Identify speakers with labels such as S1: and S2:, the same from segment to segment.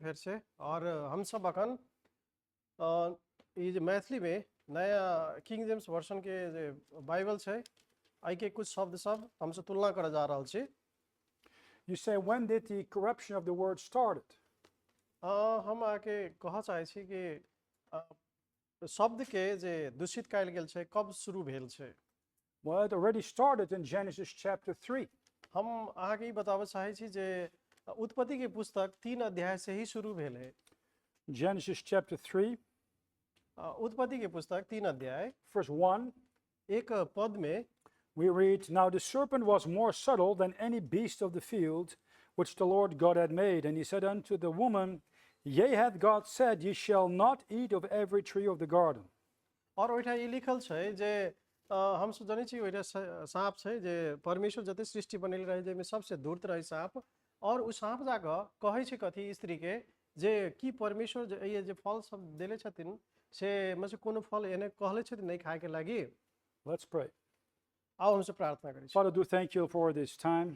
S1: फिर से। और हम सब अखन ये जो मैथिली में नया किंग जेम्स वर्षन के जो बाइबल है आई के कुछ शब्द सब हमसे तुलना करे जा रहल छी।
S2: You say, when did the corruption of the word started?
S1: हम आके कह चाहे छी कि शब्द के जे दूषित कयल गेल छै कब शुरू भेल छै।
S2: Well, it already started in Genesis chapter 3.
S1: हम अहाँके ई बताबऽ चाहे छी जे उत्पत्ति के पुस्तक 3 अध्याय से ही शुरू भेल है।
S2: Genesis chapter 3,
S1: उत्पत्ति के पुस्तक 3 अध्याय
S2: verse 1,
S1: एक पद में
S2: we read, Now the serpent was more subtle than any beast of the field which the Lord God had made. And he said unto the woman, Yea, hath God said, Ye shall not eat of every tree of the garden.
S1: और ओइठा ई लिखल छै जे हम सब जानै छी ओइठा सांप छै जे परमेश्वर जते सृष्टि बनेल रहे जेमे सबसे धूर्त रहे सांप। और उ सांप जाके कहै छै कथी स्त्री के जे की परमेश्वर ये जे फल सब देले छथिन से में से कोनो फल एने कहले छथिन नहीं खाए के लागि।
S2: Let's pray.
S1: आओ हमसे प्रार्थना करी छी।
S2: Father, do thank you for this time.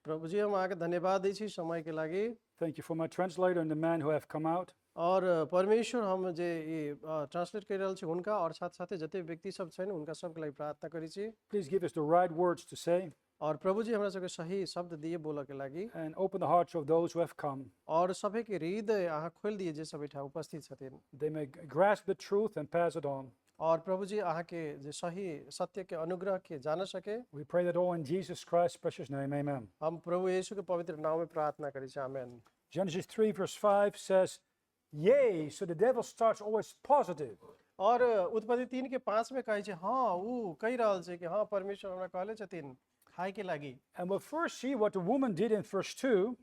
S1: प्रभु जी हम आके धन्यवाद दै छी समय के लागि।
S2: Thank you for my translator and the man who have come out.
S1: और परमेश्वर हम जे ये ट्रांसलेट कर रहल छी हुनका और साथ साथ जते व्यक्ति सब छन उनका सबके लागि प्रार्थना करी छी।
S2: Please give us the right words to say
S1: और प्रभु जी हमरा सबके सही शब्द दिए बोले के लागि
S2: and open the hearts of those who have come.
S1: और सबै के हृदय अहाँ खोल दिए जे सब एठा उपस्थित छथिन।
S2: They may grasp the truth and pass it on.
S1: और प्रभु जी अहाँ के जे सही सत्य के अनुग्रह के जान सके।
S2: We pray that all in Jesus Christ's precious name. Amen.
S1: हम प्रभु यीशु के पवित्र नाम में प्रार्थना करी छी। आमेन।
S2: Genesis 3 verse 5 says, Yea, so the devil starts always positive.
S1: और उत्पत्ति 3 के 5 में कहै छै हाँ उ कहि रहल छै कि हाँ परमेश्वर हमरा कहले छथिन खाए के लागि।
S2: And we'll first see what the woman did in verse 2.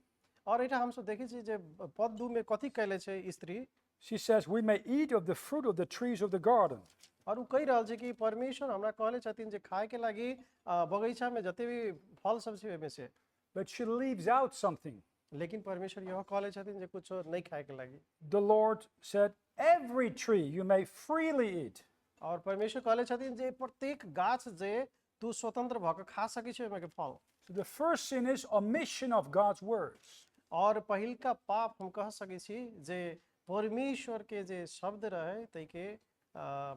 S1: और एठा हम सब देखै छी जे पद 2 में कथि कहले छै स्त्री।
S2: She says, We may eat of the fruit of the trees of the garden.
S1: और उ कहि रहल छै कि परमेश्वर हमरा कहले छथिन जे खाए के लागि बगैचा में जते भी फल सब छै ओमे से।
S2: But she leaves out something.
S1: लेकिन परमेश्वर यह कहले छथिन जे कुछ नहीं खाए के लागि।
S2: The Lord said, Every tree you may freely eat.
S1: और परमेश्वर कहले छथिन जे प्रत्येक गाछ जे तू स्वतंत्र भक खा सकै छै ओमे के फल।
S2: So the first sin is omission of God's words.
S1: और पहिल का पाप हम कह सकै छी जे परमेश्वर के जे शब्द रहे तै के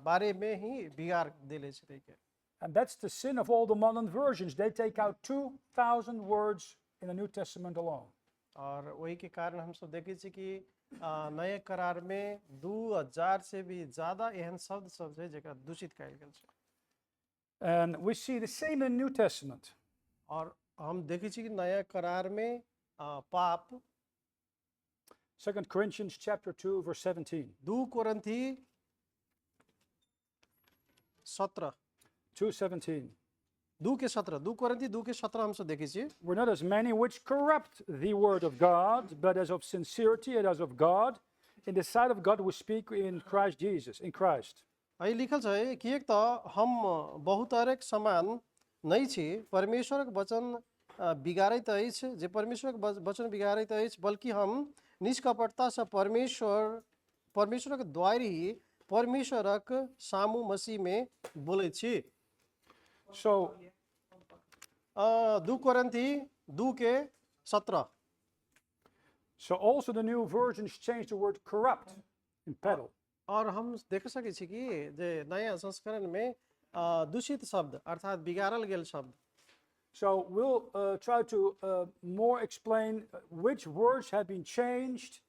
S1: बारे में ही बिगाड़ देले छै तै के।
S2: And that's the sin of all the modern versions. They take out 2,000 words in the New Testament alone.
S1: और वही के कारण हम सब देखे छी कि नए करार में 2000 से भी ज्यादा एहन शब्द सब छै जेकरा दूषित कयल गेल छै।
S2: And we see the same in New Testament.
S1: और हम देखे छी कि नया करार में पाप
S2: 2 Corinthians chapter 2 verse 17.
S1: 2 कोरिन्थी 17
S2: 2:17.
S1: 2 के 17 2 कोरिन्थी 2 के 17 हम सब देखे छी।
S2: We're not as many which corrupt the word of God, but as of sincerity and as of God, in the sight of God we speak in Christ Jesus, in Christ.
S1: आई लिखल छै कि एक तो हम बहुतारक समान नहीं छी परमेश्वरक वचन बिगाड़ैत अछि जे परमेश्वरक वचन बिगाड़ैत अछि बल्कि हम निष्कपटता से परमेश्वरक द्वारा ही परमेश्वरक सामू मसीह में बोले छी।
S2: So
S1: 2 कोरिन्थी 2 के 17।
S2: So also the new versions change the word corrupt in peddle.
S1: और हम देख सकै छी कि जे नया संस्करण में दूषित शब्द अर्थात बिगाड़ल गेल शब्द।
S2: So we'll try to more explain which words have been changed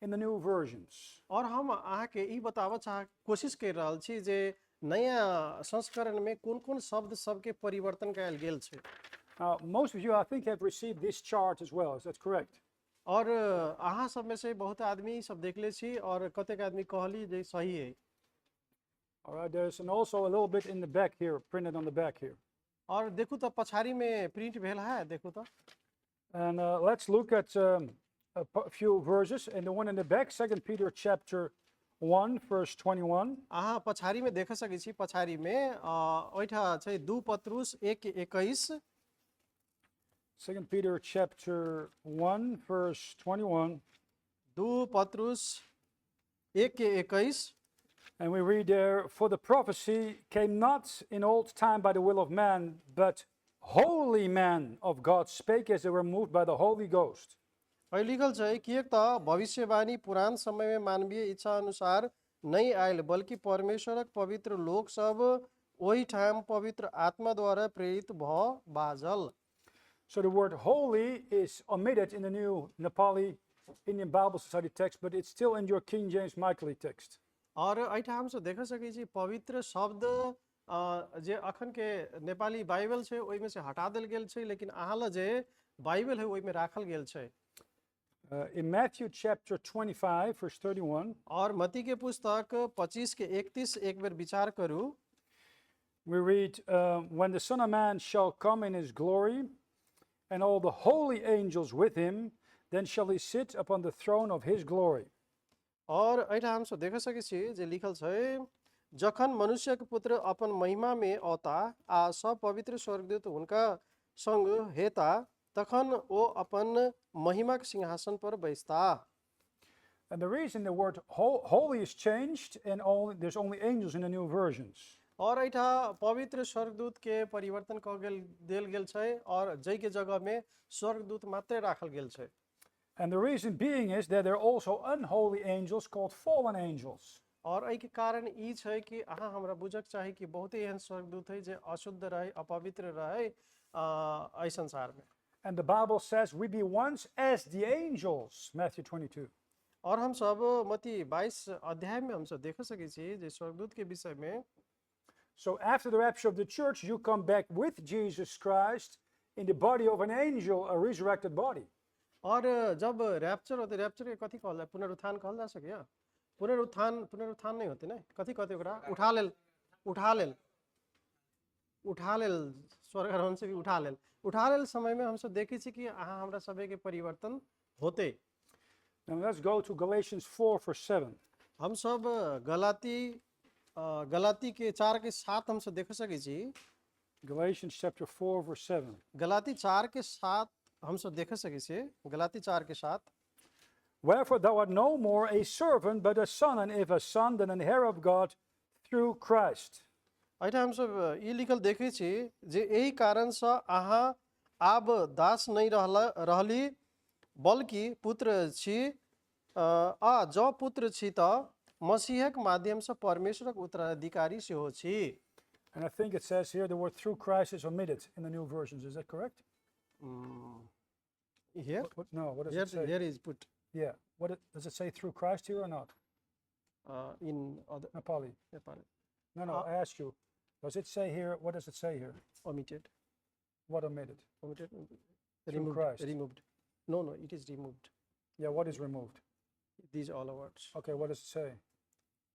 S2: in the new versions.
S1: और हम अहाँ के ई बताव कोशिश कर रहल छी जे नया संस्करण में कौन-कौन शब्द सबके परिवर्तन कयल गेल छै।
S2: Most of you I think have received this chart as well. Is that correct?
S1: और अहाँ सब में से बहुत आदमी सब देखले छी और कतेक आदमी कहली जे सही है।
S2: All right, there's also a little bit in the back here, printed on the back here.
S1: और देखो तो पछाड़ी में प्रिंट भेल है देखो तो।
S2: And let's look at a few verses, and the one in the back, 2 Peter chapter 1 verse 21.
S1: अहाँ पछाड़ी में देख सकै छी पछाड़ी में ओइठा छै 2 पत्रुस 1:21।
S2: 2 Peter chapter 1 verse 21.
S1: 2 Patrus 1:21।
S2: And we read there, For the prophecy came not in old time by the will of man, but holy men of God spake as they were moved by the Holy Ghost.
S1: अहिले लिखल छै किएक त भविष्यवाणी पुरान समयमे मानवीय इच्छा अनुसार नहीं आयल बल्कि परमेश्वरक पवित्र लोक सब ओही ठाम पवित्र आत्माद्वारा प्रेरित भ बाजल।
S2: So the word holy is omitted in the New Nepali Indian Bible Society text, but it's still in your King James Michaeli text.
S1: और ऐठा हमसे देख सकै छी पवित्र शब्द जे अखन के नेपाली बाइबल छै ओहिमे से हटा देल गेल छै, लेकिन अहाँ जे बाइबल है ओहिमे राखल गेल छै।
S2: In Matthew chapter 25, verse 31,
S1: और मती के पुस्तक 25 के 31 एक बेर विचार करू।
S2: we read, When the Son of Man shall come in his glory, and all the holy angels with him, then shall he sit upon the throne of his glory.
S1: और ऐठा हमसे देख सकै छी जे लिखल छै जखन मनुष्यक पुत्र अपन महिमा में औता आ सब पवित्र स्वर्गदूत हुनका संग हेता तखन ओ अपन महिमाक सिंहासन पर बैसता।
S2: And the reason the word holy is changed, and there's only angels in the new versions.
S1: और ऐठा पवित्र स्वर्गदूत के परिवर्तन क गेल देल गेल छै और जय के जगह में स्वर्गदूत मात्रै राखल गेल छै।
S2: And the reason being is that there are also unholy angels called fallen angels.
S1: और एहि के कारण ई छै कि अहाँ हमरा बुझक चाही कि बहुते एहन स्वर्गदूत है जे अशुद्ध रहे अपवित्र रहे एहि संसार में।
S2: And the Bible says we be once as the angels, Matthew 22.
S1: और हम सब मती 22 अध्याय में हम सब देख सकै छी जे स्वर्गदूत के विषय में।
S2: So after the rapture of the church, you come back with Jesus Christ in the body of an angel, a resurrected body.
S1: और जब रैप्चर होते, रैप्चर के कथी कहल जाए, पुनरुत्थान कहल जा सके। पुनरुत्थान नहीं होते ना, कथी कहते ओकरा, उठा लेल स्वर्गारोहण से भी उठा लेल समय में हम सब देखी छी कि अहाँ हमरा सबे के परिवर्तन होते।
S2: Now let's go to Galatians 4 verse 7.
S1: हम सब गलाती के 4 के 7 हम सब देख सकै छी।
S2: Galatians chapter 4 verse 7.
S1: गलाती 4 के 7 हम सब देख सकै छी। गलाती 4 के 7।
S2: Wherefore thou art no more a servant, but a son, and if a son, then an heir of God through Christ.
S1: ऐठा हम सब ई लिखल देखे छी जे एही कारण से अहाँ आब दास नहीं रहली बल्कि पुत्र छी आ जो पुत्र छी त मसीहक माध्यम से परमेश्वरक उत्तराधिकारी सेहो छी।
S2: And I think it says here the word through Christ is omitted in the new versions. Is that correct?
S1: Here?
S2: No, what does it say?
S1: Here is put
S2: Yeah. Does it say through Christ here or not?
S1: in other
S2: Nepali. No, I ask you. Does it say here? What does it say here?
S1: omitted.
S2: What omitted?
S1: Removed.
S2: Christ.
S1: Removed. No, it is removed.
S2: Yeah, what is removed?
S1: These all are words.
S2: Okay, what does it say?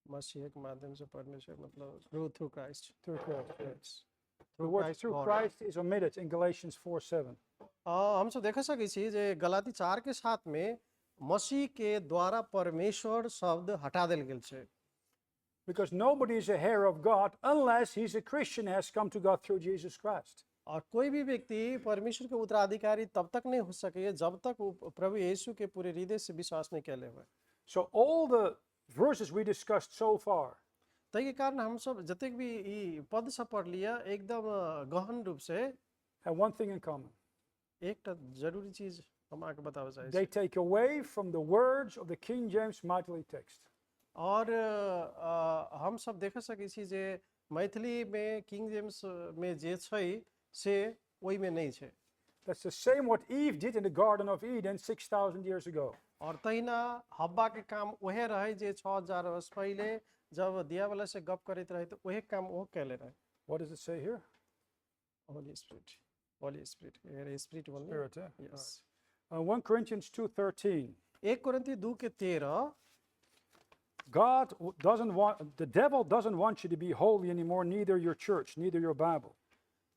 S1: मसीह के माध्यम से परमेश्वर मतलब through Christ.
S2: Through Christ. Yes.
S1: Yes.
S2: The word
S1: Christ
S2: through
S1: God.
S2: Christ is omitted in Galatians 4:7.
S1: हम सब देख सकै छी जे गलाती 4 के 7 में मसीह के द्वारा परमेश्वर शब्द हटा देल गेल छै।
S2: Because nobody is a heir of God unless he's a Christian, has come to God through Jesus Christ.
S1: और कोई भी व्यक्ति परमेश्वर के उत्तराधिकारी तब तक नहीं हो सके जब तक वो प्रभु यीशु के पूरे हृदय से विश्वास नहीं कैले हुए।
S2: So all the verses we discussed so far,
S1: तै के कारण हम सब जतेक भी ई पद सब पढ़ लिया एकदम गहन रूप से
S2: have one thing in common.
S1: एक जरूरी चीज हम आके बतावे चाहे
S2: They take away from the words of the King James Michaeli text.
S1: और हम सब देख सकै छी जे मैथिली में किंग जेम्स में जे छै से ओई में नहीं छै।
S2: That's the same what Eve did in the Garden of Eden 6,000 years ago.
S1: और तहिना हब्बा के काम ओहे रहे जे 6000 वर्ष पहले जब दिया वाला से गप करत रहे तो ओहे काम वो कैले रहे।
S2: What does it say here?
S1: Holy Spirit here Spirit only.
S2: Spirit, eh?
S1: Yes.
S2: 1 Corinthians 2:13.
S1: 1 कोरिन्थी 2 के 13
S2: the devil doesn't want you to be holy anymore, neither your church, neither your Bible.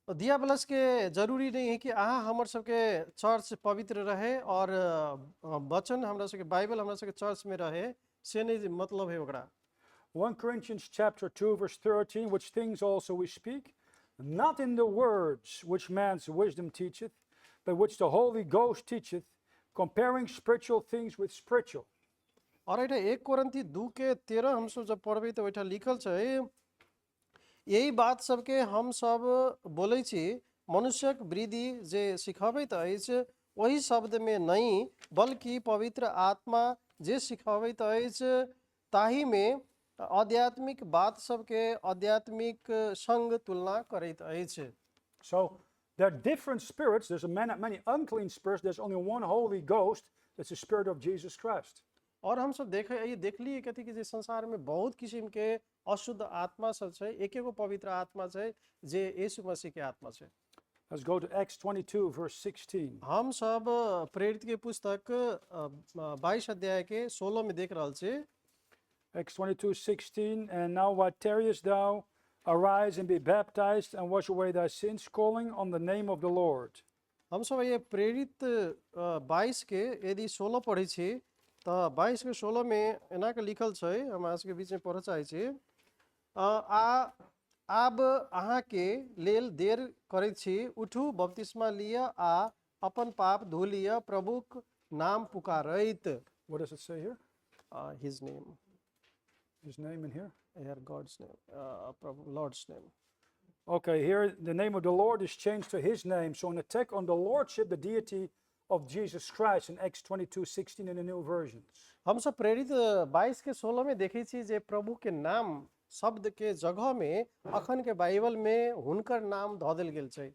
S1: दियाबलस के जरूरी नहीं है कि अहाँ हमर सबके चर्च पवित्र रहे और वचन हमरा सबके बाइबल हमरा सबके चर्च में रहे से नहीं मतलब है ओकरा।
S2: 1 Corinthians chapter 2 verse 13, which things also we speak, not in the words which man's wisdom teacheth, but which the Holy Ghost teacheth, comparing spiritual things with spiritual.
S1: और एटा 1 कोरिन्थी 2 के 13 हम सब जब पढ़बै तो एटा लिखल छै यही बात सबके हम सब बोलै छी मनुष्यक वृद्धि जे सिखाबैत अछि वही शब्द में नहीं बल्कि पवित्र आत्मा जे सिखावैत अछि ताही में आध्यात्मिक बात सबके आध्यात्मिक संग तुलना करैत अछि।
S2: So there are different spirits. There's many unclean spirits. There's only one Holy Ghost. That's the Spirit of Jesus Christ.
S1: और हम सब देख लिए कथी कि जे संसार में बहुत किस्म के अशुद्ध आत्मा सब छै, एकेगो पवित्र आत्मा छै जे यीशु मसीह के आत्मा छै।
S2: Let's go to Acts 22, verse 16.
S1: हम सब प्रेरित के पुस्तक 22 अध्याय के 16 में देख रहल छी।
S2: Acts 22, 16. And now what tarriest thou? Arise and be baptized and wash away thy sins, calling on the name of the Lord.
S1: हम सब ये प्रेरित 22 के यदि 16 पढ़ी छी तो 22 के 16 में एना के लिखल छै, हम आज के बीच में पढ़ चाहे छी। आब अहाँ के लेल देर करैत छी, उठू बपतिस्मा लिअ आ अपन पाप धो लिअ, प्रभुक नाम पुकारैत।
S2: What does it say here?
S1: His name,
S2: His name in here?
S1: here God's name, Lord's name.
S2: Okay, here the name of the Lord is changed to his name. So an attack on the lordship, the deity of Jesus Christ in Acts 22, 16 in the new versions.
S1: हम सब प्रेरित 22 के 16 में देखे छी जे प्रभु के नाम शब्द के जगह में अखन के बाइबल में हुनकर नाम ध देल गेल छै।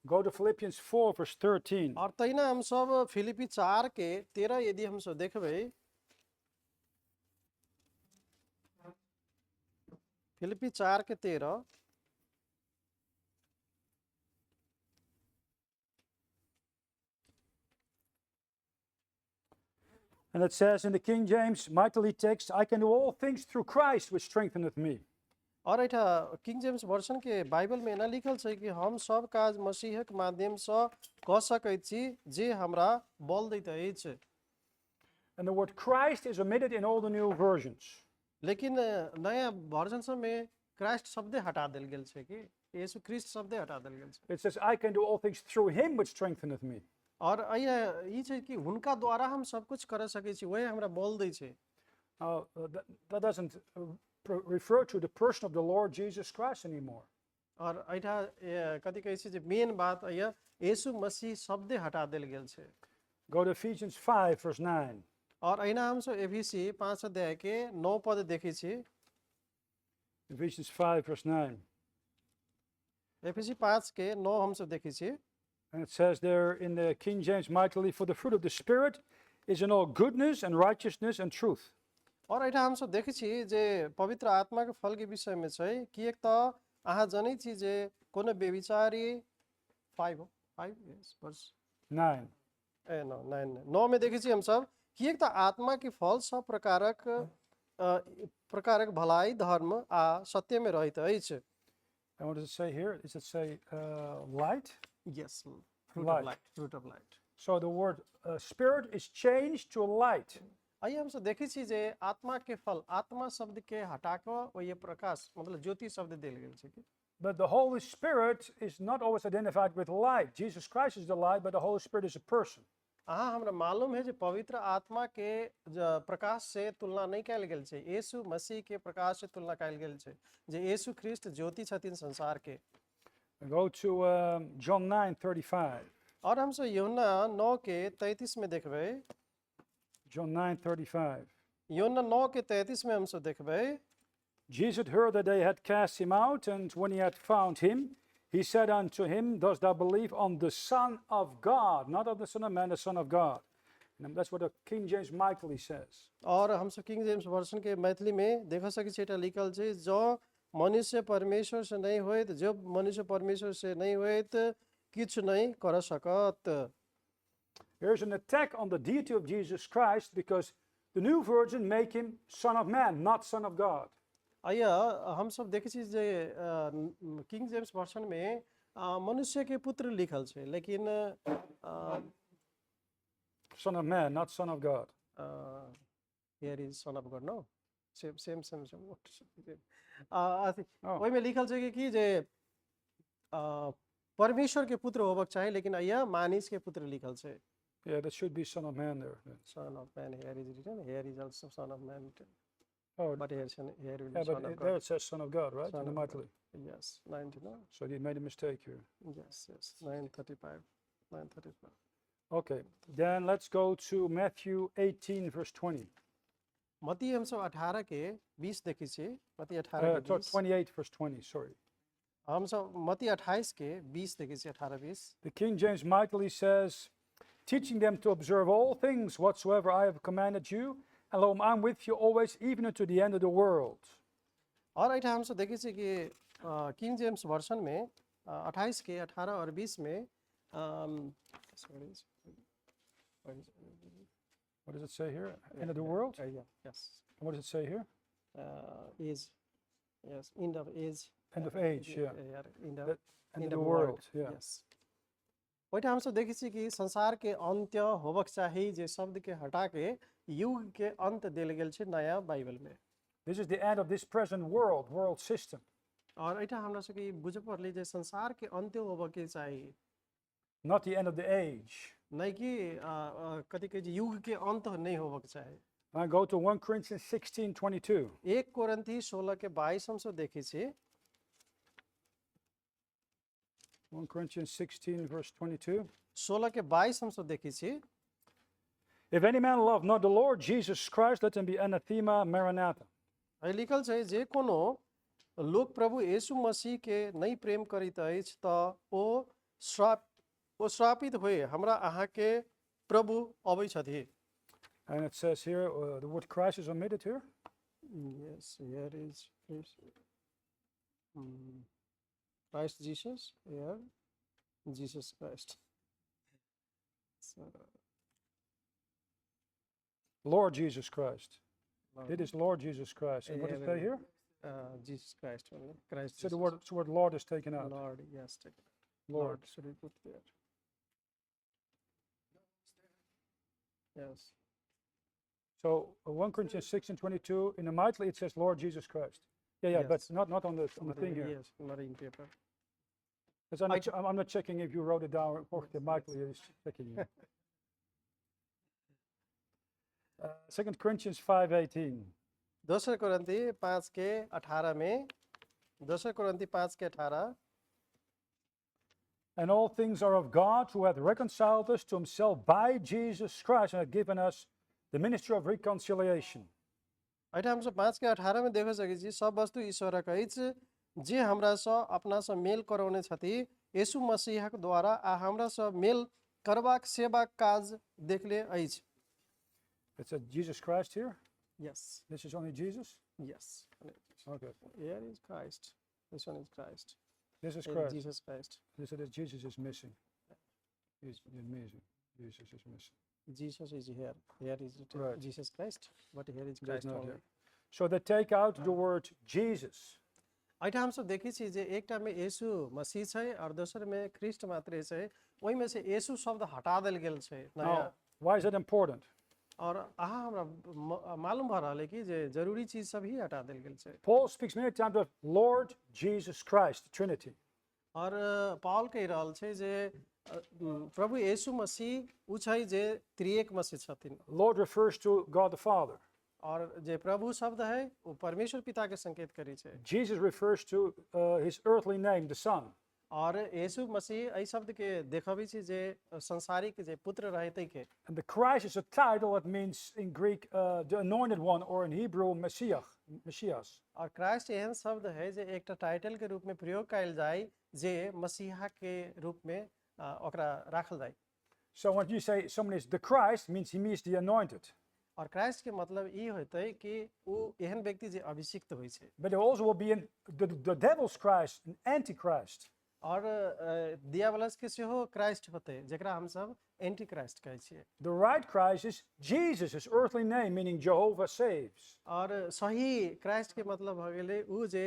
S2: Go to Philippians 4, verse 13.
S1: और तहिना हम सब फिलिपी 4 के 13 यदि हम सब देखबै, फिलिपी 4 के 13,
S2: And it says in the King James mightily text, I can do all things through Christ which strengtheneth me.
S1: और एठा किंग जेम्स वर्जन के बाइबल में एना लिखल छै कि हम सब काज मसीहक माध्यम से क सकैत छी जे हमरा बल दैत अछि।
S2: And the word Christ is omitted in all the new versions.
S1: लेकिन नया वर्जन सब में क्राइस्ट शब्द हटा देल गेल छै कि यीशु ख्रिस्ट शब्द हटा देल गेल छै।
S2: It says, I can do all things through him which strengtheneth me.
S1: और ई छै कि हुनका द्वारा हम सब कुछ कर सकै छी, वही हमरा बल दै छै।
S2: That doesn't refer to the person of the Lord Jesus Christ anymore.
S1: और एठा कथी कहै छै जे मेन बात यीशु मसीह शब्द हटा देल गेल छै।
S2: Go to Ephesians 5, verse 9.
S1: और अहिना हम सब एफिसी 5 अध्याय के 9 पद देखै छी।
S2: Ephesians 5, verse 9.
S1: एफिसी 5 के 9 हम सब देखै छी।
S2: And it says there in the King James mightily, for the fruit of the Spirit is in all goodness and righteousness and truth.
S1: और एठा हम सब देखै छी जे पवित्र आत्मा के फल के विषय में छै कि एक तो अहाँ जानै छी जे कोनो बेविचारी 5 yes verse
S2: 9.
S1: 9 में देखै छी हम सब कि एक तो आत्मा के फल सब प्रकारक भलाई धर्म आ सत्य में रहैत अछि।
S2: And what does it say here? Does it say light?
S1: Yes,
S2: Light.
S1: fruit of light.
S2: So the word spirit is changed to light.
S1: आइए हम सब देखै छी जे आत्मा के फल, आत्मा शब्द के हटा के वो ये प्रकाश मतलब ज्योति शब्द देल गेल छै कि।
S2: But the Holy Spirit is not always identified with light. Jesus Christ is the light, but the Holy Spirit is a person.
S1: हाँ, हमरा मालूम है जे पवित्र आत्मा के प्रकाश से तुलना नहीं कयल गेल छै, यीशु मसीह के प्रकाश से तुलना कयल गेल छै, जे यीशु ख्रिस्ट ज्योति छथिन संसार के।
S2: Go to John 9:35.
S1: और हम सब यूहन्ना 9 के 33 में देखबै।
S2: John 9:35.
S1: यूहन्ना 9 के 33 में हम सब देखबै।
S2: Jesus had heard that they had cast him out, and when he had found him, he said unto him, dost thou believe on the Son of God, not on the Son of Man, the Son of God? And that's what the King James mightily says.
S1: और हम सब king James version के मैथिली में देख सकै छी, एटा लिखल छै, जो मनुष्य परमेश्वर से नहीं होइत, जो मनुष्य परमेश्वर से नहीं होइत किछ नहीं कर सकत।
S2: Here's an attack on the deity of Jesus Christ because the new version make him Son of Man, not Son of God.
S1: आइया हम सब देखे छी जे किंग जेम्स वर्जन में मनुष्य के पुत्र लिखल छै, लेकिन
S2: Son of Man, not Son of God.
S1: here is son of God, no, same ओहि में लिखल छै कि जे परमेश्वर के पुत्र होबक चाही, लेकिन आइया मानिस के पुत्र लिखल छै।
S2: Yeah, that should be Son of Man there.
S1: Son of Man, here is written, here is also Son of Man.
S2: Oh,
S1: But here will be
S2: yeah,
S1: Son
S2: but
S1: of
S2: there
S1: God.
S2: it says Son of God, right?
S1: Son
S2: In the
S1: of
S2: mightily.
S1: Yes, 99.
S2: So he made a mistake here.
S1: Yes, 935.
S2: Okay, then let's go to Matthew 18, verse 20.
S1: मत्ती हम सब 18 के 20 देखी छी मत्ती 18 के 20
S2: 28, verse 20, sorry.
S1: हम सब मत्ती 28 के 20 देखी छी 18 20
S2: The King James Michael says, teaching them to observe all things whatsoever I have commanded you, and lo, I'm with you always, even unto the end of the world.
S1: और ऐठा हम सब देखी छी कि किंग जेम्स वर्जन में 28 के 18 और 20 में sorry,
S2: What does it say here? End of the world?
S1: yeah, yes.
S2: And what does it say here?
S1: Is yes, end of age.
S2: End of age, yeah.
S1: End of,
S2: That- End
S1: end
S2: of
S1: of
S2: the world, yeah.
S1: yes. ओइठा हम सब देखी छी कि संसार के अंत्य होबक चाही जे शब्द के हटा के युग के अंत देल गेल छै नया बाइबल में
S2: This is the end of this present world system.
S1: और ऐठा हमरा सबके ई बुझ पड़लै जे संसार के अंत्य होबक के चाही
S2: Not the end of the age.
S1: नहीं कि कथी कहै छै युग के अंत नहीं होबक चाही
S2: I go to 1 Corinthians 16, 22.
S1: 1 कोरिन्थी 16 के 22 हम सब देखी छी
S2: 1 Corinthians 16, verse 22.
S1: 16 के 22 हम सब देखी छी
S2: If any man love not the Lord Jesus Christ, let him be anathema maranatha.
S1: है लिखल छै जे कोनो लोक प्रभु यीशु मसीह के नहीं प्रेम करित अछि त ओ श्रापित होए हमरा अहाँ के प्रभु अबै छथि
S2: And it says here, the word Christ is omitted here.
S1: yes here is Christ Jesus here Jesus Christ so,
S2: Lord Jesus Christ. It is Lord Jesus Christ. And what does it say here?
S1: Jesus Christ only Christ
S2: So
S1: Jesus.
S2: the word Lord is taken out.
S1: Lord yes take it.
S2: Lord.
S1: should we put there yes
S2: So 1 Corinthians 16, 22, in the Mitli it says Lord Jesus Christ. Yeah, but
S1: Yes.
S2: not on the thing here.
S1: yes not in paper
S2: 'Cause I'm not checking if you wrote it down, or the Mitli is checking it. 2 Corinthians 5:18.
S1: दोस्रो कोरिन्थी 5 के 18 में दोस्रो कोरिन्थी 5 के 18
S2: And all things are of God, who hath reconciled us to himself by Jesus Christ, and hath given us the ministry of reconciliation.
S1: ऐठा हम सब 5 के 18 में देख सकै छी सब वस्तु ईश्वरक अछि जे हमरा सँ अपना सँ मेल करौने छथि यीशु मसीहक द्वारा आ हमरा सँ मेल करबाक सेवाक काज देखले अछि
S2: It said Jesus Christ here.
S1: yes
S2: This is only Jesus.
S1: yes
S2: Okay,
S1: here is Christ this one is Christ
S2: this is
S1: and
S2: Christ.
S1: Jesus Christ
S2: This is Jesus is missing. He's missing. Jesus is missing.
S1: Jesus is here is it
S2: Right.
S1: Jesus Christ but here is
S2: There's
S1: Christ
S2: not
S1: only
S2: here. So they take out the word Jesus.
S1: ऐठा हम सब देखी छी जे एकटा में यीशु मसीह छै और दोसर में ख्रिस्ट मात्रे छै ओहि में से यीशु शब्द हटा देल गेल छै नया
S2: Now, why is that important?
S1: और अहाँ हमरा मालूम भ रहल है कि जे जरूरी चीज सब ही हटा देल गेल छै
S2: Paul speaks many times of Lord Jesus Christ, the Trinity.
S1: और पॉल कहि रहल छै जे प्रभु यीशु मसीह उ छै जे त्रिएक मसीह छथिन
S2: Lord refers to God the Father.
S1: और जे प्रभु शब्द है वो परमेश्वर पिता के संकेत करी छै
S2: Jesus refers to his earthly name, the Son.
S1: और यीशु मसीह एहि शब्द के देखबी छै जे संसारिक जे पुत्र रहते के
S2: And the Christ is a title that means in Greek the anointed one, or in Hebrew Messiah, Messias.
S1: और क्राइस्ट एहन शब्द है जे एकटा टाइटल के रूप में प्रयोग कयल जाय जे मसीहा के रूप में ओकरा राखल जाय
S2: So when you say someone is the Christ, means he means the anointed.
S1: और क्राइस्ट के मतलब ई होतै कि वो एहन व्यक्ति जे अभिषिक्त होइ छै
S2: But there also will be the devil's Christ, an antichrist.
S1: और दियावलस के सेहो क्राइस्ट होतै जेकरा हम सब एंटी क्राइस्ट कहै छियै
S2: The right Christ is Jesus, his earthly name, meaning Jehovah saves.
S1: और सही क्राइस्ट के मतलब भ गेलै उ जे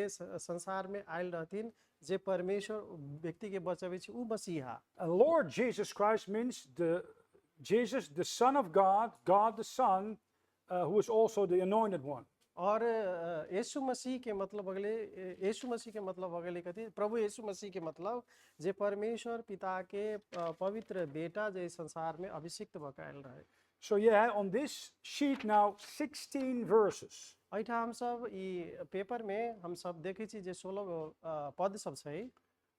S1: संसार में आयल रहथिन जे परमेश्वर व्यक्ति के बचाबै छै उ मसीहा
S2: And Lord Jesus Christ means Jesus, the Son of God, God the Son, who is also the anointed one.
S1: और यीशु मसीह के मतलब भ गेलै यीशु मसीह के मतलब भ गेलै कथी प्रभु यीशु मसीह के मतलब जे परमेश्वर पिता के पवित्र बेटा जे संसार में अभिषिक्त भ के आयल रहे
S2: So yeah, on this sheet now 16 verses.
S1: ऐठा हम सब ई पेपर में हम सब देखै छी जे 16 पद सब छै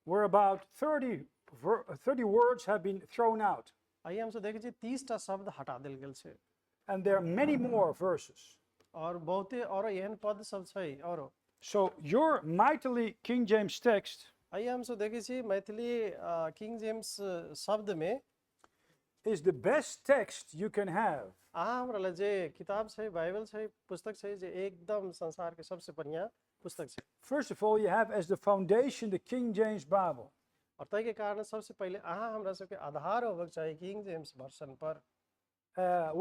S2: Where about 30 words have been thrown out.
S1: आइए हमसे देखे छी 30टा शब्द हटा देल गेल छै
S2: And there are many more verses.
S1: और बहुते और एहन पद सब छै और
S2: So your mightily King James text
S1: आइए हमसे देखे छी मैथिली किंग जेम्स शब्द में
S2: is the best text you can have.
S1: अहाँ हमरा लग जे किताब छै बाइबल छै पुस्तक छै जे एकदम संसार के सबसे बढ़िया पुस्तक छै
S2: First of all, you have as the foundation the King James Bible.
S1: और तै के कारण सबसे पहले अहाँ हमरा सबके आधार होबक चाहिए किंग जेम्स वर्जन पर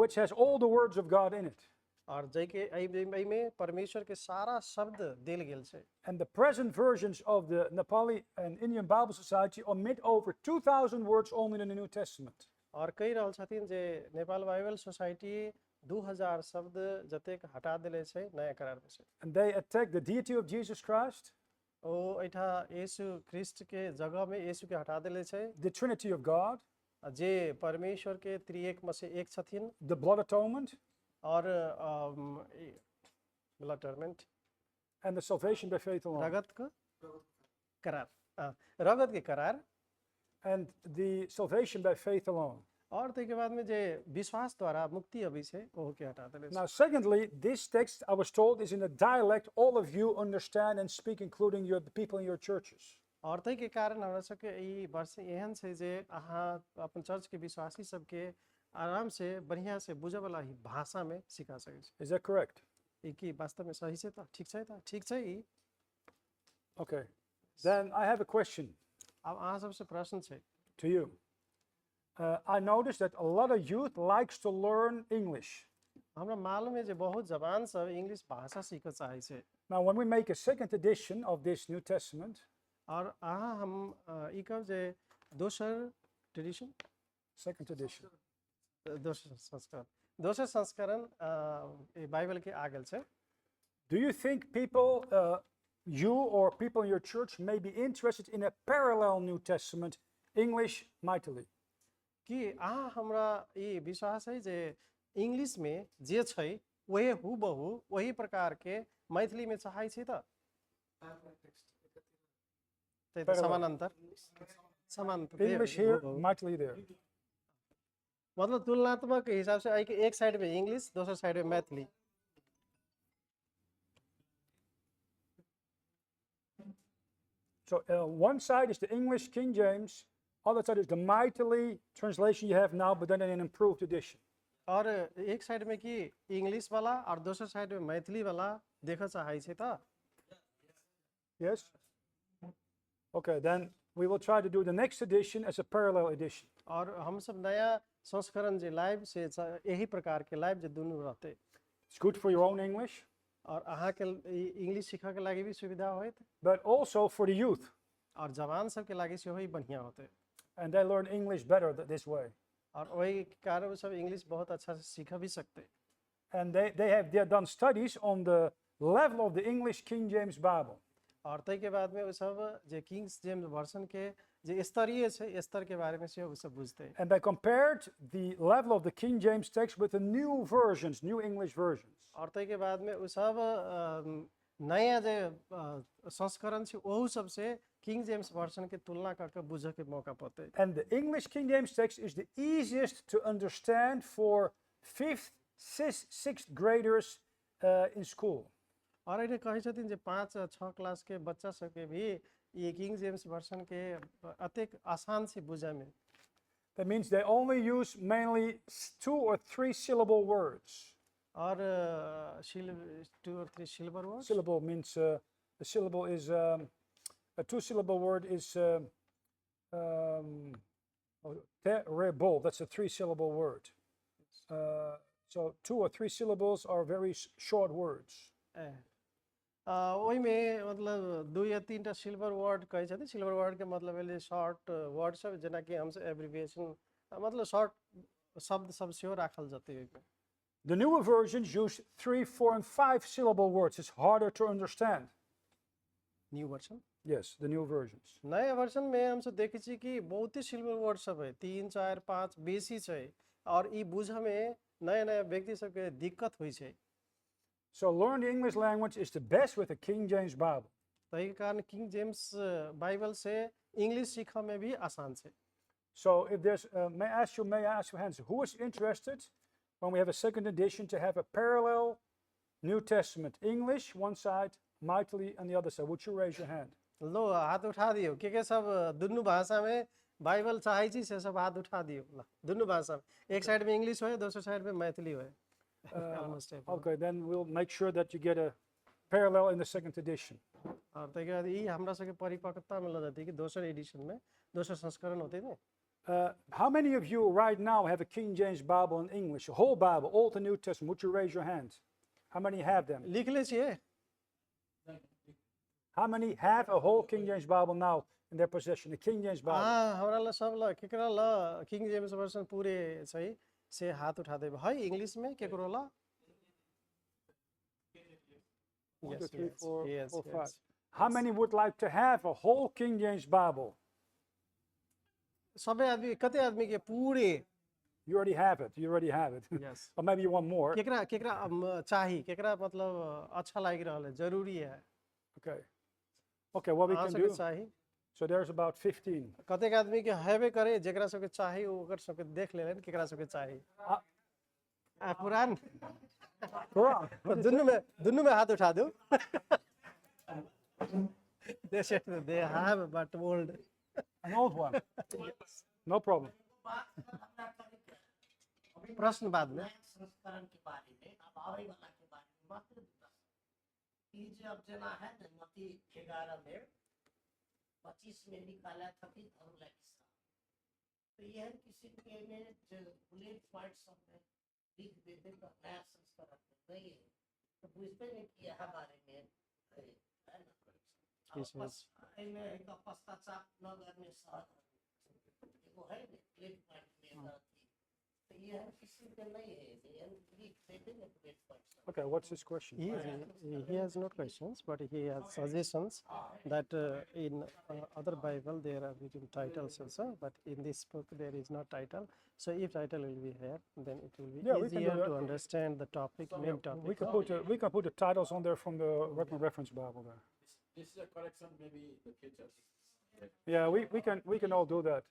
S2: Which has all the words of God in it.
S1: और जै के एहि में परमेश्वर के सारा शब्द देल गेल छै
S2: And the present versions of the Nepali and Indian Bible Society omit over 2,000 words only in the New Testament.
S1: और कहि रहल छथिन जे नेपाल बाइबल सोसाइटी 2000 शब्द जतेक हटा देले छै नया करार में से
S2: And they attack the deity of Jesus Christ,
S1: ओ एठा यीशु ख्रिस्ट के जगह में यीशु के हटा देले छै
S2: the Trinity of God,
S1: जे परमेश्वर के त्रिएक में से एक छथिन
S2: the blood atonement,
S1: और blood term end
S2: and the salvation by faith alone.
S1: रगत का करार रगत के करार
S2: And the salvation by faith alone.
S1: और के बाद में जे विश्वास द्वारा मुक्ति अभी से ओहो के हटा देले छै
S2: Now, secondly, this text I was told is in a dialect all of you understand and speak, including the people in your churches.
S1: और तै के कारण हमरा सबके ई वर्ष एहन छै जे अहाँ अपन चर्च के विश्वासी सबके आराम से बढ़िया से बुझे वाला ही भाषा में सिखा सकै छी
S2: Is that correct?
S1: ई की वास्तव में सही छै त ठीक छै ई
S2: Okay. Then I have a question
S1: अब अहाँ सबसे प्रश्न छै
S2: to you. I noticed that a lot of youth likes to learn English.
S1: हमरा मालूम है जे बहुत जवान सब इंग्लिश भाषा सीखे चाहे छै
S2: Now, when we make a second edition of this New Testament,
S1: और अहाँ हम ई कहब जे दोसर ट्रेडिशन
S2: second edition,
S1: दोसर संस्करण बाइबल के आ गेल छै
S2: do you think people, you or people in your church, may be interested in a parallel New Testament, English mightily?
S1: कि अहाँ हमरा ई विश्वास है जे इंग्लिश में जे छै वही हुबहु वही प्रकार के मैथिली में चाहै छै त समानांतर
S2: English here, mightily there.
S1: मतलब तुलनात्मक हिसाब से एक साइड में इंग्लिश दूसरे साइड में Maithili
S2: So one side is the English King James, other side is the mightily translation you have now, but then in an improved edition.
S1: और एक साइड में कि इंग्लिश वाला और दूसरे साइड में मैथिली वाला देखा चाहै छै त
S2: Yes? Okay, then we will try to do the next edition as a parallel edition.
S1: और हम सब नया संस्करण जे लाइव से यही प्रकार के लाइव जे दुनु रहते
S2: It's good for your own English,
S1: और अहाँ के इंग्लिश सीखा के लागि भी सुविधा होइत
S2: but also for the youth.
S1: और जवान सब के लागि सेहो ही बढ़िया होते
S2: And they learn English better this way.
S1: और वही कारण वो सब इंग्लिश बहुत अच्छा से सीख भी सकते
S2: And they have done studies on the level of the English King James Bible.
S1: और तै के बाद में वो सब जे किंग्स जेम्स वर्जन के जे स्तरीय छै स्तर के बारे में से वो सब बुझते
S2: And they compared the level of the King James text with the new versions, new English versions.
S1: और तै के बाद में वो सब नया जे संस्करण छै ओहू सब से किंग जेम्स वर्जन के तुलना करके बुझे के मौका पाते
S2: And the English King James text is the easiest to understand for 5th, 6th graders in school.
S1: और ये कहे छथिन जे 5-6 क्लास के बच्चा सबके भी ये किंग जेम्स वर्जन के अतेक आसान से बुझे में
S2: That means they only use mainly 2 or 3 syllable words.
S1: और 2 or 3 silver words
S2: Syllable means a syllable is a 2-syllable word is terrible. That's a 3-syllable word. So 2 or 3 syllables are very short words.
S1: वही में मतलब 2 या 3 टा silver word कहे छथिन silver word के मतलब भेलै शॉर्ट वर्ड सब जेना कि हमसे एब्रिविएशन मतलब शॉर्ट शब्द सब सेहो राखल जते ओइ में
S2: The newer versions use 3, 4, and 5 syllable words. It's harder to understand.
S1: New version
S2: Yes, the new versions.
S1: नया वर्जन में हम सब देखै छी कि बहुते सिल्वर वर्ड सब है 3, 4, 5 बेसी छै और ई बुझे में नया नया व्यक्ति सब के दिक्कत होई छै
S2: So learn the English language is the best with the King James Bible.
S1: तै के कारण किंग जेम्स बाइबल से इंग्लिश सीखा में भी आसान छै
S2: So if there's, may I ask you hands, who is interested when we have a second edition to have a parallel New Testament, English one side, Maithili on the other side? Would you raise your hand?
S1: लो हाथ उठा दियो के सब दुनू भाषा में Bible चाहे छी से सब हाथ उठा दियो ल दुनू भाषा में एक साइड में इंग्लिश होए दूसरे साइड में मैथिली होए Almost everyone.
S2: Okay, then we'll make sure that you get a parallel in the second edition.
S1: और त्यसको बाद यी हमरा सबके परिपक्वता में ल जाती कि दोसर एडिशन में दोसर संस्करण होते ने
S2: How many of you right now have a King James Bible in English, a whole Bible, Old and New Testament? Would you raise your hand? How many have them?
S1: लिख ले छिए
S2: How many have a whole King James Bible now in their possession? A King James Bible.
S1: हमरा ल सब ल केकरा ल king James version पूरे चाहिँ से हाथ उठा देबे है इंग्लिश में केकरो ल
S2: 1, 2,
S1: Yes,
S2: 3,
S1: yes,
S2: 4,
S1: yes,
S2: 4,
S1: yes.
S2: 5. How many would like to have a whole King James Bible?
S1: सबै आदमी कतै आदमी के पूरे
S2: You already have it. You already have it.
S1: Yes.
S2: Or maybe you want more.
S1: केकरा केकरा चाही केकरा मतलब अच्छा लागि रहल है जरूरी है
S2: Okay. Okay, what we
S1: अहाँ
S2: can
S1: सबके
S2: do.
S1: चाही
S2: So there's about 15.
S1: कतेक आदमी के हेबे करे जेकरा सबके चाही ओकर सबके देख लेलन केकरा सबके चाही पुरान
S2: Quran.
S1: दुन्नु में हाथ उठा दो they have but old
S2: An old one. No problem.
S1: प्रश्न बाद में
S3: संस्करण के बारे में अब आवे वाला के बारे में मात्र बता ये जो अब जना है न मती 11 में 25 में निकाला था कि धर्म किस्सा तो यह किसी के में जो बुलेट पॉइंट सब में लिख देते तो नया संस्करण नहीं है तो बुझते नहीं कि यह बारे में है ना इनमें एक पश्चाताप न करने सह वो है बुलेट पॉइंट में
S2: Okay, what's his question?
S1: he has no questions but he has suggestions that in other Bible there are written titles also but in this book there is no title so if title will be here then it will be
S2: Yeah, we can do
S1: easier
S2: that.
S1: to understand the topic main topic
S2: We can put the titles on there from the reference Bible there.
S4: This is a correction, maybe the futures.
S2: Yeah, we can all do that.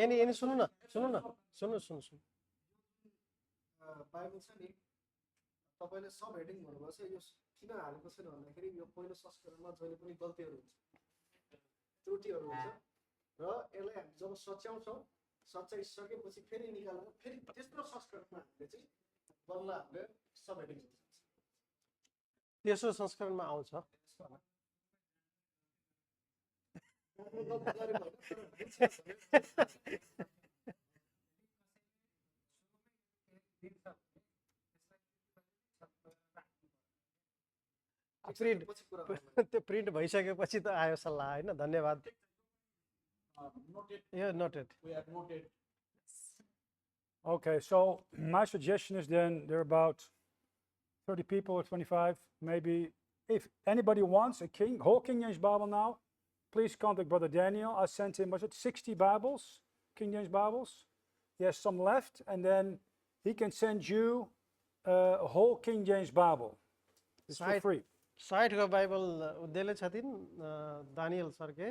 S1: any सुन्नु न सुन्नु
S5: Bible छ नि तपाईले सब heading भन्नुभएको छ यो किन हालेको छैन भन्दाखेरि यो पहिलो संस्करणमा जहिले पनि गल्तीहरू हुन्छ त्रुटिहरू हुन्छ र यसलाई हामी जब सच्याउँछौँ सच्याइसकेपछि फेरि निकालेर फेरि तेस्रो संस्करणमा हामीले चाहिँ बल्ल हामीले सब हेडिङ हुन्छ
S1: तेस्रो संस्करणमा आउँछ त्यो प्रिन्ट भइसकेपछि त आयो सल्लाह हैन धन्यवाद
S4: Noted.
S1: Yo noted
S4: We have noted.
S2: Okay, so my suggestion is then there are about 30 people or 25, maybe. If anybody wants a whole King James Bible now, please contact Brother Daniel. I sent him, was it 60 Bibles, King James Bibles? He has some left, and then he can send you a whole King James Bible. It's for free.
S1: 60 को Bible उद्देले छथिन Daniel sir के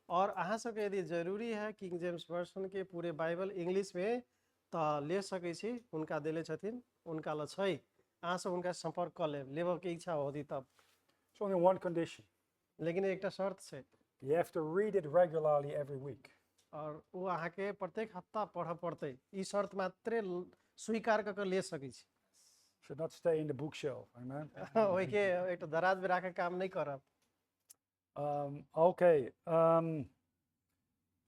S1: और अहाँ सबके यदि जरूरी है king James version के पूरे बाइबल इंग्लिश में त ले सकै छी उनका देले छथिन उनका ल छै अहाँ सब उनका संपर्क कर लेब के इच्छा होती तब
S2: It's only one condition.
S1: लेकिन एकटा शर्त छै
S2: You have to read it regularly every week.
S1: और वो अहाँ के प्रत्येक हफ्ता पढ़ पड़ते ई शर्त मात्रे स्वीकार क ले सकै छी
S2: Should not stay in the bookshelf. Amen.
S1: ओइ के एकटा दराज में राखे काम नहीं करब
S2: Okay.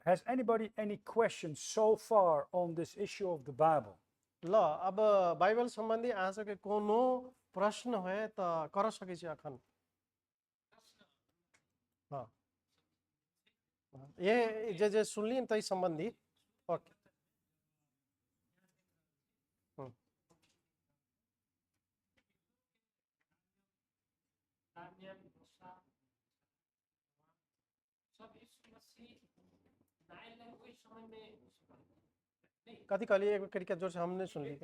S2: Has anybody any questions so far on this issue of the Bible?
S1: ल अब बाइबल सम्बन्धी अहाँ सबके कोनो प्रश्न है त कर सकै छी अखन हाँ ये जे सुनलिन तै सम्बन्धी ओके कथी कहलिए एक करिका जोर से हमने सुन ली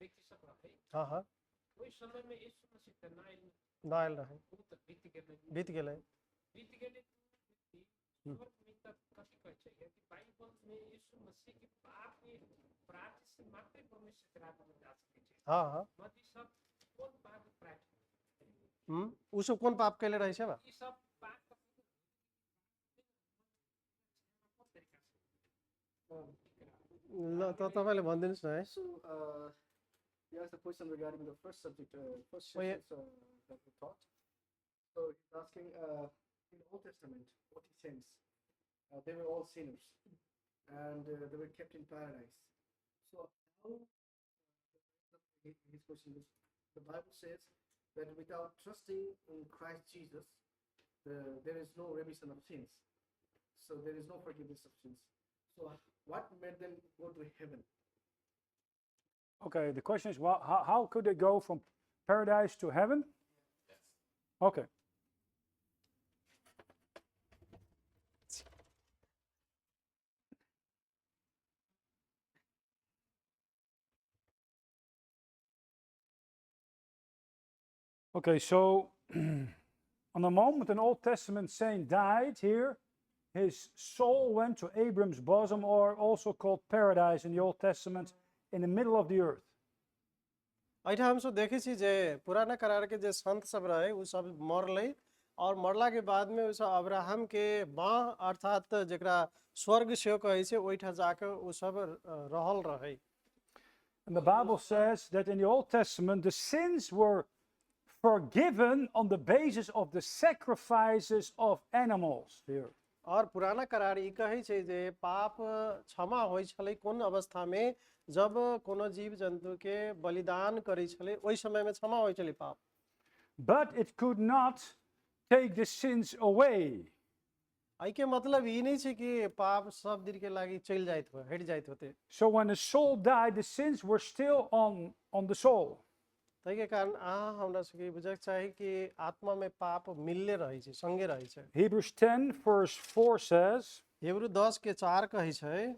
S6: व्यक्ति सब रहे
S1: हाँ हाँ
S6: ओहि समय में यीशु मसीह त
S1: नायल रहे
S6: ऊ त बीत गेलै
S1: बीत गेलै
S6: व्यक्ति स्वर्ग में त कथी कहै छै कि बाइबल में यीशु मसीह के पाप के अपराध से मात्र परमेश्वर के राज्य में जा सकै छै
S1: हाँ हाँ
S6: मत ई सब कोन पाप अपराध
S1: ऊ सब कोन पाप कैले रहे बा
S6: ई सब पाप त कोन तरीका से
S1: ल त तपाईँले भनिदिनुहोस् न है
S5: So, he asked a question regarding the first subject, first
S1: Oh, yeah.
S5: sessions that we taught. So he's asking, in the Old Testament, what he sins. They were all sinners, and they were kept in paradise. So how? His question is: the Bible says that without trusting in Christ Jesus, there is no remission of sins. So there is no forgiveness of sins. So what made them go to heaven?
S2: Okay, the question is, well, how could they go from paradise to heaven? Okay. Okay, so on the moment an Old Testament saint died here, his soul went to Abram's bosom, or also called paradise in the Old Testament, in the middle of the earth.
S1: एहिठाम हमसब देखै छी जे पुराना करार के जे संत सब रहे उ सब मरलै और मरला के बाद में उ सब अब्राहम के बाँ अर्थात जेकरा स्वर्ग सेहो कहै छै ओइठा जाके उ सब रहल रहे
S2: And the Bible says that in the Old Testament the sins were forgiven on the basis of the sacrifices of animals here.
S1: और पुराना करार ई कहै छै जे पाप क्षमा होइ छलै कोन अवस्था में जब कोनो जीव जंतु के बलिदान करै छलै ओइ समय में क्षमा होइ छलै पाप
S2: But it could not take the sins away.
S1: आई के मतलब ई नहीं छै कि पाप सब दिन के लागि चल जाइत हो हट जाइत होते
S2: So when the soul died, the sins were still on the soul.
S1: तै के कारण हमरा सबके बुझक चाही कि आत्मा में पाप मिलले रहै छै संगे रहै छै
S2: Hebrews 10 verse 4 says,
S1: हिब्रू 10 के 4 कहै छै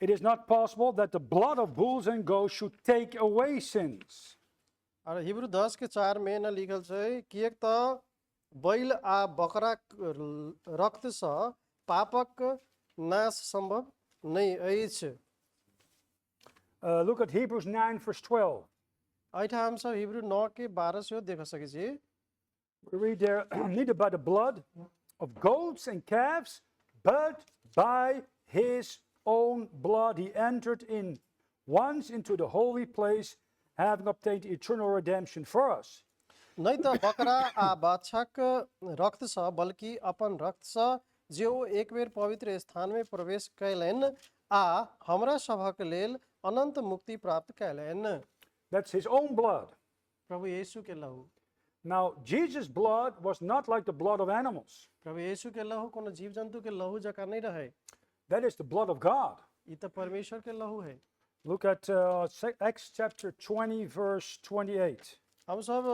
S2: it is not possible that the blood of bulls and goats should take away sins.
S1: और हिब्रू 10 के 4 में न लिखल छै कि एक त बैल आ बकरा रक्त सँ पापक नाश संभव नहीं अछि
S2: Look at Hebrews 9 verse 12.
S1: ऐठा हम सब हिब्रू 9 के 12 से देख सकै छी
S2: We read there, neither by the blood of goats and calves, but by his own blood he entered in once into the holy place, having obtained eternal redemption for us.
S1: नहीं त बकरा आ बाछक रक्त सँ बल्कि अपन रक्त सँ जे ओ एक बेर पवित्र स्थान में प्रवेश कैलनि आ हमरा सभक लेल अनंत मुक्ति प्राप्त कैलनि
S2: That's his own blood.
S1: प्रभु यीशु के लहू
S2: Now, Jesus' blood was not like the blood of animals.
S1: प्रभु यीशु के लहू कोनो जीव जंतु के लहू जका नहीं रहे
S2: That is the blood of God.
S1: ई त परमेश्वर के लहू है
S2: Look at Acts chapter 20 verse 28.
S1: हम सब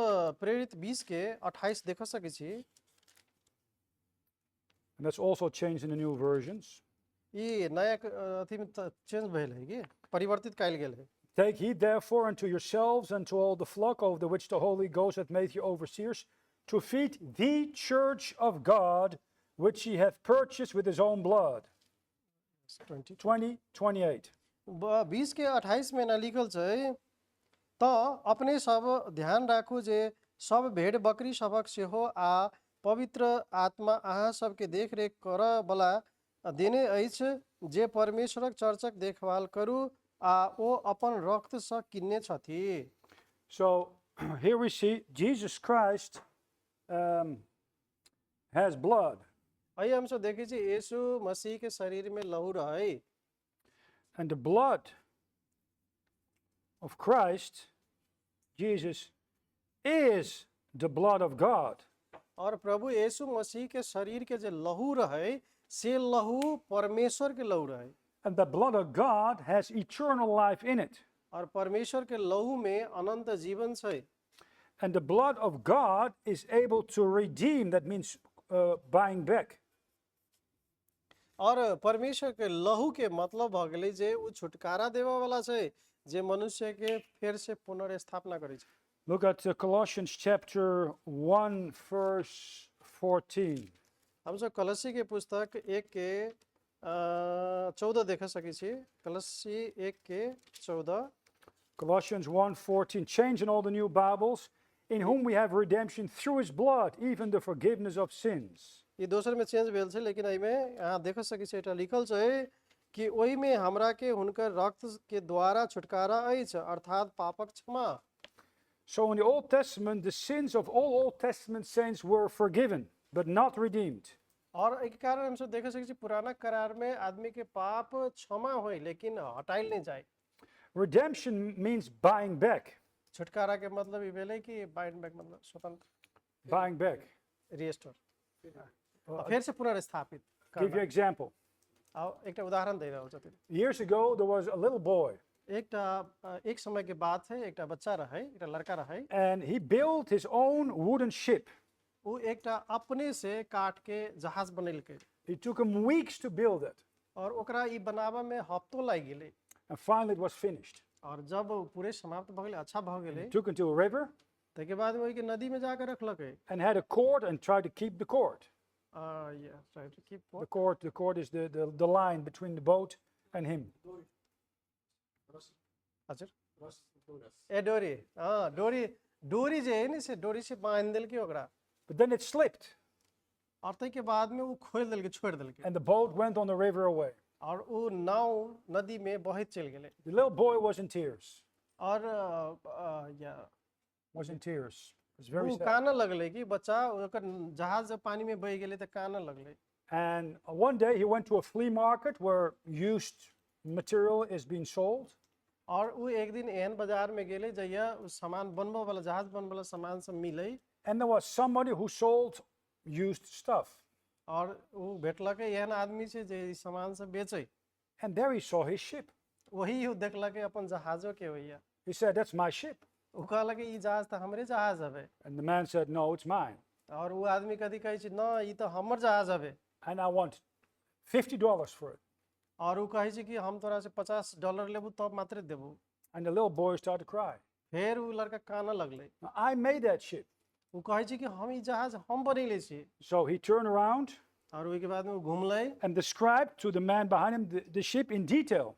S1: प्रेरित 20 के 28 देख सकै छी
S2: And that's also changed in the new versions.
S1: ई नया अथी में चेंज भेल है कि परिवर्तित कैल गेल है
S2: Take heed therefore unto yourselves and to all the flock over which the Holy Ghost hath made you overseers, to feed the church of God, which he hath purchased with his own blood.
S1: 20
S2: 20:28.
S1: 20 के 28 में न लिखल छै त अपने सब ध्यान राखू जे सब भेड़ बकरी सबक सेहो आ पवित्र आत्मा अहाँ सबके देखरेख करऽ बला देने अछि जे परमेश्वरक चर्चक देखभाल करू आ ओ अपन रक्त सँ किन्ने छथि
S2: So here we see Jesus Christ has blood.
S1: आई हम सब देखे छी यीशु मसीह के शरीर में लहू रहे
S2: And the blood of Christ, Jesus, is the blood of God.
S1: और प्रभु यीशु मसीह के शरीर के जे लहू रहे से लहू परमेश्वर के लहू रहे
S2: And the blood of God has eternal life in it.
S1: और परमेश्वर के लहू में अनंत जीवन छै
S2: And the blood of God is able to redeem, that means buying back.
S1: और परमेश्वर के लहू के मतलब भ गेलै जे उ छुटकारा देवा वाला छै जे मनुष्य के फेर से पुनर्स्थापना करे छै।
S2: Look at Colossians chapter 1, verse 14.
S1: हम सब कलसी के पुस्तक 1 के 14 देख सकै छी। कलसी 1 के 14।
S2: Colossians 1:14, changed in all the new Bibles, in whom we have redemption through his blood, even the forgiveness of sins.
S1: ये दोसर में चेंज भेल छै, लेकिन एहिमे अहाँ देख सकै छी एटा लिखल छै कि ओहि में हमरा के हुनकर रक्त के द्वारा छुटकारा अछि, अर्थात पापक क्षमा।
S2: So in the Old Testament, the sins of all Old Testament saints were forgiven, but not redeemed.
S1: और एक कारण हम सब देख सकै छी पुराना करार में आदमी के पाप क्षमा होई, लेकिन हटाइल नहीं जाए।
S2: Redemption means buying back.
S1: छुटकारा के मतलब ई भेलै कि बाइंड बैक, मतलब स्वतंत्र,
S2: Buying back.
S1: रिस्टोर, फिर से पुनर्स्थापित
S2: Give you
S1: करना।
S2: an example.
S1: अब एकटा उदाहरण दे रहल छथिन।
S2: Years ago, there was a little boy,
S1: एक समय के बात है, एकटा बच्चा रहे, एकटा लड़का रहे,
S2: and he built his own wooden ship.
S1: वो एकटा अपने से काट के जहाज बनेलकै,
S2: It took him weeks to build it,
S1: और ओकरा ई बनावा में हफ्तों लागि गेलै,
S2: and finally it was finished.
S1: और जब वो पूरे समाप्त भ गेलै, अच्छा भ गेलै,
S2: Took him to a river
S1: ताके बाद वही के नदी में जाकर रखलकै।
S2: and had a cord and tried to keep the cord.
S1: Yeah, try to keep
S2: The cord is the line between the boat and him.
S1: हजुर ए डोरी, डोरी जे है नि से डोरी से बांध देलकै ओकरा,
S2: But then it slipped,
S1: और तै के बाद में वो खोल देलकै, छोड़ देलकै,
S2: and the boat went on the river away.
S1: और वो नाव नदी में बहैत चलि गेलै,
S2: The little boy was in tears.
S1: और
S2: Was in tears. It was very
S1: वो
S2: sad.
S1: कानऽ लगलै कि बच्चा, ओकर जहाज जब पानी में बह गेलै त कानऽ लगलै।
S2: And one day he went to a flea market where used material is being sold.
S1: और वो एक दिन एहन बाजार में गेलै जहिया उस सामान बनबऽ वाला, जहाज बनबऽ वाला सामान सब मिलै,
S2: And there was somebody who sold used stuff.
S1: और वो भेटलकै एहन आदमी छै जे ई सामान सब बेचै।
S2: And there he saw his ship.
S1: वही वो देखलकै अपन जहाजो के होइया,
S2: He said, "That's my ship."
S1: वो कहलकै ई जहाज त हमरे जहाज हवे,
S2: And the man said, "No, it's mine.
S1: और वो आदमी कथी कहै छै, न ई त हमर जहाज हवे,
S2: And I want $50 for it."
S1: और वो कहै छै कि हम तोरा से $50 लेबू तब मात्रे देबू।
S2: And the little boy started to cry.
S1: फिर वो लड़का कानऽ लगलै,
S2: Now, I made that ship.
S1: वो कहै छै कि हम ई जहाज हम बनैले छी,
S2: So he turned around
S1: और ओहि के बाद में वो घुमलै,
S2: and described to the man behind him the ship in detail.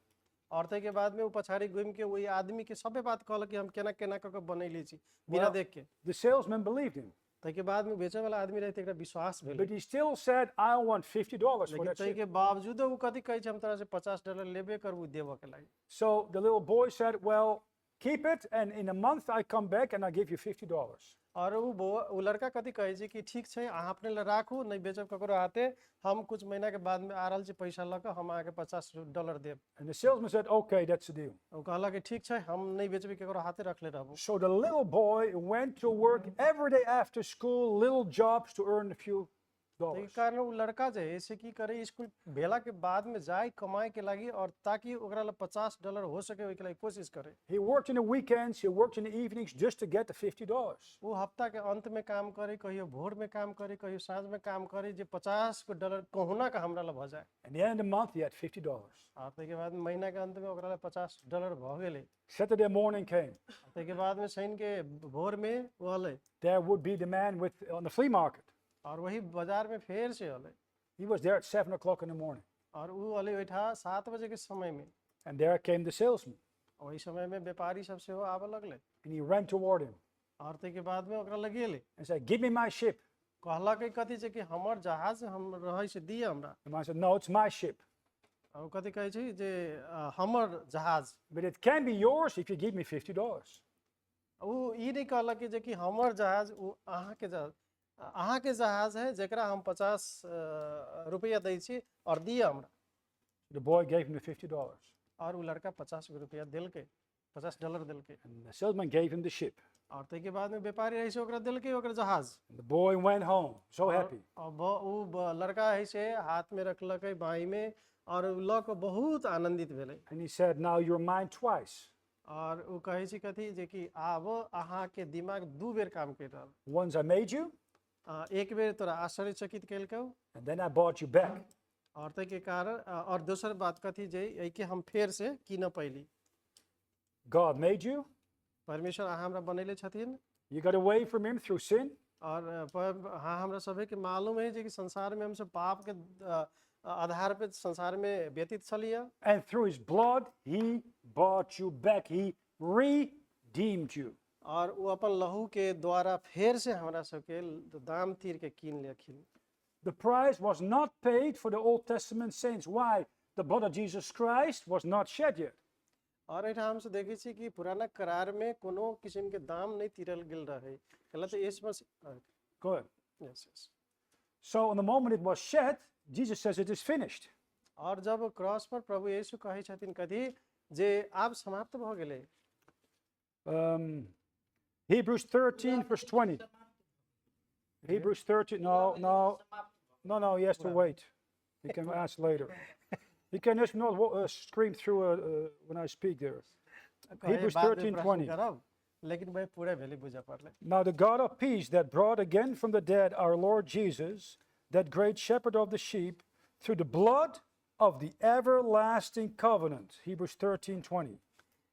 S1: और तै के बाद में वो पछाड़ी घुम के वही आदमी के सबे बात कहलक कि हम केना केना क के बनैले छी बिना देख के।
S2: The salesman believed him.
S1: तै के बाद में बेचे वाला आदमी रहते एकरा विश्वास भेलै,
S2: But he still said, "I want $50 for
S1: लेकिन
S2: that
S1: तै
S2: ship."
S1: के बावजूद वो कथी कहै छै, हम तोरा से $50 लेबे करबू देबऽ के लागि।
S2: So the little boy said, "Well, keep it, and in a month I come back and I give you $50.
S1: और वो लड़का कथी कहै छै कि ठीक छै, अहाँ अपने ले राखू, नहीं बेचब ककरो हाथे, हम कुछ महीना के बाद में आ रहल छी पैसा लऽ कऽ, हम अहाँके $50 देब।
S2: And the salesman said, "Okay, that's the deal."
S1: वो कहलक कि ठीक छै, हम नहीं बेचबे ककरो हाथे रखले रहबू।
S2: So the little boy went to work every day after school, little jobs to earn a few
S1: ताहि
S2: dollars.
S1: कारण वो लड़का जे है से की करे, स्कूल भेला के बाद में जाए कमाए के लागी, और ताकि ओकरा ला $50 हो सके ओहि के लागि कोशिश करे।
S2: He worked in the weekends, he worked in the evenings just to get the $50.
S1: वो हफ्ता के अंत में काम करे, कहियो भोर में काम करे, कहियो साँझ में काम करे, जे $50 कहुना का हमरा ला भ जाए।
S2: At the end of the month, he had $50.
S1: और ताहि के बाद महीना के अंत में ओकरा ला $50 भ गेलै।
S2: Saturday morning came.
S1: ताहि के बाद में शनि के भोर में वो अलै,
S2: There would be the man on the flea market.
S1: और वही बाजार में फेर से अलै,
S2: He was there at 7 o'clock in the morning.
S1: और वो अलै ओइठा 7 बजे के समय में।
S2: And there came the salesman.
S1: वही समय में व्यापारी सब सेहो आबऽ लगलै,
S2: And he ran toward him
S1: और ताहि के बाद में ओकरा लगेलै,
S2: and said, "Give me my ship."
S1: कहलकै कथी छै कि हमर जहाज हम रहै से दिअ हमरा।
S2: The man said, "No, it's my ship.
S1: और कथी कहै छै जे हमर जहाज,
S2: But it can be yours if you give me $50.
S1: वो ई नहीं कहलक जे कि हमर जहाज वो अहाँके जहाज है जेकरा हम $50 दै छी और दिअ हमरा।
S2: The boy gave him the $50.
S1: और वो लड़का $50 देलकै, $50 देलकै,
S2: And the salesman gave him the ship.
S1: और ताहि के बाद में व्यापारी है से ओकरा देलकै ओकर जहाज।
S2: And the boy went home, so happy.
S1: अब वो लड़का है से हाथ में रखलकै बाई में, और लऽ कऽ बहुत आनंदित भेलै।
S2: And he said, "Now you're mine twice.
S1: और वो कहै छै कथी जे कि आब अहाँके दिमाग 2 बेर काम कर रहल,
S2: Once I made you,
S1: एक बेर तोरा आश्चर्यचकित केलकौ,
S2: and then I bought you back."
S1: और ताहि के कारण और दोसर बात कथी जे एहि के हम फेर से कीनऽ पैली।
S2: God made you.
S1: परमेश्वर हाम्रा बनैले छथिन
S2: You got away from Him through sin.
S1: और हाम्रा सबैके मालूम है जे कि संसार में हमसे पाप के आधार पे संसार में व्यतीत छलिए
S2: And through His blood, He bought you back. He redeemed you.
S1: और वो अपन लहू के द्वारा फेर से हमरा सबके दाम तीर के कीन लेखिन
S2: The price was not paid for the Old Testament saints. Why? The blood of Jesus Christ was not shed yet.
S1: और एठा हमसे देखै छी कि पुराना करार में कोनो किस्म के दाम नहीं तीरल गेल रहे कहला तो इस बस
S2: Go ahead.
S1: Yes yes
S2: So, in the moment it was shed, Jesus says it is finished.
S1: और जब क्रॉस पर प्रभु यीशु कहै छथिन कथी जे आब समाप्त भ गेलै
S2: Hebrews 13, verse 20. Hebrews 13. No, he has to wait. He can ask later. He can just not scream through when I speak there. Hebrews 13, 20.
S1: करब लेकिन मैं पूरा भेली बुझा परले
S2: Now the God of peace that brought again from the dead our Lord Jesus, that great shepherd of the sheep, through the blood of the everlasting covenant. Hebrews 13, 20.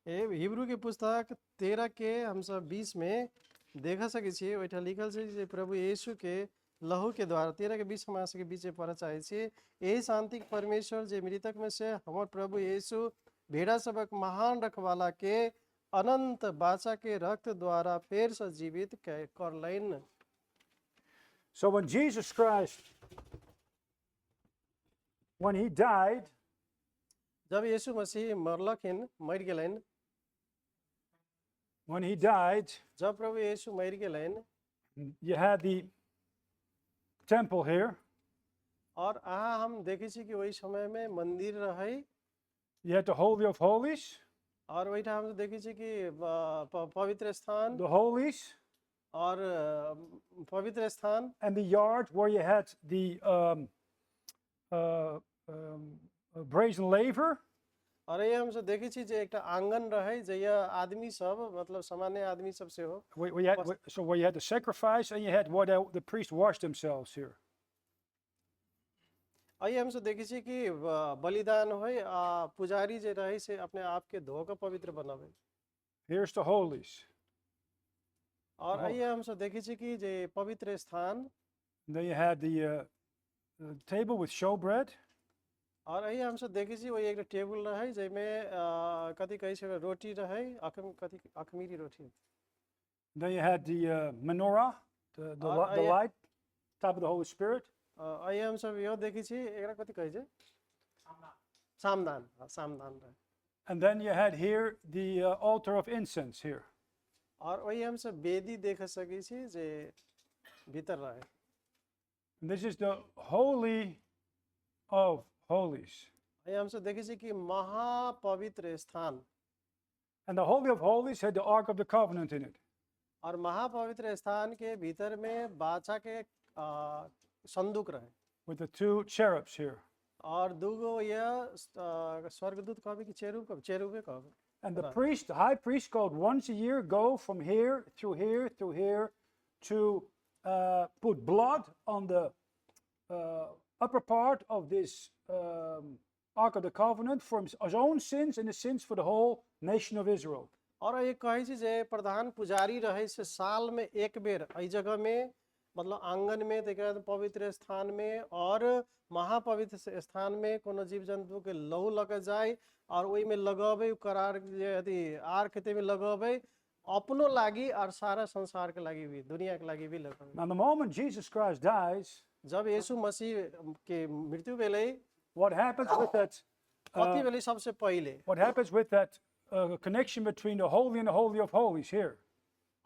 S1: A Hebrew के पुस्तक 13 के हम सब 20 में देखा सकै छी ओइठा लिखल छै जे प्रभु यीशु के लहू के द्वारा 13 के 20 मास के बीच पढ़ चाहे छी ए शांति के परमेश्वर जे मृतक में से हमर प्रभु यीशु भेड़ा सबक महान रखवाला के अनंत बाचा के रक्त द्वारा फेर से जीवित करलैन
S2: So when Jesus Christ, when he died,
S1: जब यीशु मसीह मरलखिन मर गेलैन
S2: when he died,
S1: जब प्रभु यीशु मर गेलैन
S2: you had the temple here,
S1: और अहाँ हम देखै छी कि ओहि समय में मंदिर रहै
S2: you had the Holy of Holies,
S1: और ओहिठा हम देखै छी कि पवित्र स्थान
S2: the holies,
S1: और पवित्र स्थान
S2: and the yard where you had the brazen laver,
S1: और ये हम सब देखै छी जे एकटा आंगन रहै जे आदमी सब मतलब सामान्य आदमी सब से हो
S2: so where you had the sacrifice and you had where the priest washed themselves here.
S1: आइए हम सब देखै छी कि बलिदान होय पुजारी जे रहै से अपने आप के धो के पवित्र बनावे
S2: Here's the holies.
S1: और आइए हम सब देखै छी कि जे पवित्र स्थान
S2: And then you had the table with showbread.
S1: और आइए हम सब देखै छी ओहि एकटा टेबल रहै जेमे कथि कहै छै रोटी रहै अखमीरी रोटी
S2: Then you had the menorah, the light, top of the Holy Spirit.
S1: आइए हम सब यो देखै छी एकरा कथि कहै छै सामदान सामदान रहै
S2: And then you had here the altar of incense here.
S1: और वही हम सब वेदी देख सकै छी जे भीतर रहे
S2: And this is the Holy of Holies.
S1: आइए हम सब देखै छी कि महापवित्र स्थान
S2: And the Holy of Holies had the Ark of the Covenant in it.
S1: और महापवित्र स्थान के भीतर में बाचा के संदूक रहे
S2: With the two cherubs here.
S1: और दूगो यह स्वर्गदूत कहबे कि चेरूबे कहबे
S2: And the priest, the high priest, could once a year go from here through here to put blood on the upper part of this Ark of the Covenant for his own sins and the sins for the whole nation of Israel.
S1: और ये कहै छै जे प्रधान पुजारी रहे से साल में एक बेर एहि जगह में मतलब आंगन में तकर बाद पवित्र स्थान में और महापवित्र स्थान में कोनो जीव जंतु के लहू लग जाए और ओहि में लगबे करार जे अथी आर्क ते में लगबे अपनो लागी और सारा संसार के लागी भी दुनिया के लागी भी लगबे
S2: Now, the moment Jesus Christ dies,
S1: जब यीशु मसीह के मृत्यु भेलै
S2: what happens with that?
S1: कथि भेलै सबसे पहिले
S2: What happens with that connection between the Holy and the Holy of Holies here?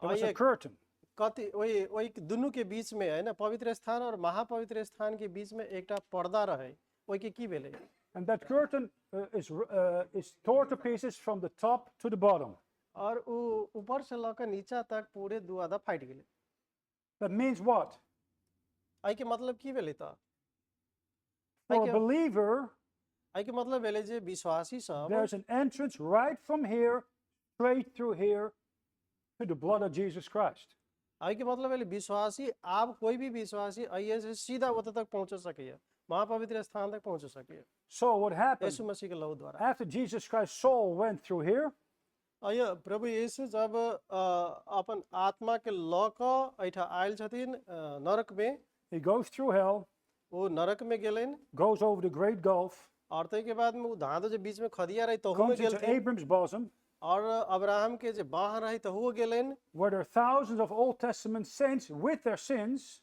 S2: There was a curtain.
S1: कति वही दुनू के बीच में है ना पवित्र स्थान और महापवित्र स्थान के बीच में एकटा पर्दा रहे ओहि के की भेलै
S2: And that curtain is torn to pieces from the top to the bottom.
S1: और उ ऊपर से लेकर नीचा तक पूरे दू आधा फाट गेलै
S2: That means what?
S1: आई के मतलब की भेलै त
S2: For a believer,
S1: आई के मतलब भेलै जे विश्वासी सब
S2: there's an entrance right from here, straight through here, to the blood of Jesus Christ.
S1: आई के मतलब भेलै विश्वासी आप कोई भी विश्वासी आइए से सीधा ओतऽ तक पहुंच सकैए महापवित्र स्थान तक पहुंच सकैए
S2: So what happened?
S1: यीशु मसीह के लहू द्वारा
S2: After Jesus Christ's soul went through here,
S1: यो प्रभु यीशु जब अपन आत्मा के ल क ऐठा आयल छथिन नरक में,
S2: He goes through hell,
S1: वो नरक में गेलेन,
S2: goes over the great gulf,
S1: और तै के बाद में वो धाँधो जो बीच में खदिया रही तहु में
S2: comes
S1: गेल
S2: into
S1: थे,
S2: Abram's bosom,
S1: और अब्राहम के जो बाह रही तहु गेलेन।
S2: where there are thousands of Old Testament saints with their sins,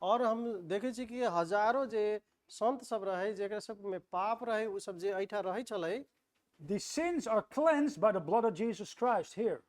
S1: और हम देखे छी कि हजारों जे संत सब रहे जेकरा सब में पाप रहे उ सब जे ऐठा रहे चले,
S2: the sins are cleansed by the blood of Jesus Christ here.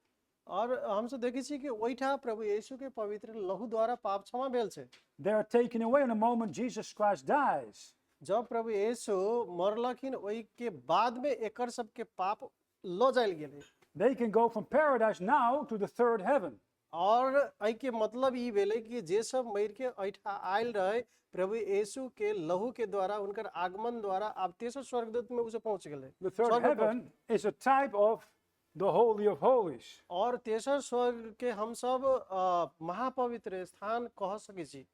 S1: और हम सब देखे छी कि ओइठा प्रभु यीशु के पवित्र लहू द्वारा पाप क्षमा भेल छे।
S2: They are taken away in the moment Jesus Christ dies.
S1: जब प्रभु यीशु मरलखिन ओइ के बाद में एकर सब के पाप ल जायल गेले,
S2: They can go from paradise now to the third heaven.
S1: और ऐ के मतलब ई भेले कि जे सब मर के ऐठा आयल रहे प्रभु यीशु के लहू के द्वारा उनकर आगमन द्वारा अब तेसर स्वर्गदूत में उसे पहुंच गेले।
S2: The third
S1: स्वर्ग में
S2: heaven is a type of the Holy of Holies.
S1: और तेसर स्वर्ग के हम सब महापवित्र स्थान कह सके छी।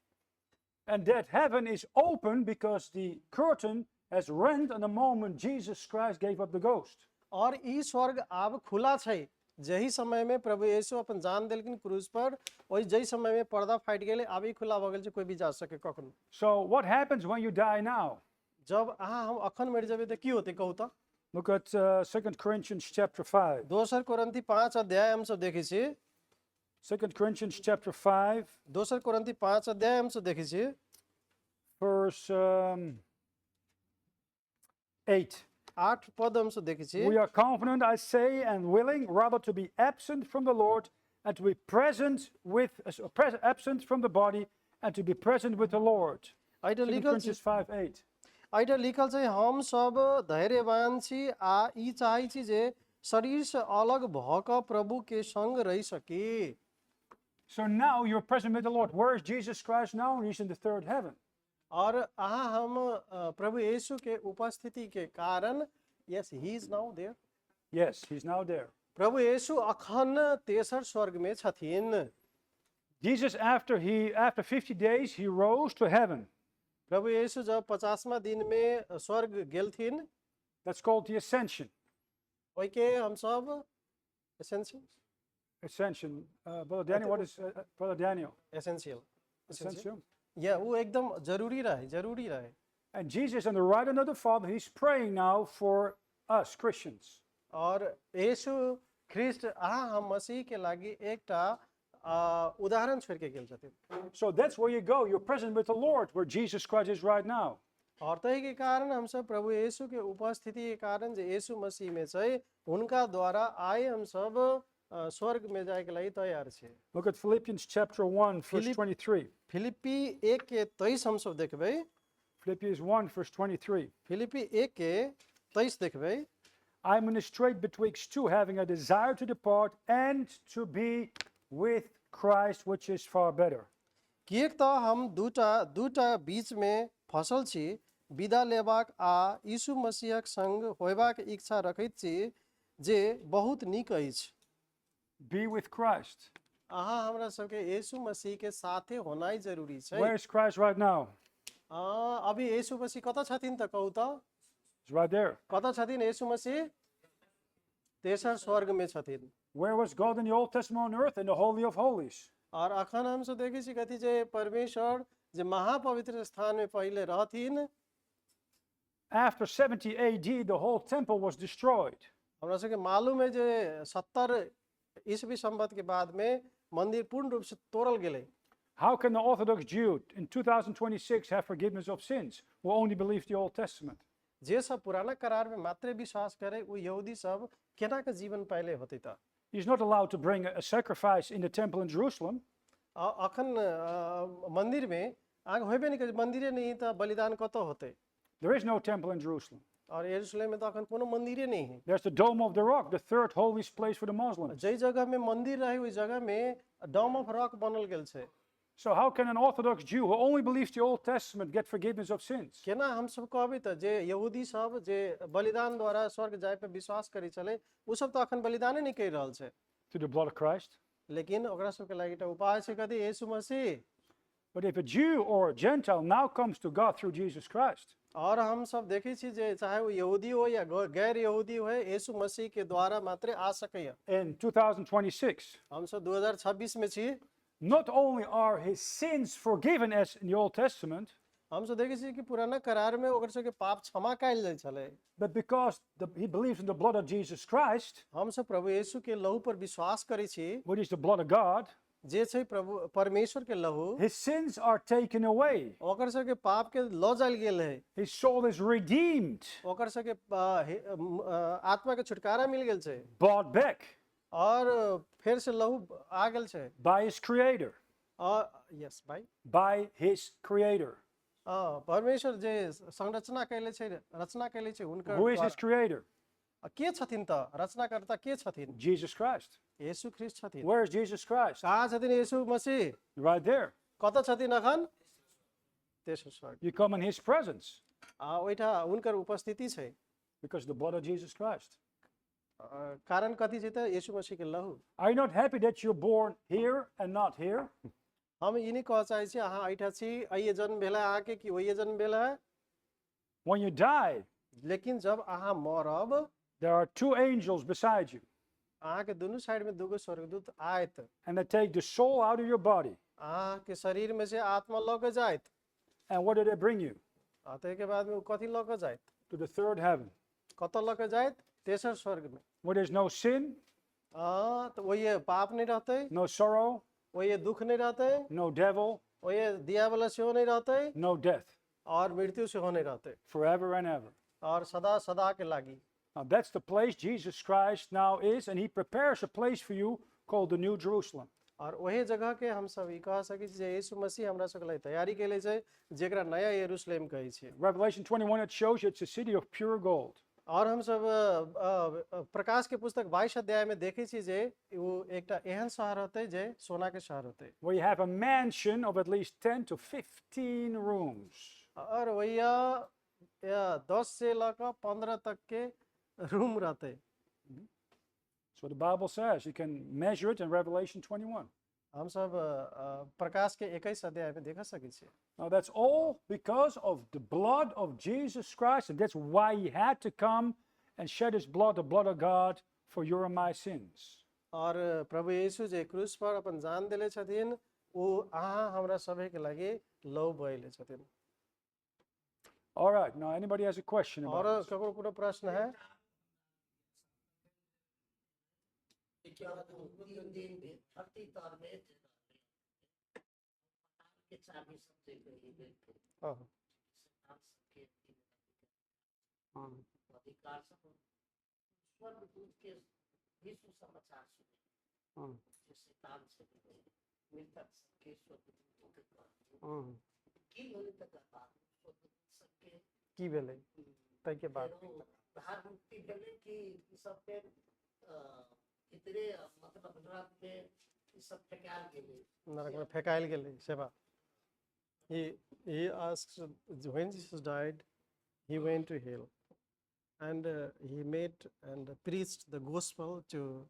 S2: And that heaven is open because the curtain has rent in the moment Jesus Christ gave up the ghost.
S1: और ई स्वर्ग अब खुला छै, जही समय में प्रभु यीशु अपन जान देलखिन क्रूज पर, ओइ जही समय में पर्दा फाट गेले, अब ई खुला भ गेल छै, कोई भी जा सके कखनो।
S2: So what happens when you die now?
S1: जब अहाँ हम अखन मर जेबे त की होते कहू त?
S2: Look at 2 Corinthians chapter 5.
S1: दोसर कोरिन्थी 5 अध्याय हम सब देखै छी।
S2: 2 Corinthians chapter 5,
S1: दोसर कोरिन्थी 5 अध्याय हम सब देखै छी।
S2: verse 8.
S1: 8 पद हम सब देखै छी।
S2: We are confident, I say, and willing rather to be absent from the Lord and to be present with absent from the body and to be present with the Lord.
S1: ऐठा
S2: 2
S1: लिखल छ,
S2: Corinthians 5:8.
S1: ऐठा लिखल छै हम सब धैर्यवान छी आ ई चाहै छी जे शरीर से अलग भक प्रभु के संग रहि सकी।
S2: So now you're present with the Lord. Where is Jesus Christ now? He's in the third heaven.
S1: और अहाँ हम प्रभु यीशु के उपस्थिति के कारण, yes he is now there,
S2: Yes, he's now there.
S1: प्रभु यीशु अखन तेसर स्वर्ग में छथिन।
S2: Jesus, after 50 days, he rose to heaven.
S1: प्रभु यीशु जब 50वां दिन में स्वर्ग गेलथिन,
S2: That's called the ascension.
S1: ओइ के हम सब essential
S2: Ascension. Brother Daniel, what is Brother Daniel?
S1: Essential
S2: Ascension.
S1: या वो एकदम जरूरी रहे, जरूरी रहे।
S2: And Jesus, on the right hand of the Father, he's praying now for us Christians.
S1: और यीशु ख्रिस्ट अहाँ हम मसीह के लागि एकटा उदाहरण छोड़ के गेल छथिन।
S2: So that's where you go. You're present with the Lord, where Jesus Christ is right now.
S1: और तही के कारण हम सब प्रभु यीशु के उपस्थिति के कारण जे यीशु मसीह में छै, उनका द्वारा आए हम सब स्वर्ग में जाए के लागि तैयार छे।
S2: Look at Philippians chapter 1, verse 23.
S1: फिलिप्पी 1 के 23 हम सब देखबै।
S2: Philippians 1, verse 23.
S1: फिलिप्पी 1 के 23 देखबै।
S2: I'm in a strait betwixt two, having a desire to depart and to be with Christ, which is far better.
S1: किएक त हम दूटा बीच में फसल छी, विदा लेबाक आ यीशु मसीहक संग होयबाक इच्छा रखैत छी, जे बहुत नीक अछि।
S2: Be with Christ.
S1: अहाँ हमरा सबके यीशु मसीह के साथे होनाइ जरूरी छै।
S2: Where is Christ right now?
S1: अभी यीशु मसीह कता छथिन त कहू त?
S2: He's right there.
S1: कता छथिन यीशु मसीह? तेसर स्वर्ग में छथिन।
S2: Where was God in the Old Testament on earth? In the Holy of Holies.
S1: और अखन हम सब देखै छी कथि जे परमेश्वर जे महापवित्र स्थान में पहिले रहथिन।
S2: After 70 AD, the whole temple was destroyed.
S1: हमरा सबके मालूम है जे 70 ईस्वी संवत के बाद में मंदिर पूर्ण रूप से तोड़ल गेलै।
S2: How can the Orthodox Jew in 2026 have forgiveness of sins who only believe the Old Testament?
S1: जे सब पुराना करार में मात्र विश्वास करे उ यहूदी सब केना के जीवन पहले होते त?
S2: He's not allowed to bring a sacrifice in the temple in Jerusalem.
S1: अखन मंदिर में आग होबे नहीं करे, मंदिरे नहीं त बलिदान कत होते?
S2: There is no temple in Jerusalem.
S1: और यरूशलेम में तो अखन कोनो मंदिरे नहीं है।
S2: There's the Dome of the Rock, the third holiest place for the Muslims.
S1: जई जगह में मंदिर रहे उस जगह में डोम ऑफ रॉक बनल गेल छै।
S2: So how can an Orthodox Jew who only believes the Old Testament get forgiveness of sins?
S1: केना हम सब कहबै त जे यहूदी सब जे बलिदान द्वारा स्वर्ग जाय पे विश्वास करै छले, उ सब त अखन बलिदाने नहीं करि रहल छै।
S2: Through the blood of Christ.
S1: लेकिन ओकरा सब के लागि त उपाय छै कथि? यीशु मसीह।
S2: But if a Jew or a Gentile now comes to God through Jesus Christ,
S1: और हम सब देखै छी जे चाहे वो यहूदी हो या गैर यहूदी हो, यीशु मसीह के द्वारा मात्रै आ सकैया।
S2: in 2026,
S1: हम सब 2026 में छी।
S2: not only are his sins forgiven as in the Old Testament,
S1: हम सब देखै छी कि पुराना करार में ओकर सबके पाप क्षमा कयल जाइ छलै,
S2: but because he believes in the blood of Jesus Christ,
S1: हम सब प्रभु यीशु के लहू पर विश्वास करै छी,
S2: which is the blood of God,
S1: जे छै प्रभु परमेश्वर के लहू,
S2: his sins are taken away.
S1: ओकर सबके पाप के लऽ जायल गेल है,
S2: His soul is redeemed,
S1: ओकर सबके आत्मा के छुटकारा मिल गेल छै,
S2: bought back
S1: और फिर से लहू आ गेल छै।
S2: by his Creator,
S1: और यस भाई,
S2: by his Creator.
S1: परमेश्वर जे संरचना कैले छै, रचना कैले छै, हुनकर
S2: Who is his Creator?
S1: के छथिन त रचनाकर्ता के छथिन?
S2: Jesus Christ.
S1: यीशु ख्रीष्ट छथिन।
S2: Where is Jesus Christ?
S1: कहाँ छथिन यीशु मसीह?
S2: Right there.
S1: कता छथिन अखन? तेस्रो स्वर्ग।
S2: You come in his presence
S1: ओइठा उनकर उपस्थिति छै।
S2: because of the blood of Jesus Christ.
S1: कारण कथी छै त यीशु मसीह के लहू।
S2: Are you not happy that you're born here and not here?
S1: हम यी नै कह चाहै छी अहाँ ऐठा छी, अइए जन्म भेला अहाँके कि ओइए जन्म भेला है?
S2: When you die,
S1: लेकिन जब अहाँ मरब,
S2: there are two angels beside you,
S1: अहाँके दुनू साइड में दुगो स्वर्गदूत आयत,
S2: and they take the soul out of your body.
S1: अहाँके शरीर में से आत्मा लऽ के जायत।
S2: And what do they bring you?
S1: त्यसके बाद में कथी लऽ के जायत?
S2: To the third heaven,
S1: कता लऽ के जायत? तेसर स्वर्ग में।
S2: where there's no sin,
S1: तो वही पाप नहीं रहते,
S2: no sorrow,
S1: वही दुख नहीं रहते,
S2: no devil,
S1: वही दिया वाला से हो नहीं रहते,
S2: no death,
S1: और मृत्यु से हो नहीं रहते,
S2: forever and ever.
S1: और सदा सदा के लागी।
S2: Now that's the place Jesus Christ now is, and he prepares a place for you called the New Jerusalem.
S1: और वही जगह के हम सब ई कह सकै छी जे यीशु मसीह हमरा सबके लागि तैयारी केले छै, जेकरा नया यरूशलेम कहै छै।
S2: Revelation 21, it shows you it's a city of pure gold.
S1: और हम सब प्रकाश के पुस्तक 22 अध्याय में देखे छी जे वो एकटा एहन शहर होते जे सोना के शहर होते,
S2: Where you have a mansion of at least 10 to 15 rooms.
S1: और वही 10 से लेकर 15 तक के रूम रहते।
S2: So the Bible says you can measure it in Revelation 21.
S1: हम सब प्रकाश के 21 अध्याय में देखा सकै छी।
S2: Now that's all because of the blood of Jesus Christ, and that's why he had to come and shed his blood, the blood of God, for your and my sins.
S1: और प्रभु यीशु जे क्रूस पर अपन जान देले छथिन, वो अहाँ हमरा सबै के लागि लहू बहैले छथिन।
S2: All right, now anybody has a question
S1: और
S2: about this?
S1: ककरो कुनो प्रश्न है?
S3: तीन दिन भी धरती तर में के चाबी सबसे कही देते
S1: हाँ,
S3: शैतान सबके
S1: हाँ,
S3: अधिकार सब स्वर्गदूत के विश्व समाचार सुने,
S1: हाँ,
S3: जो शैतान से मृतक सबके स्वर्गदूतों के द्वारा
S1: हाँ।
S3: की होने तक बात स्वर्गदूत सबके
S1: की भेलै तै के बाद?
S3: उद्धार मुक्ति भेले कि ई सब पे इतने मतलब नरक में ई सब फेंकाल गेले,
S1: नरक में फेकायल गेलै सेवा। He asked, when Jesus died, he went to hell, and he made and preached the gospel to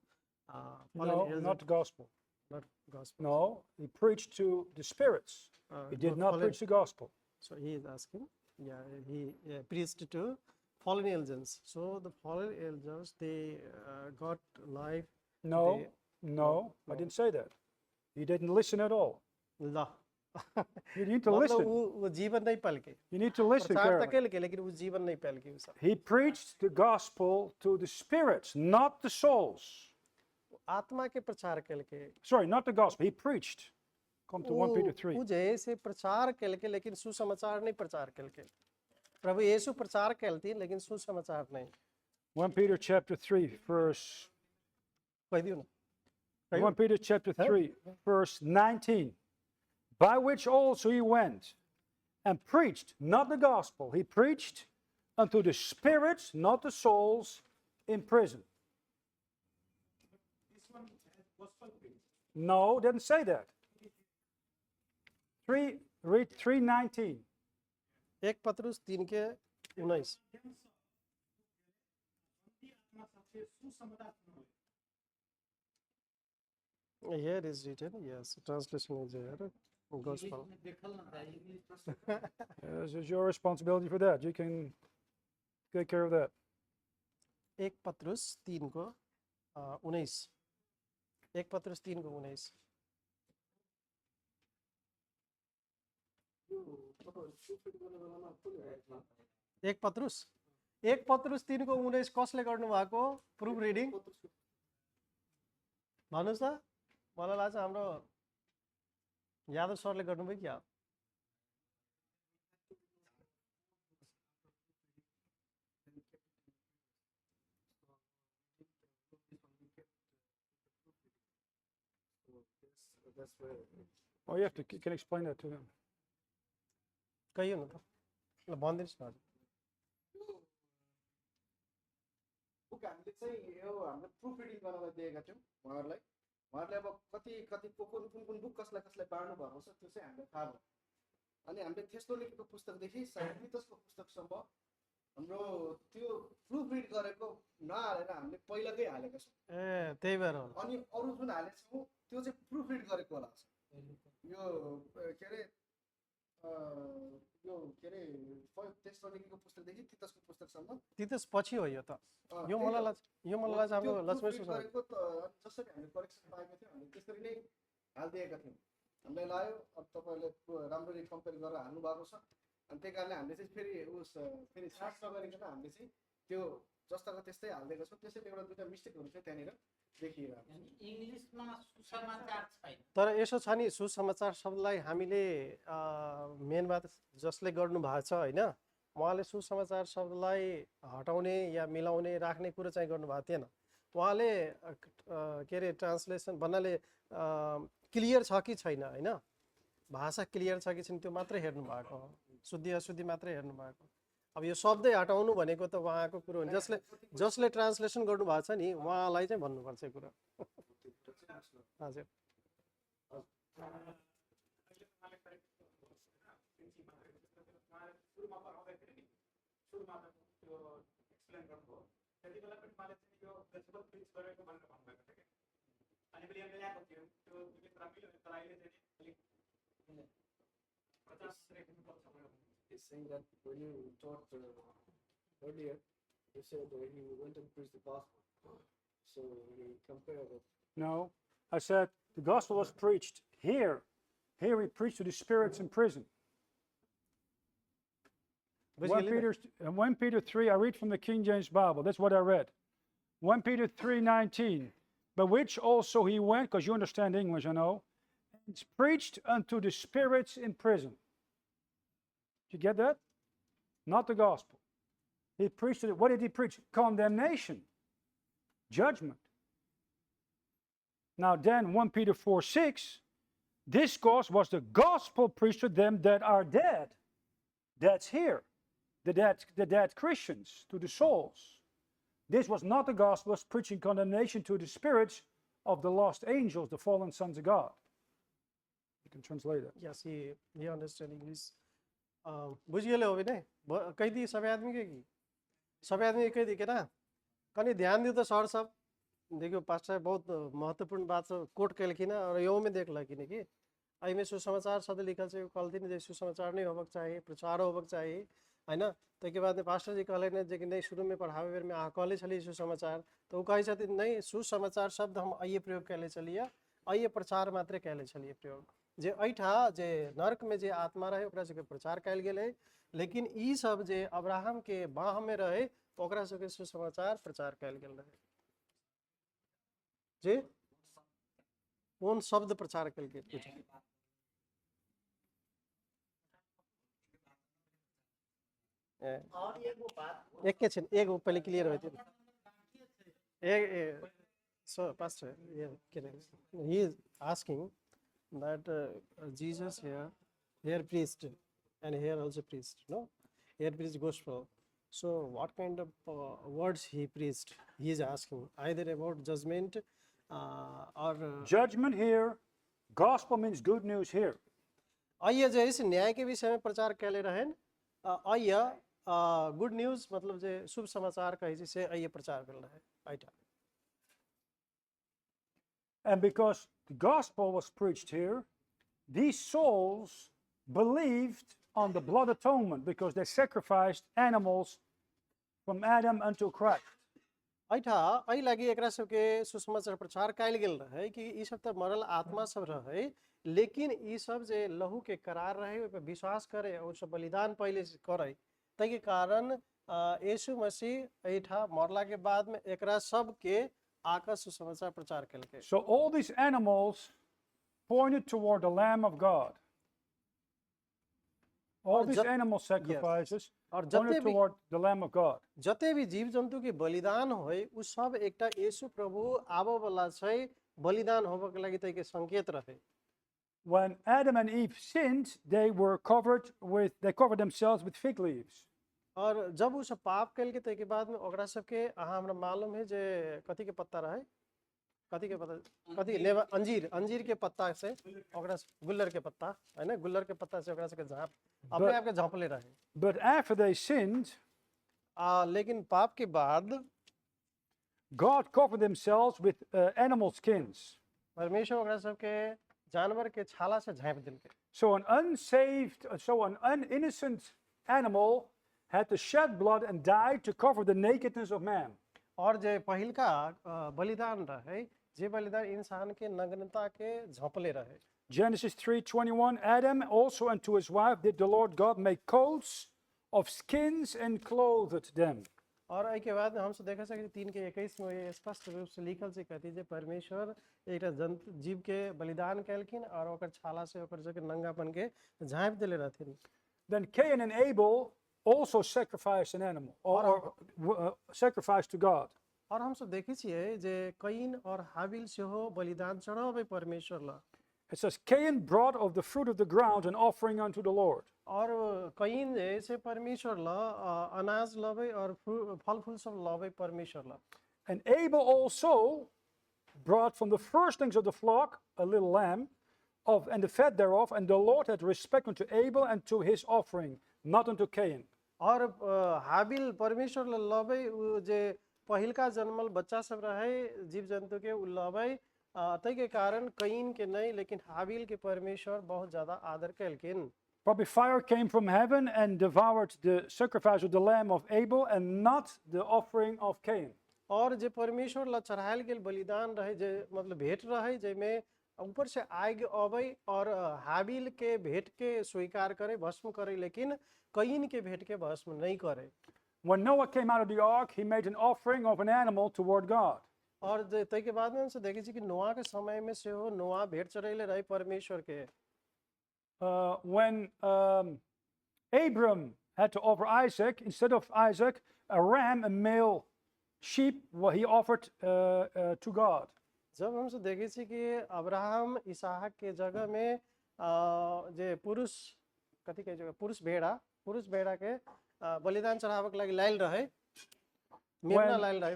S1: fallen
S2: No,
S1: angels,
S2: not the gospel.
S1: not gospel.
S2: No, he preached to the spirits. He did not preach the gospel.
S1: So he is asking, yeah, he preached to fallen angels. So the fallen angels, they got life.
S2: No,
S1: They-
S2: no, I didn't say that. He didn't listen at all.
S1: ल
S2: You need to
S1: मतलब
S2: listen.
S1: वो जीवन नहीं पल के,
S2: You need to listen
S1: प्रचार
S2: carefully.
S1: तो केल के, लेकिन वो जीवन नहीं पल के। वो सब
S2: He preached the gospel to the spirits, not the souls.
S1: आत्मा के प्रचार केल के,
S2: Sorry, not the gospel. He preached. Come to 1 Peter 3.
S1: वो जैसे प्रचार केल के, लेकिन सुसमाचार नहीं प्रचार केल के। प्रभु यीशु प्रचार केलती, लेकिन सुसमाचार नहीं।
S2: 1 Peter chapter 3, verse
S1: कह दियो ना।
S2: 1 Peter chapter 3, verse 19. By which also he went and preached, not the gospel. He preached unto the spirits, not the souls, in prison.
S4: This one has gospel preach.
S2: No, it doesn't say that. Read 3:19.
S1: 1 पतरुस 3 के 19। Here is written, yes, translation is here. gospel.
S2: This is your responsibility for that. You can take care of that.
S1: 1 पत्रुस 3 को 19 1 पत्रुस 3 को 19
S5: यो तपाईँहरू प्रुफिट गर्ने बेलामा कसले हेर्छ?
S1: 1 पत्रुस 3 को 19 कसले गर्नु भएको प्रुफ रिडिङ भन्नुहोस् त मलाई लाग्छ हाम्रो यादव सरले गर्नुभयो क्या
S5: That's where
S2: Oh, you have to can explain that to him.
S1: कहियो न त ल भनिदिनुहोस् न
S5: बुक हामीले चाहिँ यो हामीले प्रुफ रिडिङ गर्नलाई दिएका थियौँ उहाँहरूलाई अब कति कुन बुक कसलाई बाँड्नु भएको छ त्यो चाहिँ हामीलाई थाहा भयो अनि हामीले थेस्लोनिकेको पुस्तकदेखि तीतसको पुस्तकसम्म हाम्रो त्यो प्रुफ रिड गरेको नहालेर हामीले पहिलाकै हालेका छौँ
S1: ए त्यही भएर होला
S5: अनि अरू जुन हालेका छौँ त्यो चाहिँ प्रुफ रिड गरेको होला यो के अरे थेस्लोनिकेको पुस्तकदेखि तीतसको पुस्तकसम्म
S1: तीतस पछि हो यो त यो मलाई लाग्छ हाम्रो लक्ष्मी
S5: गरेको त जसरी हामीले करेक्सन पाएको थियौँ हामीले त्यसरी नै हालिदिएका थियौँ हामीलाई लाग्यो अब तपाईँहरूले राम्ररी कम्पेयर गरेर हाल्नु भएको छ अनि त्यही कारणले हामीले चाहिँ फेरि सर्च नगरिकन हामीले चाहिँ त्यो जस्ताको त्यस्तै हालिदिएको छौँ त्यसैले एउटा दुईवटा मिस्टेकहरू चाहिँ त्यहाँनिर देखिरहेको छ
S3: इङ्ग्लिसमा सुसमाचार छैन
S1: तर यसो छ नि सुसमाचार शब्दलाई हामीले मेन बात जसले गर्नु भएको छ होइन उहाँले सुसमाचार शब्दलाई हटाउने या मिलाउने राख्ने कुरो चाहिँ गर्नु भएको थिएन उहाँले के अरे ट्रान्सलेसन भन्नाले क्लियर छ कि छैन होइन भाषा क्लियर छ कि छैन त्यो मात्रै हेर्नु भएको हो शुद्धि अशुद्धि मात्रै हेर्नु भएको अब यो शब्दै हटाउनु भनेको त उहाँको कुरो हो जसले ट्रान्सलेसन गर्नु भएको छ नि उहाँलाई चाहिँ भन्नुपर्छ यो कुरा हजुर
S5: He's saying that when you taught earlier, you said that he went and preached the gospel. So he compared it.
S2: No, I said the gospel was preached here. Here he preached to the spirits in prison. 1 Peter 3, I read from the King James Bible. That's what I read. 1 Peter 3:19. By which also he went, because you understand English, I know, and preached unto the spirits in prison. Did you get that? Not the gospel. He preached it. What did he preach? Condemnation, judgment. Now then, 1 Peter 4:6, this cause was the gospel preached to them that are dead. That's here. The dead Christians, to the souls. This was not the gospel, it was preaching condemnation to the spirits of the lost angels, the fallen sons of God. You can translate it.
S1: Yes, he understand English. बुझिहाल्यो हो भने कही दी सबै आदमी के की सबै आदमी कही दी के ना कहीं ध्यान दियो तो सर सब देखियो पास्टर बहुत महत्वपूर्ण बात कोट कैल की ना और यो में देख ला कि नहीं कि आई में सुसमाचार शब्द लिखल से कल दिन जैसे सुसमाचार नहीं होबक चाहिए प्रचार होबक चाहिए है ना तो के बाद में पास्टर जी कहले ने जे कि नहीं शुरू में पढ़ावे बेर में कहले चलिए सुसमाचार तो वो कही छथिन नहीं सुसमाचार शब्द हम आइए प्रयोग कैले चलिए आइए प्रचार मात्र कैले चलिए प्रयोग जे ऐठा जे नरक में जे आत्मा रहे ओकरा सबके प्रचार कैल गेलै लेकिन ई सब जे अब्राहम के बाह में रहे ओकरा सबके सुसमाचार प्रचार कैल गेल रहे जे कौन शब्द प्रचार कैल गेल
S3: और एगो बात
S1: एक के छन एगो पहले क्लियर होय ए so pastor he is asking that Jesus here preached and here also preached, no? Here preached gospel. So what kind of words he preached? He is asking either about judgment or
S2: Judgment here, gospel means good news here.
S1: आइए जो इस न्याय के विषय में प्रचार कैले रहें आइए गुड न्यूज मतलब जे शुभ समाचार कहे जिसे आइए प्रचार कर रहे iota
S2: And because the gospel was preached here, these souls believed on the blood atonement because they sacrificed animals from Adam until Christ.
S1: ऐठा ऐ लागि एकरा सबके सुसमाचार प्रचार कायल गेल रहे कि ई सब त मरल आत्मा सब रहे, लेकिन ई सब जे लहू के करार रहे ओइ पे विश्वास करे और सब बलिदान पहले से करे, तै के कारण यीशु मसीह ऐठा मरला के बाद में एकरा सब के आका सुसमाचार प्रचार केलके।
S2: So all these animals pointed toward the Lamb of God. All
S1: और
S2: these
S1: जब-
S2: animal sacrifices
S1: और जते
S2: pointed
S1: भी
S2: toward the Lamb of God.
S1: जते भी जीव जंतु के बलिदान होय उ सब एकटा यीशु प्रभु आबो वाला छै बलिदान होबे के लागि तै के संकेत रहे।
S2: When Adam and Eve sinned, they covered themselves with fig leaves.
S1: और जब उ सब पाप कैल के तै के बाद में ओकरा सबके अहाँ हमरा मालूम है जे कथी के पत्ता रहे, कथी के पत्ता, कथी नेवा अंजीर के पत्ता से ओकरा गुल्लर के पत्ता है ना, गुल्लर के पत्ता से ओकरा सबके झाँप अपने आप के झाँपले रहे।
S2: But after they sinned,
S1: लेकिन पाप के बाद
S2: God covered themselves with animal skins.
S1: परमेश्वर ओकरा सबके जानवर के छाला से झाँप दिलके।
S2: So an uninnocent animal had to shed blood and die to cover the nakedness of man.
S1: और जे पहिलका बलिदान रहे, जे बलिदान इंसान के नग्नता के झाँपले रहे।
S2: Genesis 3:21, Adam also unto his wife did the Lord God make coats of skins and clothed them.
S1: और एहि के बाद में हम सब देख सके 3:21 में ये स्पष्ट रूप से लिखल छै कहती जे परमेश्वर एकटा जंतु जीव के बलिदान कैलखिन और ओकर छाला से ओकर जके नंगापन के झाँप देले रहथिन।
S2: Then Cain and Abel also sacrificed an animal or sacrificed to God.
S1: और हम सब देखै छियै जे कईन और हाबिल सेहो बलिदान चढ़ावे परमेश्वर ला।
S2: It says Cain brought of the fruit of the ground an offering unto the Lord.
S1: और कईन जे से परमेश्वर ला अनाज लवे और फल फूल सब लवे परमेश्वर ला।
S2: And Abel also brought from the firstlings of the flock a little lamb and the fat thereof, and the Lord had respect unto Abel and to his offering, not unto Cain.
S1: और हाबिल परमेश्वर ला लवे उ जे पहिलका जन्मल बच्चा सब रहे जीव जंतु के उ लवे, तै के कारण कईन के नहीं लेकिन हाबिल के परमेश्वर बहुत ज्यादा आदर कैलकिन।
S2: Probably fire came from heaven and devoured the sacrifice of the lamb of Abel and not the offering of Cain.
S1: और जे परमेश्वर ला चढ़ायल गेल बलिदान रहे जे मतलब भेंट रहे जेमे ऊपर से आग अबै और हाबिल के भेंट के स्वीकार करे भस्म करे, लेकिन कईन के भेंट के भस्म नहीं करे।
S2: When Noah came out of the ark, he made an offering of an animal toward God.
S1: और तै के बाद में हम से देखे छी कि नोआ के समय में से हो नोआ भेंट चढ़ैले रहे परमेश्वर के।
S2: When Abram had to offer Isaac, instead of Isaac, a ram, a male sheep, what he offered to God.
S1: जब हम से देखे छी कि अब्राहम इसहाक के जगह में जे पुरुष कथी के जगह पुरुष भेड़ा के बलिदान चढ़ावे के लागि लायल रहे, मेमना लायल रहे।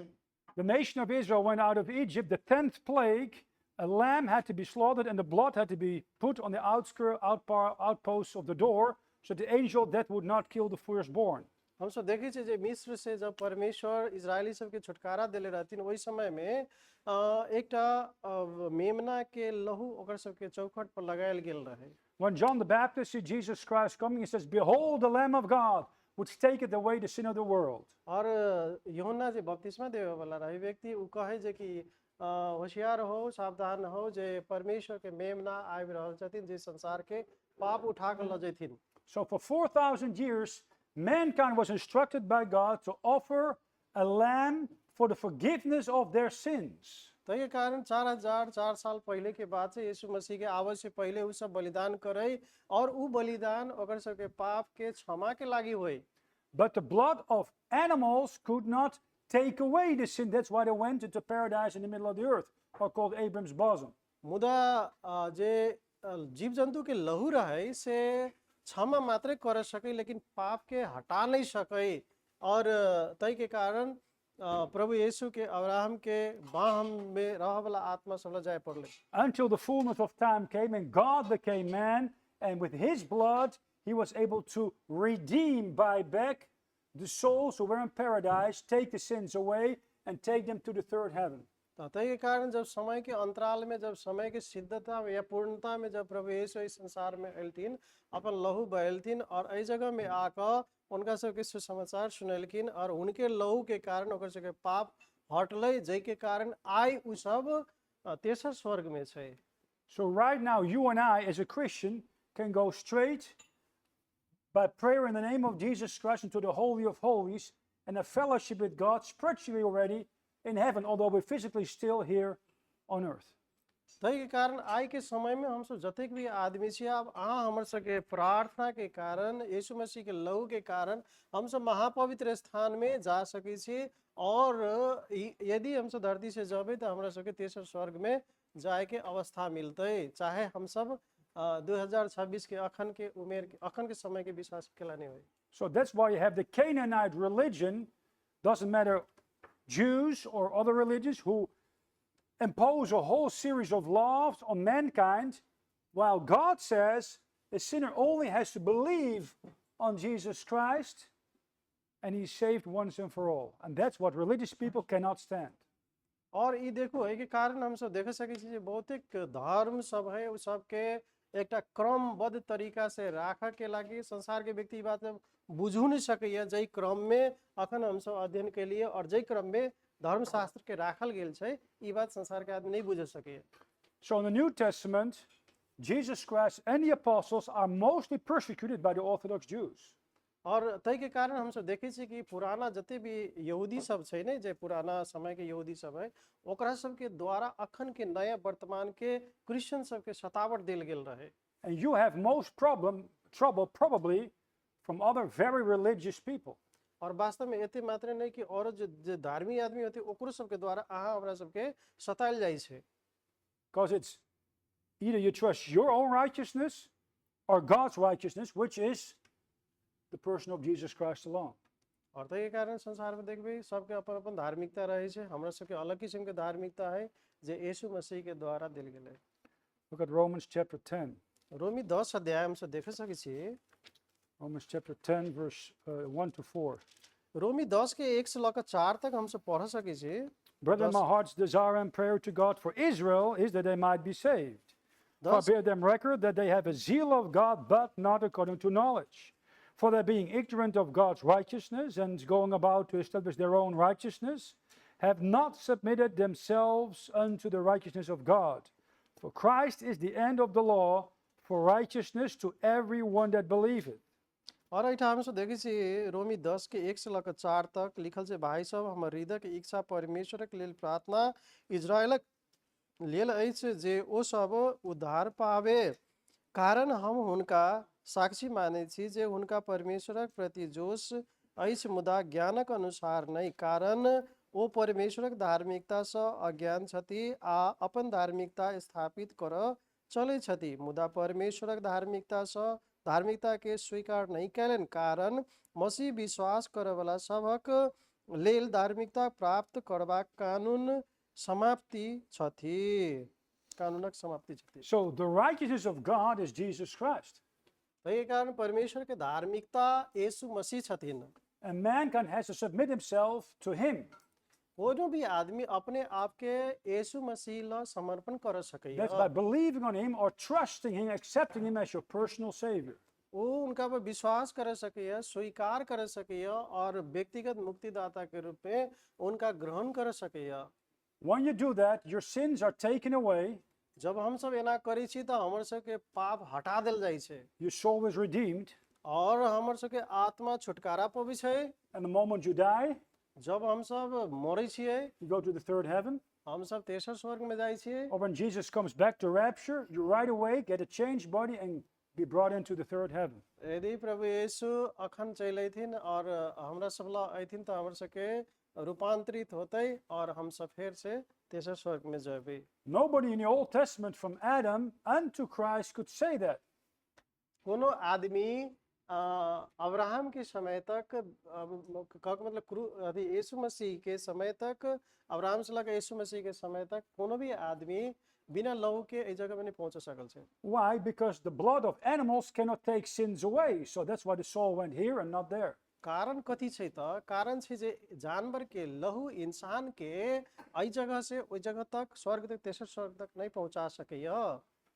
S2: The nation of Israel went out of Egypt, the 10th plague, a lamb had to be slaughtered and the blood had to be put on the outposts of the door, so the angel that would not kill the firstborn.
S1: हम सब देखे छी जे मिस्र से जब परमेश्वर Israeli सब के छुटकारा देले रहथिन ओहि समय में एकटा मेमना के लहू ओकर सब के चौखट पर लगायल गेल रहे।
S2: When John the Baptist see Jesus Christ coming, he says, "Behold the Lamb of God, which taketh away the sin of the world."
S1: और यूहन्ना जे बपतिस्मा देवे वाला रहे व्यक्ति उ कहे जे कि होशियार हो सावधान हो जे परमेश्वर के मेमना आबि रहल छथिन जे संसार के पाप उठा के ल जैथिन।
S2: So for 4,000 years, mankind was instructed by God to offer a lamb for the forgiveness of their sins.
S1: तो ये कारण 4004 साल पहले के बाद से यीशु मसीह के आवे से पहले उ सब बलिदान करे और उ बलिदान ओकर सब के पाप के क्षमा के लागि होई।
S2: But the blood of animals could not take away the sin. That's why they went into paradise in the middle of the earth, or called Abram's bosom.
S1: मुदा जे जीव जंतु के लहू रहे से क्षमा मात्रै कर सके लेकिन पाप के हटा नहीं सके, और तै के कारण प्रभु यीशु के अब्राहम के बाह में रह वाला आत्मा सब जाए पड़ले।
S2: Until the fullness of time came and God became man, and with his blood he was able to redeem, buy back the souls who were in paradise, take the sins away and take them to the third heaven.
S1: तै के कारण जब समय के अंतराल में, जब समय के सिद्धता में या पूर्णता में जब प्रभु यीशु इस संसार में अयलथिन, अपन लहू बहलथिन और एहि जगह में आकर उनका सबके सुसमाचार सुनलखिन और उनके लहू के कारण ओकर सबके पाप हटलै, जै के कारण आइ उ सब तेसर स्वर्ग में छै।
S2: So right now, you and I, as a Christian, can go straight by prayer in the name of Jesus Christ into the Holy of Holies and a fellowship with God spiritually already in heaven, although we're physically still here on earth.
S1: तै के कारण आइ के समय में हम सब जतेक भी आदमी छियै, अब अहाँ हमर सबके प्रार्थना के कारण, यीशु मसीह के लहू के कारण हम सब महापवित्र स्थान में जा सकै छी और यदि हम सब धरती से जबै तो हमरा सबके तेसर स्वर्ग में जाए के अवस्था मिलतै, चाहे हम सब 2026 के अखन के उमेर के अखन के समय के विश्वास केला नहीं होई।
S2: So that's why you have the Canaanite religion, doesn't matter Jews or other religions, who impose a whole series of laws on mankind, while God says a sinner only has to believe on Jesus Christ and he's saved once and for all. And that's what religious people cannot stand.
S1: और ई देखो है के कारण हम सब देख सकै छी जे बहुतेक धर्म सब है उ सब के एकटा क्रमबद्ध तरीका से राखऽ के लागि संसार के व्यक्ति ई बात बुझू नहीं सकैया, जै क्रम में अखन हम सब अध्ययन के लिए और जै क्रम में धर्मशास्त्र के राखल गेल छै, ई बात संसार के आदमी नहीं बुझ सकैया।
S2: So in the New Testament, Jesus Christ and the apostles are mostly persecuted by the Orthodox Jews.
S1: और तै के कारण हम सब देखे छी कि पुराना जते भी यहूदी सब छै ने, जे पुराना समय के यहूदी सब है, ओकरा सब के द्वारा अखन के नया वर्तमान के क्रिश्चियन सब के सतावट देल गेल रहे।
S2: And you have most trouble probably from other very religious people.
S1: और वास्तव में एते मात्र नहीं कि और जो धार्मिक आदमी होते ओकरो सब के द्वारा अहाँ हमरा सब के सतायल जाइ छै।
S2: Because it's either you trust your own righteousness or God's righteousness, which is the person of Jesus Christ alone.
S1: और तै के कारण संसार में देखबै सबके अपन अपन धार्मिकता रहे छै, हमरा सबके अलग किस्म के धार्मिकता है जे यीशु मसीह के द्वारा देल गेलै।
S2: Look at Romans chapter 10.
S1: रोमी 10 अध्याय हम सब देख सकै छी।
S2: Romans chapter 10, verse 1 to 4.
S1: रोमी 10 के 1 से लेकर 4 तक हम सब पढ़ सकै छी।
S2: Brethren, my heart's desire and prayer to God for Israel is that they might be saved. For I
S1: 10
S2: bear them record that they have a zeal of God, but not according to knowledge. For they being ignorant of God's righteousness and going about to establish their own righteousness, have not submitted themselves unto the righteousness of God. For Christ is the end of the law for righteousness to everyone that believeth.
S1: और एहिठाम हम सब देखै छी रोमी 10 के 1 से लेकर 4 तक लिखल छै, भाई सब हमर हृदय के इच्छा परमेश्वर के लेल प्रार्थना इजराइलक लेल अछि जे ओ सब उद्धार पावे, कारण हम हुनका साक्षी मानै छी जे हुनका परमेश्वरक प्रति जोश अछि, मुदा ज्ञानक अनुसार नहीं, कारण ओ परमेश्वरक धार्मिकता सँ अज्ञान छथि आ अपन धार्मिकता स्थापित कर चलै छथि, मुदा परमेश्वरक धार्मिकता के स्वीकार नहीं कैलन, कारण मसीह विश्वास करैवाला सभक लेल धार्मिकता प्राप्त करबाक कानून समाप्ति छथि, कानूनक समाप्ति छथि।
S2: So the righteousness of God is Jesus Christ.
S1: तै कारण परमेश्वर के धार्मिकता यीशु मसीह छथिन।
S2: And mankind has to submit himself to him.
S1: कोनो भी आदमी अपने आप के यीशु मसीह ला समर्पण कर सकैया।
S2: That's by believing on him or trusting him, accepting him as your personal savior.
S1: वो उनका पर विश्वास कर सकैया, स्वीकार कर सकैया और व्यक्तिगत मुक्तिदाता के रूप में उनका ग्रहण कर सकैया।
S2: When you do that, your sins are taken away,
S1: जब हम सब एना करी छी तो हमर सब के पाप हटा देल जाइ छै
S2: your soul is redeemed,
S1: और हमर सब के आत्मा छुटकारा पाबै छै।
S2: and the moment you die,
S1: जब हम सब मरै छियै,
S2: you go to the third heaven.
S1: हम सब तेसर स्वर्ग में जाइ छियै,
S2: Or when Jesus comes back to rapture, you right away get a changed body and be brought into the third heaven.
S1: यदि प्रभु यीशु अखन चल अयथिन और हमरा सब ला अयथिन तो हमर सब के रूपांतरित होतै और हम सब फिर से तेसर स्वर्ग में जेबै।
S2: Nobody in the Old Testament from Adam unto Christ could say that.
S1: कोनो आदमी अब्राहम के समय तक कहके मतलब अभी यीशु मसीह के समय तक, अब्राहम से लेकर यीशु मसीह के समय तक कोनो भी आदमी बिना लहू के इस जगह में नहीं पहुंच सकल छै।
S2: Why? Because the blood of animals cannot take sins away. So that's why the soul went here and not there.
S1: कारण कथी छै त कारण छै जे जानवर के लहू इंसान के एहि जगह से ओहि जगह तक स्वर्ग तक तेसर स्वर्ग तक नहीं पहुंचा सकैया।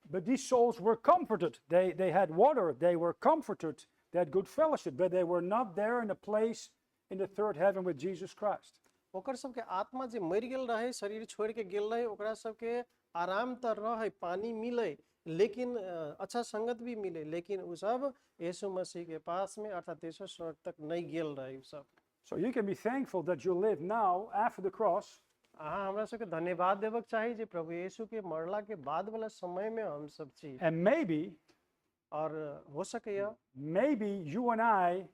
S2: But these souls were comforted. They had water, they were comforted, they had good fellowship, but they were not there in a place in the third heaven with Jesus Christ.
S1: ओकर सबके आत्मा जे मरि गेल रहे, शरीर छोड़ के गेल रहे, ओकरा सबके आराम त रहे, पानी मिले, लेकिन अच्छा संगत भी मिले, लेकिन उ सब यीशु मसीह के पास में अर्थात तेसर स्वर्ग तक नहीं गेल रहे उ सब।
S2: So you can be thankful that you live now after the cross
S1: अहाँ हमरा सबके धन्यवाद देबक चाही जे प्रभु यीशु के मरला के बाद वाला समय में हम सब छी।
S2: and
S1: और हो सकेया
S2: maybe you and I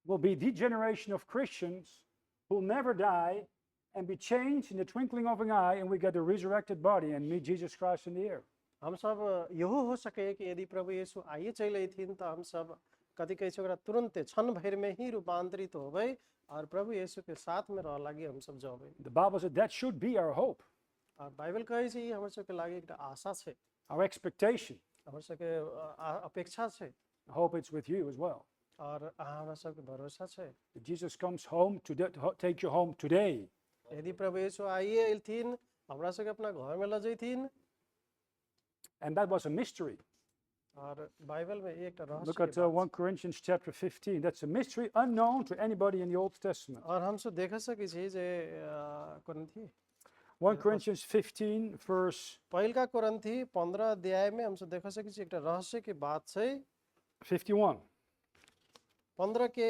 S2: will be the generation of Christians who never die and be changed in the twinkling of an eye and we get a resurrected body and meet Jesus Christ in the air.
S1: हम सब यहो हो सके कि यदि प्रभु यीशु आइए चल अथिन तो हम सब कथी कहै छै ओकरा तुरंते क्षण भर में ही रूपांतरित होबै और प्रभु यीशु के साथ में रह लागी हम सब जाबै।
S2: The Bible said that should be our hope,
S1: और बाइबल कहै छै ई हमर सबके लागि एकटा आशा छै,
S2: our expectation.
S1: हमर सबके अपेक्षा छै
S2: I hope it's with you as well.
S1: और हमरा सबके भरोसा छै
S2: That Jesus comes home to take you home today.
S1: यदि प्रभु यीशु आइए अथिन हमरा सबके अपना घर में ल जैथिन।
S2: And that was a mystery.
S1: और बाइबल में एक रहस्य
S2: Look
S1: के
S2: at
S1: बात
S2: 1 Corinthians chapter 15. That's a mystery unknown to anybody in the Old Testament.
S1: और हम सब देख सकै छी जे कोरिन्थी
S2: 1 Corinthians 15 verse
S1: पहिलका कोरिन्थी 15 अध्याय में हम सब देख सकै छी एकटा रहस्य के बात छै।
S2: 51.
S1: 15 के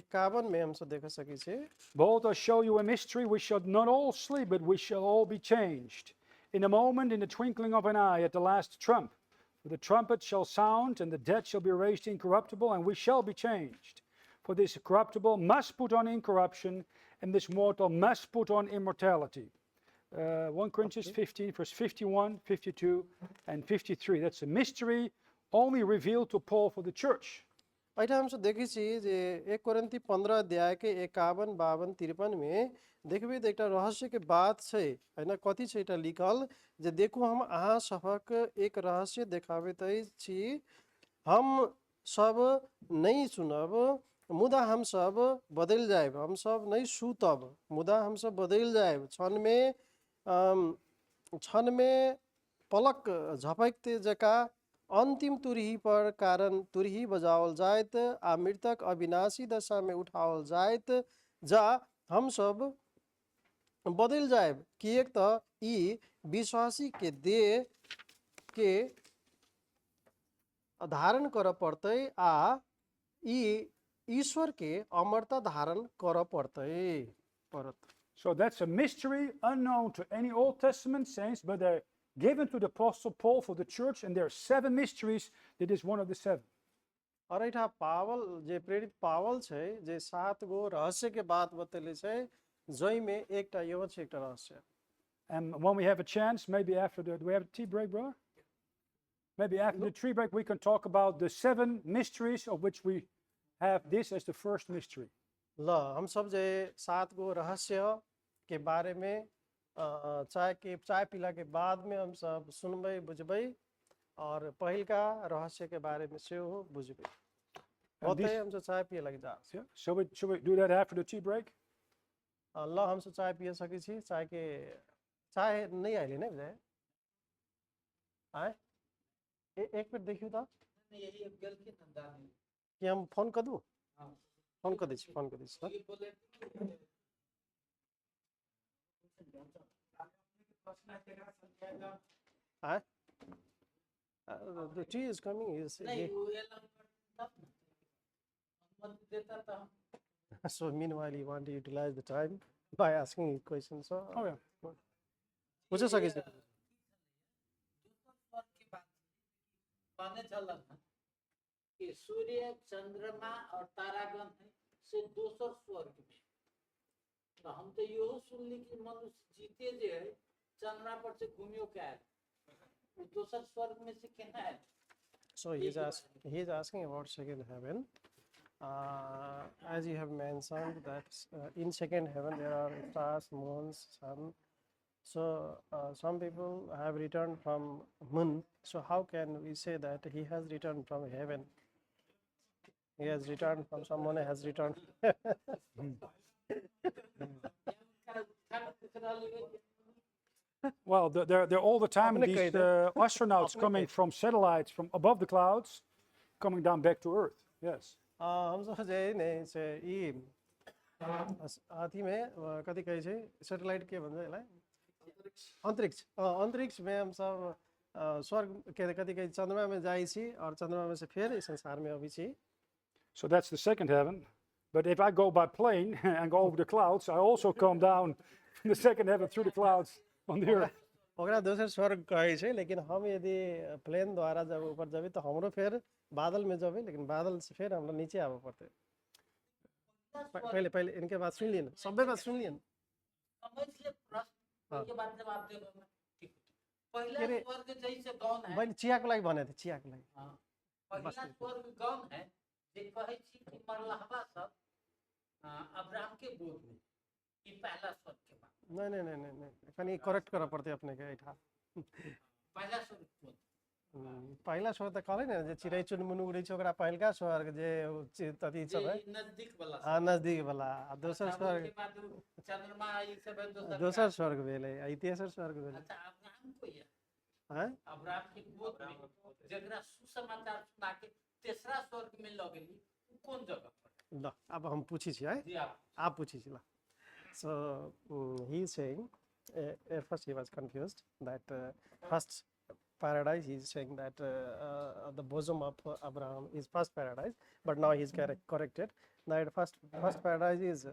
S1: 51 में हम सब देख सकै छी।
S2: Behold, I show you a mystery. We shall not all sleep, but we shall all be changed. In a moment, in the twinkling of an eye, at the last trump. For the trumpet shall sound, and the dead shall be raised incorruptible, and we shall be changed. For this corruptible must put on incorruption, and this mortal must put on immortality. 1 Corinthians 15, verse 51, 52, and 53. That's a mystery only revealed to Paul for the church.
S1: एहिठाम हम सब देखै छी जे 1 कोरिन्थी 15 अध्याय के 51, 52, 53 में देखबै त एकटा रहस्य के बात छै हैन। कथी छै एटा लिखल जे देखू हम अहाँ सबक एक रहस्य देखाबैत छी, हम सब नहीं सुनब मुदा हम सब बदल जाएब, हम सब नहीं सुतब मुदा हम सब बदल जाएब, क्षण में पलक झपकते जका अंतिम तुरही पर कारण तुरही बजावल जायत आ मृतक अविनाशी दशा में उठावल जायत जा हम सब बदल जाएब। किएक त ई विश्वासी के देह के धारण कर पड़तै आ ई ईश्वर के अमरता धारण कर पड़त।
S2: So that's a mystery unknown to any Old Testament saints, but they're given to the Apostle Paul for the church, and there are 7 mysteries. That is one of the 7.
S1: और एठा पावल जे प्रेरित पावल छै जे 7 गो रहस्य के बात बतेले छै, जई में एकटा यो छै एकटा रहस्य।
S2: And when we have a chance, maybe after do we have a tea break, brother? Maybe after the tea break, we can talk about the 7 mysteries of which we have this as the first mystery.
S1: ल हम सब जे 7 गो रहस्य के बारे में चाय पीला के बाद में हम सब सुनबै बुझबै और पहिल का रहस्य के बारे में से हो बुझबै। होते हम सब चाय पिए लग जा।
S2: Yeah. Shall we do that after the tea break?
S1: ल हम सब चाय पिए सकै छी, चाय नहीं आइले नै बुझाए आए एक मिनट देखियो त
S3: यही अब गल के नंदानी
S1: कि हम फोन कर दूं।
S3: हां
S1: फोन कर दै छी सर।
S3: ये बोले
S1: आए the tea is coming is
S3: नहीं वो एला मत देता था।
S1: so meanwhile you want to utilize the time by asking questions, so
S2: Oh yeah.
S1: पूछ सकै छी।
S3: माने चला था कि सूर्य चंद्रमा और तारागण है से दोसर स्वर्ग में। तो हम तो यो सुन ली कि मनुष्य जीते जे है चंद्रमा पर से घूमियो के आए, वो दोसर स्वर्ग में से केना है।
S1: So he is asking about second heaven. As you have mentioned that in second heaven there are stars, moons, sun. So some people have returned from moon. So how can we say that he has returned from heaven? He has returned from someone has returned.
S2: Well, they're all the time
S1: अपने
S2: these
S1: कही थे।
S2: astronauts
S1: अपने
S2: coming
S1: कही।
S2: from satellites from above the clouds, coming down back to Earth. Yes.
S1: हम सब चाहिँ नि चाहिँ यी अथी में कति कहे छै सैटेलाइट के भन्छ यसलाई अंतरिक्ष अंतरिक्ष में हम सब स्वर्ग के कति कहे चंद्रमा में जाइ छी और चंद्रमा में से फिर इस संसार में अभी छी।
S2: So that's the second heaven. But if I go by plane and go over the clouds, I also come down from the second heaven through the clouds on the earth.
S1: ओकरा दोसर स्वर्ग कहे छै, लेकिन हम यदि प्लेन द्वारा जब ऊपर जाबे तो हमरो फिर बादल में जाबे, लेकिन बादल से फिर हमरा नीचे आवे पड़ते। पहले पहले इनके बात सुन लिए ना, सबे बात सुन लिए ना।
S3: समझ ले प्रश्न के बाद जवाब दे दो। ठीक
S1: के
S3: पहला
S1: रे?
S3: स्वर्ग जैसे कौन है?
S1: मैले चिया को लागि भने थे, चिया को लागि।
S3: हाँ। पहला स्वर्ग कौन है? जे कहे छी कि मरलहबा सब अब्राहम के गोद में ई पहला स्वर्ग के बात।
S1: नहीं नहीं नहीं नहीं नहीं कनी करेक्ट करना पड़ते अपने के ऐठा।
S3: पहला स्वर्ग कौन?
S1: पहिला स्वर्ग त कहले न जे चिरै चुनमुन उड़ै छ ओकरा पहिलका स्वर्ग जे तति सब है।
S3: जे नजदीक वाला
S1: हाँ नजदीक वाला दोसर स्वर्ग
S3: के बाद चंद्रमा ई सब है
S1: दोसर स्वर्ग भेलै आ तेसर स्वर्ग भेलै।
S3: अच्छा अब्राहम को ये
S1: हैं
S3: अब्राहम के गोद में जकरा सुसमाचार सुना के तीसरा स्वर्ग में लग गेली कौन जगह पर?
S1: ल अब हम पूछी छी है,
S3: जी
S1: आप पूछी छी ल। So he is saying at first he was confused that first paradise, he is saying that the bosom of Abraham is first paradise, but now he is corrected that first paradise is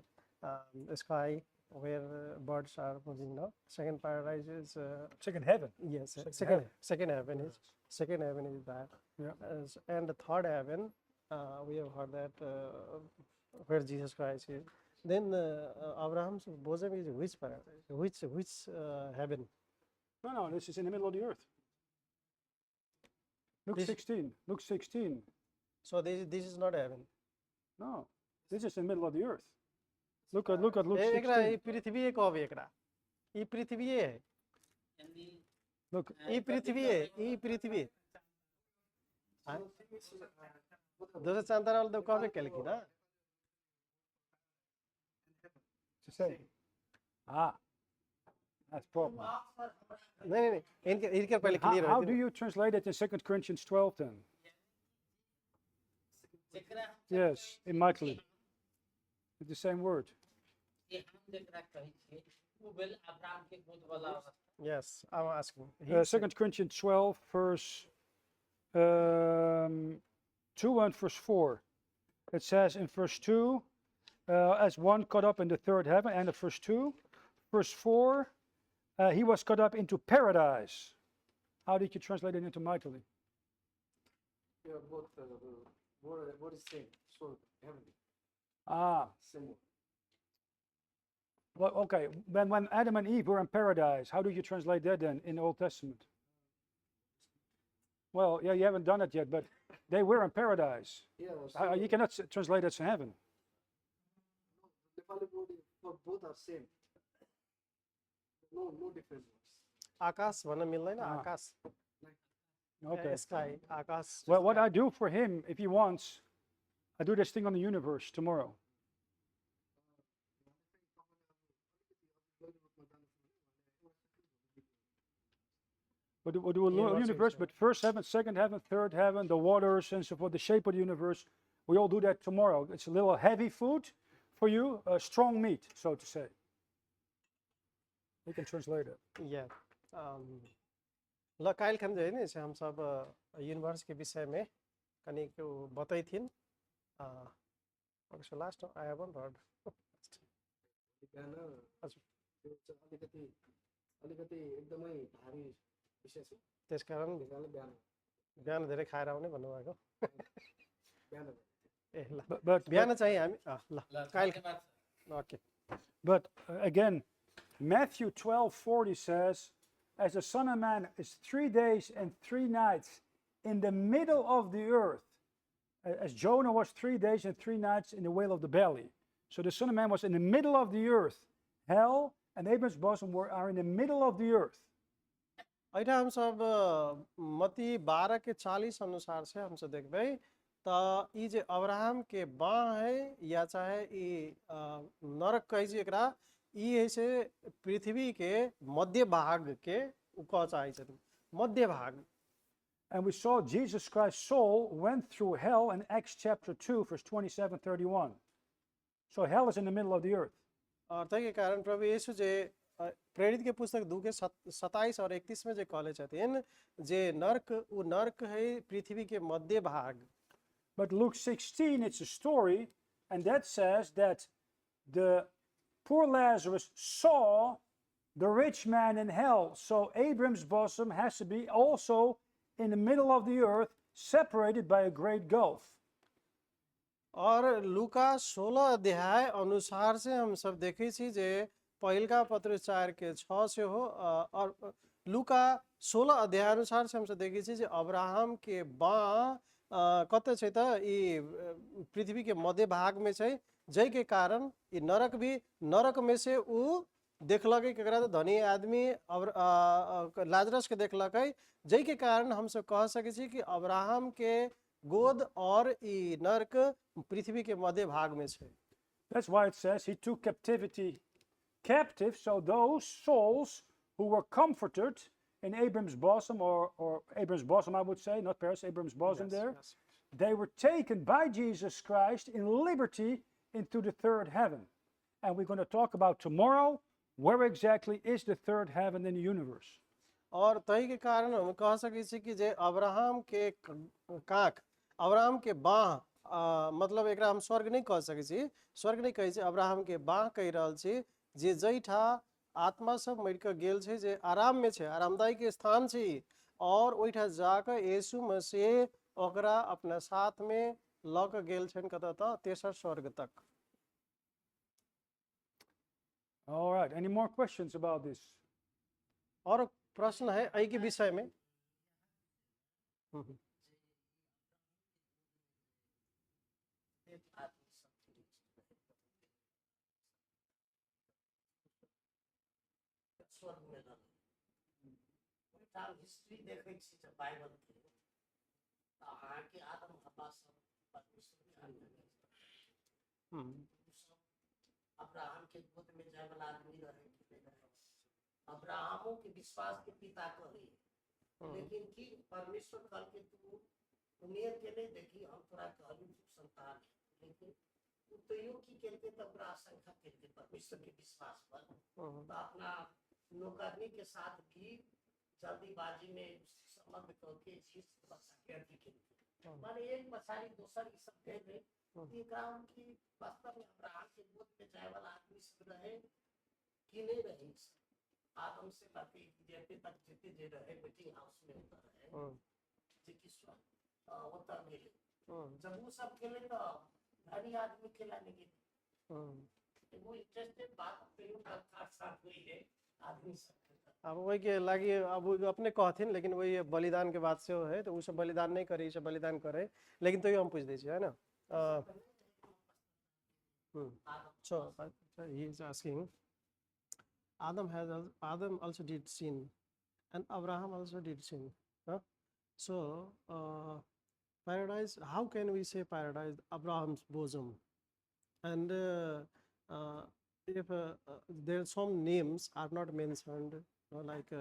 S1: sky where birds are moving now. Second paradise is
S2: Second heaven.
S1: yes,
S2: Second
S1: second heaven is that.
S2: Yeah.
S1: And the third heaven, we have heard that where Jesus Christ is. Then Abraham's bosom is which paradise? Which heaven?
S2: No, this is in the middle of the earth. Luke
S1: This-
S2: 16. Luke 16.
S1: So this is not heaven.
S2: No, this is in the middle of the earth. Look at Luke
S1: एकरा
S2: 16.
S1: ये पृथ्वी है कब एकरा? ये पृथ्वी है,
S3: यानी
S2: Look,
S1: ये पृथ्वी है, ये पृथ्वी है। हाँ? दोसर चांदार वाला तो कब कल की ना?
S2: to say. That's problem.
S1: नहीं नहीं इनके पहले clear
S2: How do you translate it in 2 Corinthians 12 then?
S3: जकरा
S2: Yes, in Michael. It's the same word.
S3: ये हम जकरा कहे छी वो बेल अब्राहम के गोद वाला अवस्था।
S1: Yes, I'm asking.
S2: 2 Corinthians 12, verse 2 and verse 4. It says in verse 2, as one caught up in the third heaven, and of verse 2. Verse 4, he was caught up into paradise. How did you translate it into Maitali?
S5: Yeah, both what is same? So heaven, same word.
S2: Well, okay. When Adam and Eve were in paradise, how do you translate that then in the Old Testament? Well, yeah, you haven't done it yet, but they were in paradise.
S5: Yeah,
S2: You cannot translate it as heaven.
S5: Nepali word for both are same. No different words.
S1: आकाश भन्न मिल्दैन आकाश
S2: Okay.
S1: Sky Akash
S2: Well, what I do for him, if he wants, I do this thing on the universe tomorrow. We'll do a little universe, but first heaven, second heaven, third heaven, the waters and so forth, the shape of the universe. We all do that tomorrow. It's a little heavy food for you, strong meat, so to say. You can translate it.
S1: या ल Kyle Khan जो है नि हम सब universe के विषय में कनी को बताई थिन so last I haven't heard
S5: बिहान
S1: हजुर
S5: त्यो चाहिँ अलिकति एकदमै भारी विषय छ
S1: त्यसकारण
S5: त्यसकारणले बिहान
S1: बिहान धेरै खाएर आउने भन्नुभएको
S5: बिहान
S1: ए ल
S2: But
S1: बिहान चाहिँ हामी ल काइल
S3: धन्यवाद sir.
S1: Okay
S2: But again, Matthew 12:40 says, as the Son of Man is 3 days and 3 nights in the middle of the earth, as Jonah was 3 days and 3 nights in the whale of the belly. So the Son of Man was in the middle of the earth. Hell and Abraham's bosom are in the middle of the earth.
S1: ऐठा हम सब मत्ती 12 के 40 अनुसार से हम सब देखबै त ई जे अब्राहम के बाँ है या चाहे ई नरक कहे छै एकरा, ई है से पृथ्वी के मध्य भाग के उ कह चाहे छथिन, मध्य भाग।
S2: And we saw Jesus Christ's soul went through hell in Acts chapter 2, verse 27-31. So hell is in the middle of the earth.
S1: और तै के कारण प्रभु यीशु जे प्रेरित के पुस्तक 2 के 27 और 31 में जे कहले छथिन जे नर्क उ नर्क है पृथ्वी के मध्य भाग।
S2: But Luke 16, it's a story, and that says that the poor Lazarus saw the rich man in hell. So Abram's bosom has to be also in the middle of the earth, separated by a great gulf.
S1: और लूका 16 अध्याय अनुसार से हम सब देखे छी जे पहिलका पत्र 4 के 6 से हो, और लूका 16 अध्याय अनुसार से हम सब देखे छी जे अब्राहम के बाँ कते छै त ई पृथ्वी के मध्य भाग में छै, जय के कारण ई नरक भी, नरक में से उ देखलकै केकरा त धनी आदमी लाजरस के देखलकै, जय के कारण हम सब कह सके छी कि अब्राहम के गोद और ई नरक पृथ्वी के मध्य भाग में छै।
S2: That's why it says he took captivity captive. So those souls who were comforted in Abram's bosom, or Abram's bosom, I would say, not Paris, Abram's bosom there,
S1: Yes.
S2: they were taken by Jesus Christ in liberty into the third heaven. And we're going to talk about tomorrow where exactly is the third heaven in the universe.
S1: और तही के कारण हम कह सके छी कि जे Abraham के काख, अब्राहम के बाह, मतलब एकरा हम स्वर्ग नहीं कह सके छी, स्वर्ग नहीं कहे छी, अब्राहम के बाह कह रहल छी जे जैठा आत्मा सब मर के गेल छै, जे आराम में छै, आरामदायी के स्थान छै, और ओइठा जाकर यीशु मसीह ओकरा अपना साथ में ल के गेल छन कत त तेसर स्वर्ग तक।
S2: All right, any more questions about this?
S1: और प्रश्न है ऐ के विषय में?
S3: स्वर्ग में रहल हिस्ट्री देखे छी जब बाइबल के तो अहाँ के आदम हवा सब परमेश्वर के अंदर अब्राहम के गोद में जाए वाला आदमी रहे कि नहीं रहे, अब्राहमो के विश्वास के पिता कहे, लेकिन कि परमेश्वर कल के तू उम्मीद के नहीं देखी हम तोरा कहलू तू संतान, लेकिन तैयो की करके तब बड़ा आशंका करके परमेश्वर के विश्वास पर तो अपना नौकरनी के साथ भी जल्दीबाजी में संबंध करके चीज बच्चा के अथी के माने एक पछाड़ी दोसर ई सब भेल रहे कि काम की वास्तव में अब्राहम के गोद में जाए वाला आदमी सब रहे कि नहीं रहे, आदम से बाकी जेते तक जेते जे रहे मीटिंग हाउस में होता रहे जे कि होता मिले जब वो सब खेले तो धनी आदमी खेला नहीं गए, वो इंटरेस्टेड बात पेरू का साथ हुई है आदमी सब।
S1: अब वही के लागी अब अपने कहथिन, लेकिन वही बलिदान के बात से हो है तो उ सब बलिदान नहीं करे, सब बलिदान करे, लेकिन तो हम पूछ दे छी है ना। So he is asking, Adam also did sin, and Abraham also did sin. Huh? So paradise, how can we say paradise? Abraham's bosom, and if there are some names are not mentioned, like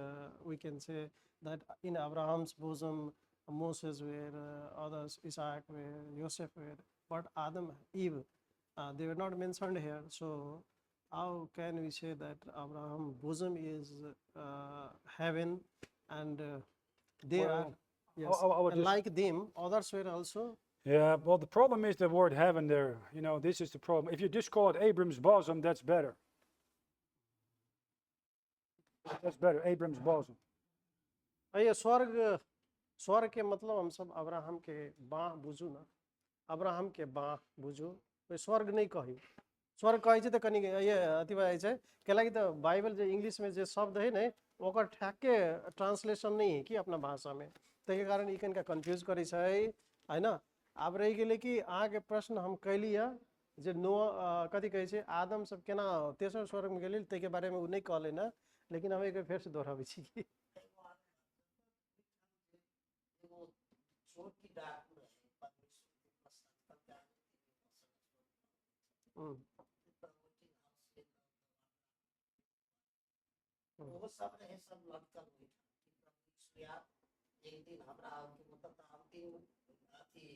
S1: we can say that in Abraham's bosom Moses were, others Isaac were, Joseph were, but Adam, Eve, they were not mentioned here. So how can we say that Abraham bosom is heaven, and they are, yes,
S2: I would
S1: and
S2: just-
S1: like them others were also?
S2: Yeah, well, the problem is the word heaven there. You know, this is the problem. If you just call it Abram's bosom, that's better. That's better, Abram's bosom.
S1: ये स्वर्ग, स्वर्ग के मतलब हम सब Abraham के बाँ बुझू ना, अब्राहम के बाँ बुझू, कोई स्वर्ग नहीं कही, स्वर्ग कहे छै त कनी ये अथी भए छै कैलाकि त बाइबल जे इंग्लिश में जे शब्द है ने ओकर ठ्याक्के ट्रांसलेशन नहीं है कि अपना भाषा में, तै कारण ई कनिका कंफ्यूज करे छै है ना। अब रही गेले कि अहाँ के प्रश्न हम कैली है जे नोआ कथी कहे छै आदम सब केना तेसर स्वर्ग में गेले तै के बारे में उ नहीं कहले ना, लेकिन हम एक फेर से दोहराबै छी कि
S3: वो चोर की डाकू रहे परमेश्वर
S1: हम्म,
S3: वो सब रहे सब लटकल हुई एक दिन हमरा के मतलब हम तीन अथी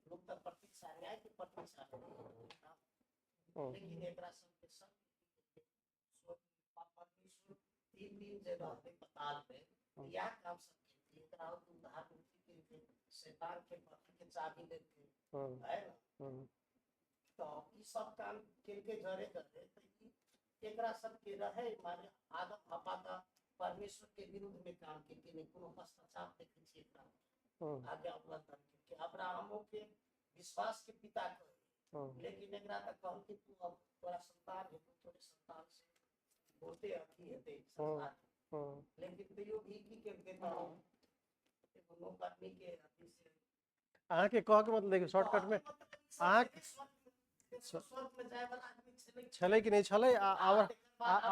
S3: लोग तक प्रतीक्षा न्याय के प्रतीक्षा लेकिन एकरा सब के सब परमेश्वर 3 दिन जे रहते पताल में या काम सब एकरा उद्धार मुक्ति के शैतान के पकड़ के चाबी लेके है ना तो ई सब काम के जरे जरे एकरा सब के रहे माने आदम हवा का परमेश्वर के विरुद्ध में काम के कोनो पश्चाताप देखे छी एकरा आगे अवलंबन के अब्राहम के विश्वास के पिता कहे लेकिन एकरा तक कहल कि तू अब तोरा संतान है तोरे संतान से बहुते अथी हेते संसार लेकिन तैयो भी की के तो एगो लोग आदमी के अथी से
S1: अहाँ के कह के मतलब देखिए शॉर्टकट में अहाँ
S3: स्वर्ग में जाए वाला आदमी
S1: छलै कि नहीं छलै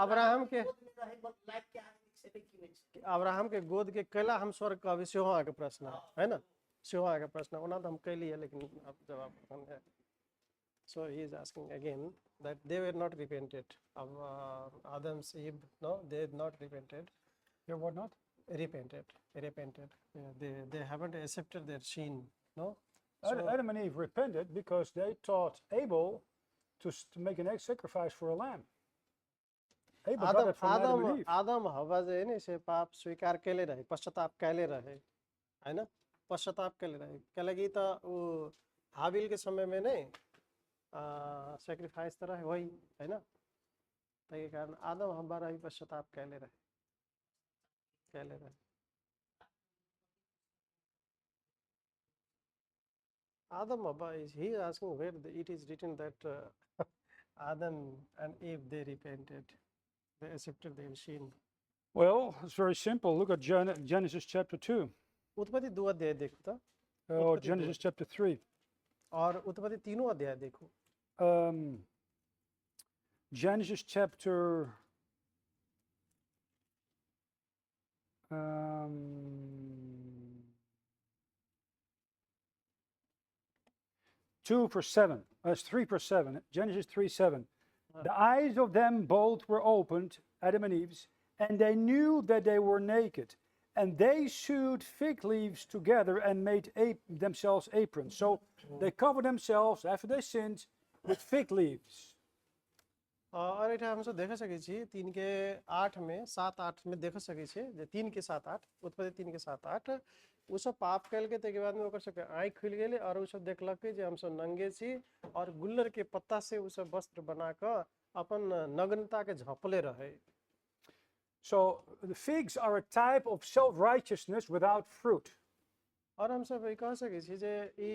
S1: अब्राहम के
S3: लाइफ के आदमी छलै कि नहीं छलै
S1: अब्राहम के गोद के कैला हम स्वर्ग कहबे सेहो अहाँके प्रश्न है ना सेहो अहाँके प्रश्न ओना तो हम कैलिए लेकिन अब जवाब so he is asking again that they were not repented of Adam's Eve no they had not repented
S2: They were not?
S1: repented yeah, they haven't accepted their sin no
S2: Adam and Eve repented because they taught Abel to make an egg sacrifice for a lamb. Abel got it from Adam and Eve.
S1: आदम हवा जे है नि से पाप स्वीकार कैले रहे पश्चाताप कैले रहे है ना पश्चाताप कैले रहे कैलकि त वो हाबिल के समय में नहीं सेक्रिफाइस तो रहे वही है ना तो कारण आदम हवा रही पश्चाताप कैले रहे Adam Abba he is asking where it is written that Adam and Eve they repented, they accepted their sin.
S2: Well, it's very simple. Look at Genesis chapter 2.
S1: उत्पत्ति 2 अध्याय देखो तो
S2: Or Genesis chapter 3.
S1: और उत्पत्ति 3 अध्याय देखो.
S2: Genesis chapter 2 verse 7. That's 3 verse 7. Genesis 3:7. The eyes of them both were opened, Adam and Eve's, and they knew that they were naked. And they sewed fig leaves together and made themselves aprons. So they covered themselves after they sinned with fig leaves.
S1: और एटा हम सब देख सकै छी 3 के 8 में 7-8 में देख सकै छी जे 3 के 7-8 उत्पत्ति 3 के 7-8 उ सब पाप कैल के तके बाद में ओकर सब के आंख खुल गेले और उ सब देखलक जे हम सब नंगे छी और गुल्लर के पत्ता से उ सब वस्त्र बना के अपन नग्नता के झपले रहे.
S2: So the figs are a type of self-righteousness without fruit.
S1: और हम सब कह सकै छी जे ई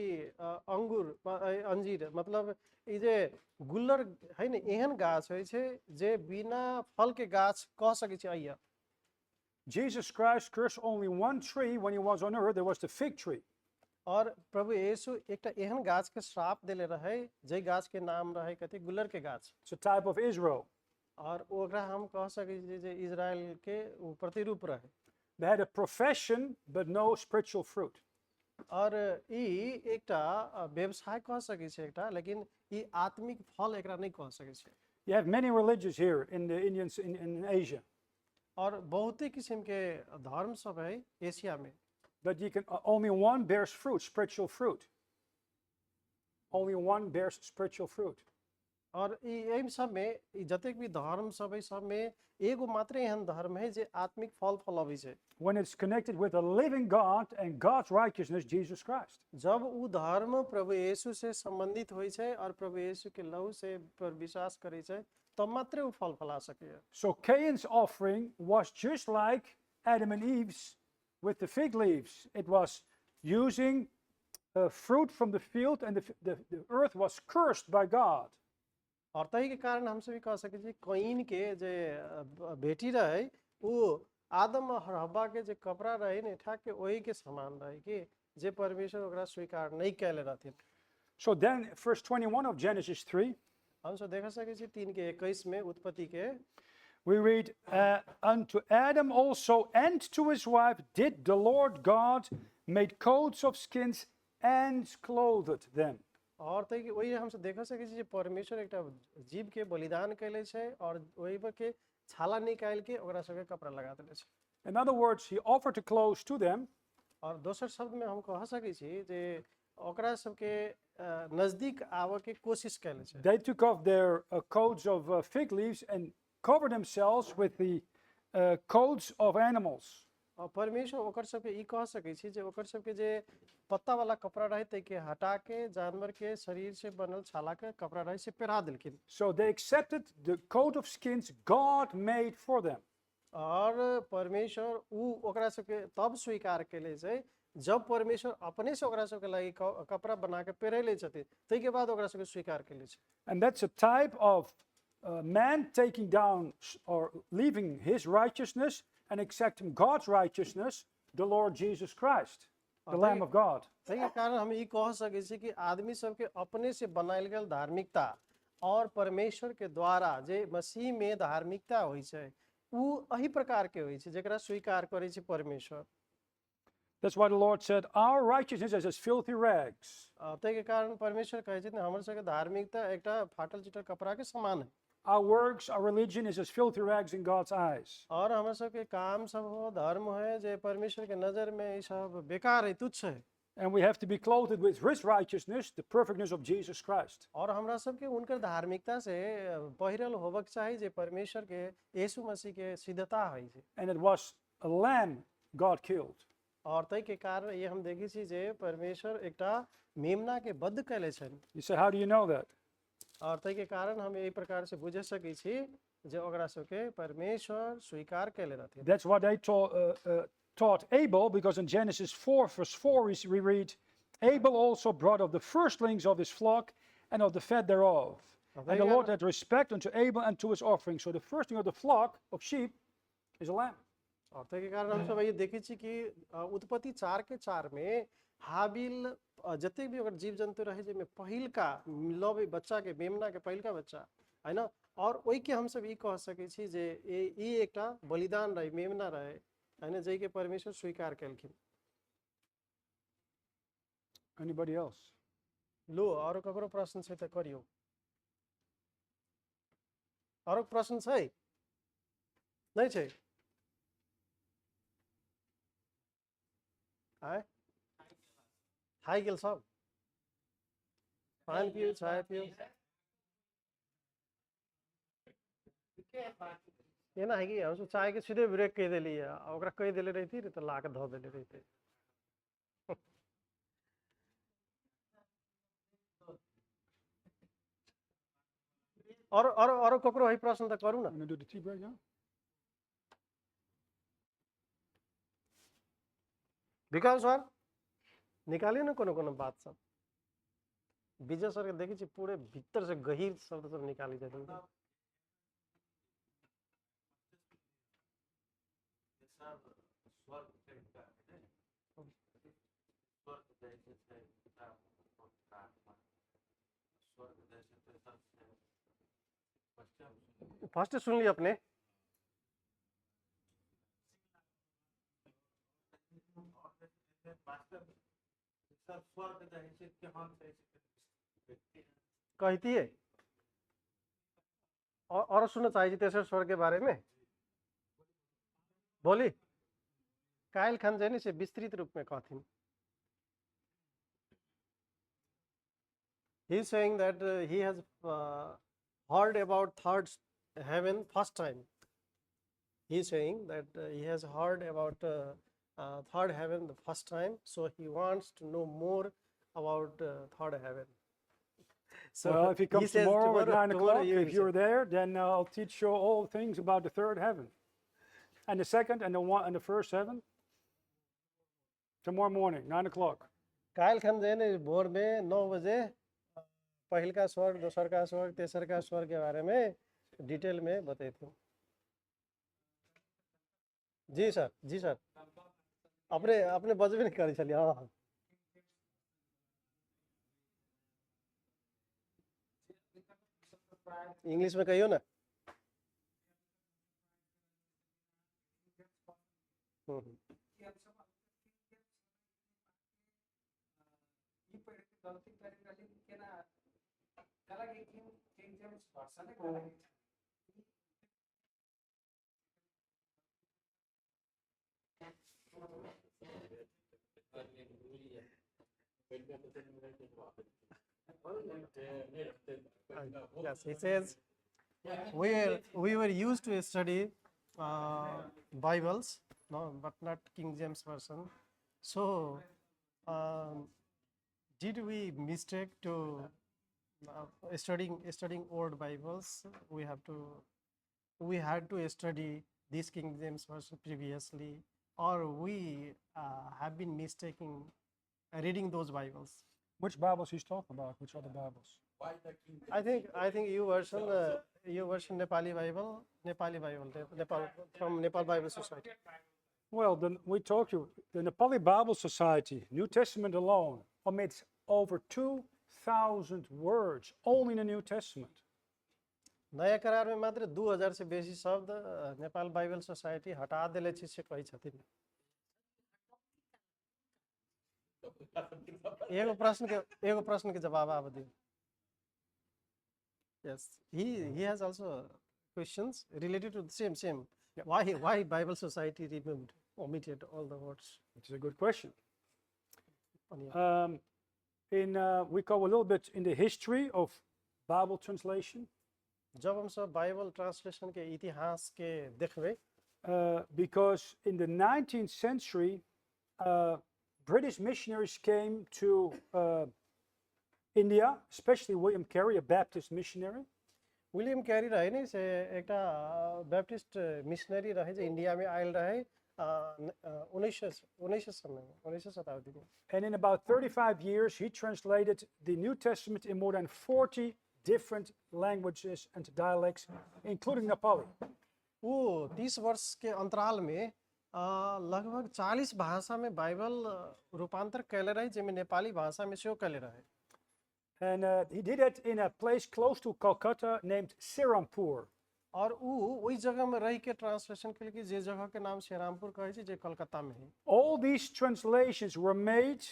S1: अंगूर अंजीर मतलब ई जे गुल्लर है न एहन गाछ होइ छै जे बिना फल के गाछ कह सकै छी आइया.
S2: Jesus Christ cursed only one tree when he was on earth. There was the fig tree.
S1: और प्रभु येशू एकटा एहन गाछ के श्राप देले रहे जे गाछ के नाम रहे कथि गुल्लर के गाछ.
S2: It's a type of Israel.
S1: और ओकरा हम कह सकै छी जे इजराइल के प्रतिरूप रहे.
S2: They had a profession but no spiritual fruit.
S1: और ई एकटा व्यवसाय कह सकै छै एकटा लेकिन ई आत्मिक फल एकरा नहीं कह सकै छै.
S2: You have many religions here in the Indians in Asia.
S1: और बहुते किस्म के धर्म सब है एशिया में.
S2: But you can only one bears fruit, spiritual fruit. Only one bears spiritual fruit.
S1: और एम सब में जतेक भी धर्म सब है सब में एगो मात्र एहन धर्म है जे आत्मिक फल फलाबै छै.
S2: When it's connected with the living God and God's righteousness, Jesus Christ.
S1: जब उ धर्म प्रभु येशू से संबंधित होइ छै और प्रभु येशू के लहू से पर विश्वास करै छै तब मात्र उ फल फला सकै.
S2: So Cain's offering was just like Adam and Eve's with the fig leaves. It was using fruit from the field, and the earth was cursed by God.
S1: और तही के कारण हम सभी कह सकै छी कईन के जे बेटी रहे उ आदम और हव्वा के जे कपड़ा रहे ने ठाक के वही के समान रहे कि जे परमेश्वर ओकरा स्वीकार नहीं कैले रहथिन.
S2: So then verse 21 of Genesis 3,
S1: हम सब देख सकै छी 3 के 21 में उत्पत्ति के
S2: we read, unto Adam also and to his wife did the Lord God made coats of skins and clothed them.
S1: और तो कि वही हमसे देख सके छी जे परमेश्वर एकटा जीव के बलिदान कैले छै और वही पर के छाला निकाल के ओकरा सबके कपड़ा लगा देले छै।
S2: In other words, he offered to clothes to them,
S1: और दोसर शब्द में हम कह सकै छी जे ओकरा सबके नजदीक आवे के कोशिश कैले छै।
S2: they took off their coats of fig leaves and covered themselves with the coats of animals.
S1: और परमेश्वर ओकर सबके ई कह सकै छी जे ओकर सबके जे पत्ता वाला कपड़ा रहे तै के हटा के जानवर के शरीर से बनल छाला के कपड़ा रहे से पहिरा देलखिन।
S2: So they accepted the coat of skins God made for them.
S1: और परमेश्वर ऊ ओकरा सबके तब स्वीकार कैले छै जब परमेश्वर अपने से ओकरा सबके लागि कपड़ा बना के पहिरले छथिन तै के बाद ओकरा सबके स्वीकार कैले छै।
S2: And that's a type of man taking down or leaving his righteousness and accepting God's righteousness, the Lord Jesus Christ, the Lamb of God.
S1: तै के कारण हम ई कह सकै छी कि आदमी सबके अपने से बनायल गेल धार्मिकता और परमेश्वर के द्वारा जे मसीह में धार्मिकता होइ छै ऊ अही प्रकार के होइ छै जेकरा स्वीकार करै छै परमेश्वर।
S2: That's why the Lord said, our righteousness is as filthy rags.
S1: तै के कारण परमेश्वर कहै छै हमर सबके धार्मिकता एकटा फाटल चिटल कपड़ा के समान है।
S2: Our works, our religion is as filthy rags in God's eyes.
S1: और हमर सबके काम सब हो धर्म है जे परमेश्वर के नजर में ई सब बेकार है, तुच्छ है।
S2: And we have to be clothed with his righteousness, the perfectness of Jesus Christ.
S1: और हमरा सबके उनकर धार्मिकता से पहिरल होबक चाही जे परमेश्वर के यीशु मसीह के सिद्धता है छै।
S2: And it was a lamb God killed.
S1: और तै के कारण ये हम देखी छी जे परमेश्वर एकटा मेमना के वध कैले छन।
S2: You say, how do you know that?
S1: और तै के कारण हम यही प्रकार से बुझ सकै छी जे ओकरा सबके परमेश्वर स्वीकार कैले रहथिन।
S2: That's what they taught Abel, because in Genesis 4, verse 4, we read, Abel also brought of the firstlings of his flock and of the fat thereof. And the Lord had respect unto Abel and to his offering. So the firstling of the flock of sheep is a lamb.
S1: और तै के कारण हम सब ये देखी छी कि उत्पत्ति 4 के 4 में हाबिल जते भी ओकर जीव जंतु रहे जे में पहिलका लव बच्चा के मेमना के पहिलका बच्चा है ना। और ओई के हम सब ई कह सकै छी जे ई एकटा बलिदान रहे, मेमना रहे है ना, जै के परमेश्वर स्वीकार केलखिन।
S2: Anybody else?
S1: लो और ककरो प्रश्न छै त करियो। और प्रश्न छै? नहीं छै? आए खाई गेल सब? पानी पियो, चाय पियो। ये ना है कि हम चाय के सीधे ब्रेक कह देली है, ओकरा कह देले रहती रे तो ला के धो देले रहते। और ककरो है प्रश्न त करू ना।
S2: I'm going to do the tea break now.
S1: Vikas sir निकालिए ना कोनो कोनो बात सब। विजय सर के देखी छी पूरे भीतर से गहीर शब्द सब निकाली जाते हैं। फर्स्ट सुन लिया अपने। कहती है और सुनना चाहिए तेसर स्वर के बारे में बोली कायल खान जैनी से विस्तृत रूप में कहथिन। He is saying that he has heard about third heaven first time. He is saying that he has heard about third heaven the first time, so he wants to know more about third heaven. So
S2: well, if he comes
S1: says
S2: tomorrow at 9 o'clock,
S1: you
S2: if you're there, then I'll teach you all things about the third heaven. And the second and the one and the first heaven. Tomorrow morning, 9 o'clock.
S1: कायल खान जैन भोर में 9 बजे पहल का स्वर्ग, दूसर का स्वर्ग, तेसर का स्वर्ग के बारे में डिटेल में बताए थे। जी सर, जी सर। अपने अपने बजबे नहीं करी चलिए। हाँ इंग्लिश में कहियो ना।
S6: हालांकि किंग जेम्स वर्सन है हालांकि
S1: Yes, he says we were used to study Bibles, no, but not King James version. So, did we mistake to studying old Bibles? We had to study this King James version previously, or we have been mistaking reading those Bibles.
S2: Which Bibles he's talking about? Which other Bibles?
S1: I think you version Nepali Bible, Nepal from Nepal Bible Society.
S2: Well, then we told you the Nepali Bible Society, New Testament alone, omits over 2,000 words only in the New Testament.
S1: नयाँ करार में मात्र 2000 से बेसी शब्द Nepal Bible society हटा देले छी से कहि छथिन एगो प्रश्न के जवाब आप दियो Yes, he has also questions related to the same.
S2: Yeah.
S1: Why Bible Society omitted all the words?
S2: Which is a good question.
S1: On here.
S2: We go a little bit in the history of Bible translation.
S1: जब हम सब Bible translation के इतिहास के देखबे
S2: Because in the 19th century, British missionaries came to India, especially William Carey, a Baptist missionary.
S1: William क्यारी रहे नि से एकटा बैप्टिस्ट मिशनरी रहे जो इंडिया में आयल रहे 1900 शताब्दी में
S2: And in about 35 years, he translated the New Testament in more than 40 different languages and dialects, including Nepali.
S1: वो 30 वर्ष के अंतराल में लगभग 40 भाषा में बाइबल रूपांतर कैले रहे जिसमें नेपाली भाषा में से कैले रहे
S2: And he did it in a place close to Calcutta named Serampur.
S1: और वही जगह में रह के ट्रांसलेशन के लिए जे जगह के नाम शेरामपुर कहे छै जे कलकत्ता में है
S2: All these translations were made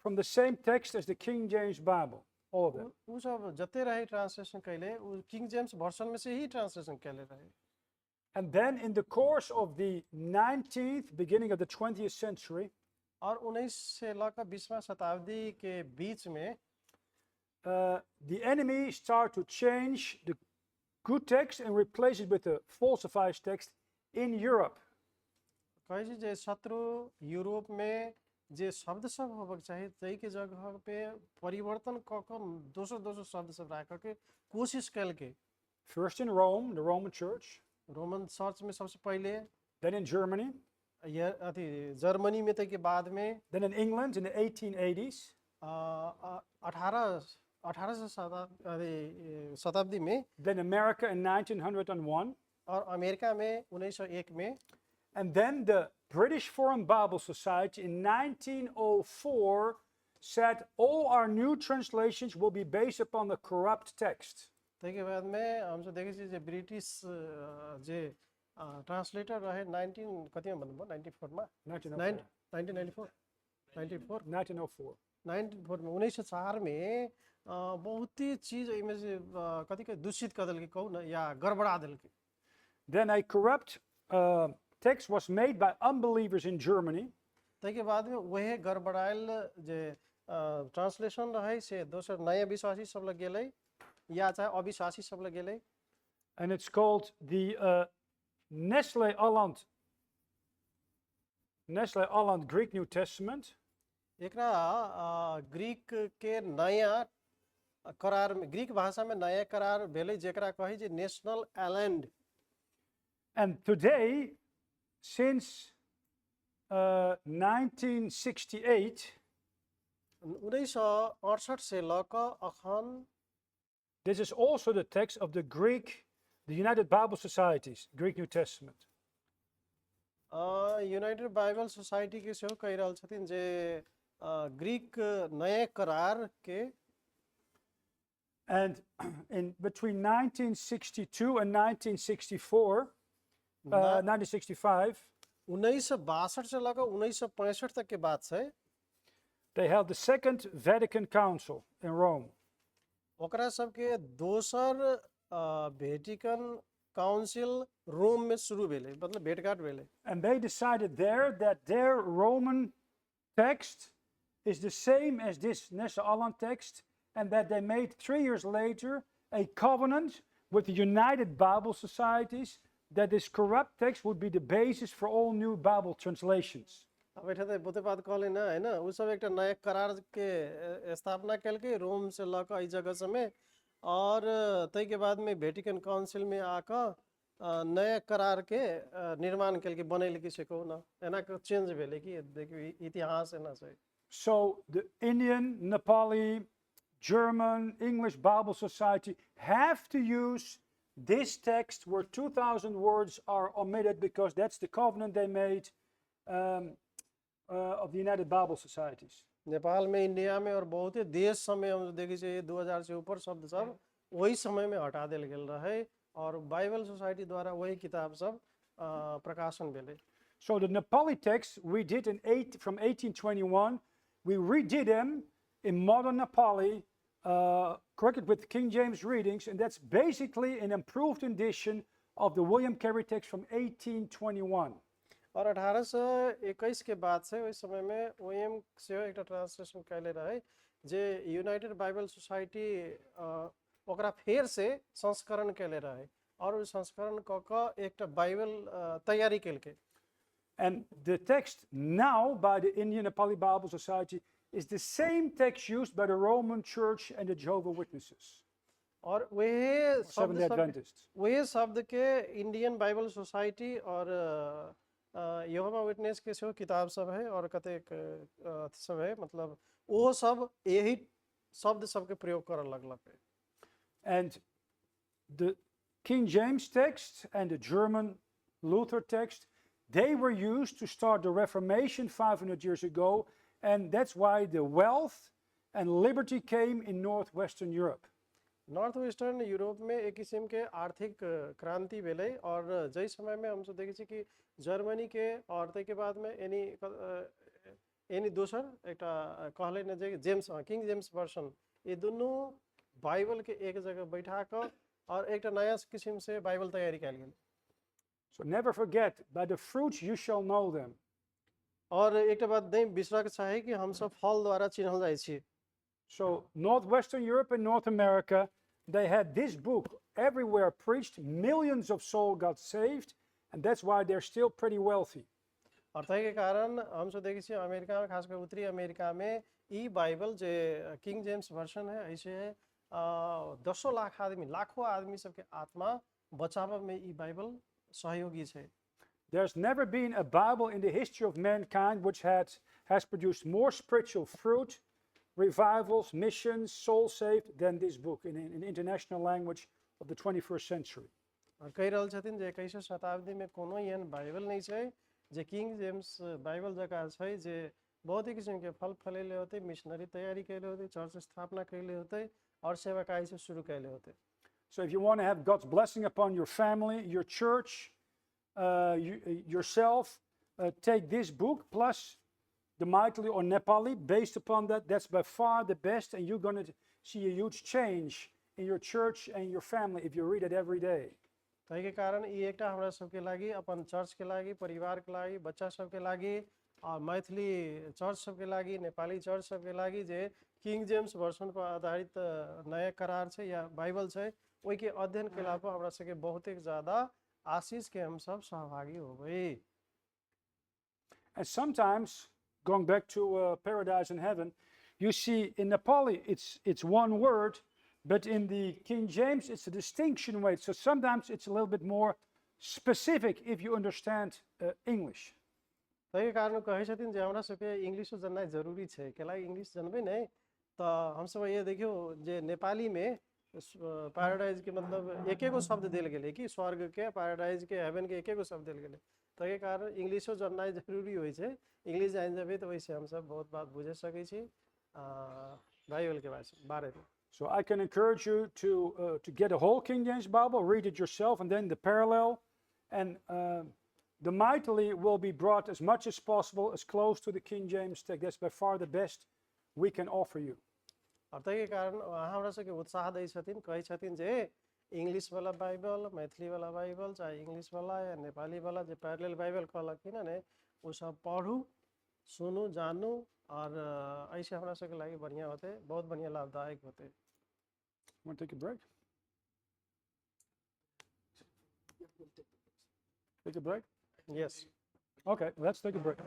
S2: from the same text as the King James Bible, all of them.
S1: वो सब जते रहे ट्रांसलेशन कैले वो किंग जेम्स वर्जन में से ही ट्रांसलेशन कैले रहे
S2: And then in the course of the 19th, beginning of the 20th century,
S1: और 19 से लेकर 20वां शताब्दी के बीच में
S2: the enemy started to change the good text and replace it with a falsified text in Europe.
S1: कहे छै जे शत्रु यूरोप में जे शब्द सब होबक चाहिए तई के जगह पे परिवर्तन क क दोसर शब्द सब राख के कोशिश कल के
S2: First in Rome, the Roman Church,
S1: Roman church में सबसे पहले
S2: then in Germany,
S1: अथी जर्मनी में तई के बाद में
S2: then in England in the 1880s,
S1: 18 शताब्दी में
S2: then America in 1901,
S1: और अमेरिका में 1901 में
S2: and then the British Foreign Bible Society in 1904 said all our new translations will be based upon the corrupt text.
S1: तई के बाद में हम सब देखे छी जे ब्रिटिश जे ट्रांसलेटर रहे 19 कति में भन्नुभयो 94 मा
S2: 1904.
S1: 1994
S2: 1904.
S1: में 1904 में बहुत ही चीज इमेज कति के दूषित कर के कहू ना या गड़बड़ा दिल के
S2: Then a corrupt text was made by unbelievers in Germany.
S1: तई के बाद में वह गड़बड़ाइल जे ट्रांसलेशन रहे से दोसर नया विश्वासी सब लग गेलै या चाहे अविश्वासी सब लग गेलै
S2: And it's called the Nestle Aland Greek New Testament.
S1: एकरा ग्रीक के नया करार में ग्रीक भाषा में नया करार भेलै जेकरा कही जे नेशनल एलैंड
S2: And today, since 1968,
S1: 1968 से लेकर अखन
S2: this is also the text of the United Bible Societies, Greek New Testament.
S1: United Bible society के सेहो कहि रहल छथिन जे ग्रीक नया करार के
S2: And in between 1962 and 1965, 1965,
S1: 1962 से लेकर 1965 तक के बात है
S2: they held the Second Vatican Council in Rome.
S1: ओकरा सबके दोसर वेटिकन काउंसिल रोम में शुरू भेले, मतलब भेटघाट भेले।
S2: And they decided there that their Roman text is the same as this Nessa Allen text, and that they made 3 years later a covenant with the United Bible Societies that this corrupt text would be the basis for all new Bible translations.
S1: अब बैठे थे बुते बात कहले ना है ना, उ सब एक नया करार के स्थापना कल के रोम से लक ई जगह समय, और तई के बाद में वेटिकन काउंसिल में आकर नया करार के निर्माण कल के बने कि सको ना एना के चेंज भेले कि देखिए इतिहास है ना सही।
S2: So the Indian, Nepali, German, English Bible Society have to use this text where 2,000 words are omitted because that's the covenant they made of the United Bible Societies.
S1: Nepal में, इंडिया में और बहुत ही देश समय हम देखी चाहिए 2000 से ऊपर शब्द सब वही समय में हटा दिल गेल रहे, और बाइबल सोसाइटी द्वारा वही किताब सब प्रकाशन भेले।
S2: So the Nepali texts we did from 1821, we redid them in modern Nepali, corrected with King James readings, and that's basically an improved edition of the William Carey text from 1821.
S1: और 1821 के बाद से उस समय में ओएम से एक ट्रांसलेशन कैले रहे जे यूनाइटेड बाइबल सोसाइटी ओकरा फेर से संस्करण कैले रहे, और उस संस्करण क एक बाइबल तैयारी कैल के।
S2: And the text now by the Indian Nepali Bible Society is the same text used by the Roman Church and the Jehovah's Witnesses,
S1: और वही
S2: Seventh-day Adventists.
S1: वही शब्द के इंडियन बाइबल सोसाइटी और यहोवा विटनेस के से किताब सब है, और कतेक सब है, मतलब वो सब यही शब्द सबके प्रयोग कर लगलक है।
S2: And the King James text and the German Luther text, they were used to start the Reformation 500 years ago, and that's why the wealth and liberty came in northwestern Europe.
S1: North western Europe में एक किस्म के आर्थिक क्रांति भेले, और जै समय में हम सब देखे छी कि जर्मनी के और तै के बाद में एनी दोसर एक कहले न जे जेम्स किंग जेम्स वर्सन, ये दोनों बाइबल के एक जगह बैठा कर और एक नया किस्म से बाइबल तैयारी कैल गेल।
S2: So never forget, by the fruits you shall know them.
S1: और एक बात नहीं बिसरा के चाहे कि हम सब फल द्वारा चिन्हल जाइ छी।
S2: So northwestern Europe and North America, they had this book everywhere preached. Millions of souls got saved, and that's why they're still pretty wealthy.
S1: और तै के कारण हम सब देखे छी अमेरिका में, खासकर उत्तरी अमेरिका में ई बाइबल जे किंग जेम्स वर्सन है, ऐसे दसों लाख आदमी, लाखों आदमी सबके आत्मा बचाव में ई बाइबल सहयोगी है।
S2: There's never been a Bible in the history of mankind which has produced more spiritual fruit, revivals, missions, soul saved than this book in an international language of the 21st century.
S1: और कह रहल छथिन जे 21वीं शताब्दी में कोनो एहन Bible नहीं छै जे किंग जेम्स बाइबल जका छै जे बहुत ही किस्म के फल फलेले होते, मिशनरी तैयारी कैले होते, चर्च स्थापना कैले होते और सेवाकाई से शुरू कैले होते।
S2: So if you want to have God's blessing upon your family, your church, yourself, take this book plus the Maithili or Nepali. Based upon that, that's by far the best, and you're going to see a huge change in your church and your family if you read it every day.
S1: तै के कारण ई एकटा हमरा सबके लागि, अपन church के लागि, परिवार के लागि, बच्चा सबके लागि और मैथिली चर्च सबके लागि, नेपाली चर्च सबके लागि जे किंग जेम्स वर्सन पर आधारित नया करार छै या बाइबल छै, ओई के अध्ययन केला पर हमरा सबके बहुत ही ज्यादा आशीष के हम सब सहभागी होबै।
S2: And sometimes, going back to Paradise in Heaven, you see in Nepali it's one word, but in the King James it's a distinction way. So sometimes it's a little bit more specific if you understand English.
S1: तै के कारण कहै छथिन जे हमरा सबके English जाननाइ जरूरी छै, केला इंग्लिश जानबै नै त हम सब ये देखियो जे नेपाली में पैराडाइज के मतलब एकेगो शब्द देल गेलै कि स्वर्ग के, पैराडाइज के, हेवन के एकेगो शब्द देल गेलै। तै के कारण इंग्लिशो जाननाइ जरूरी होइ छै। इंग्लिश जान जेबै त वैसे हम सब बहुत बात बुझे सकै छी बाइबल के बारे में।
S2: So I can encourage you to get a whole King James Bible, read it yourself, and then the parallel. And the Maithili will be brought as much as possible, as close to the King James text. That's by far the best we can offer you.
S1: और ताहि कारण उहाँ हमरा सबके उत्साह दै छथिन, कहै छथिन जे इंग्लिश वाला बाइबल, मैथिली वाला बाइबल, चाहे इंग्लिश वाला या नेपाली वाला जे पैरेलल बाइबल कहलखिन ने वो सब पढ़ू, सुनू, जानू और ऐसे हमरा सबके लागि बढ़िया होते, बहुत बढ़िया लाभदायक होते।
S2: Want to take a break? Take a break?
S1: Yes.
S2: Okay, let's take a break.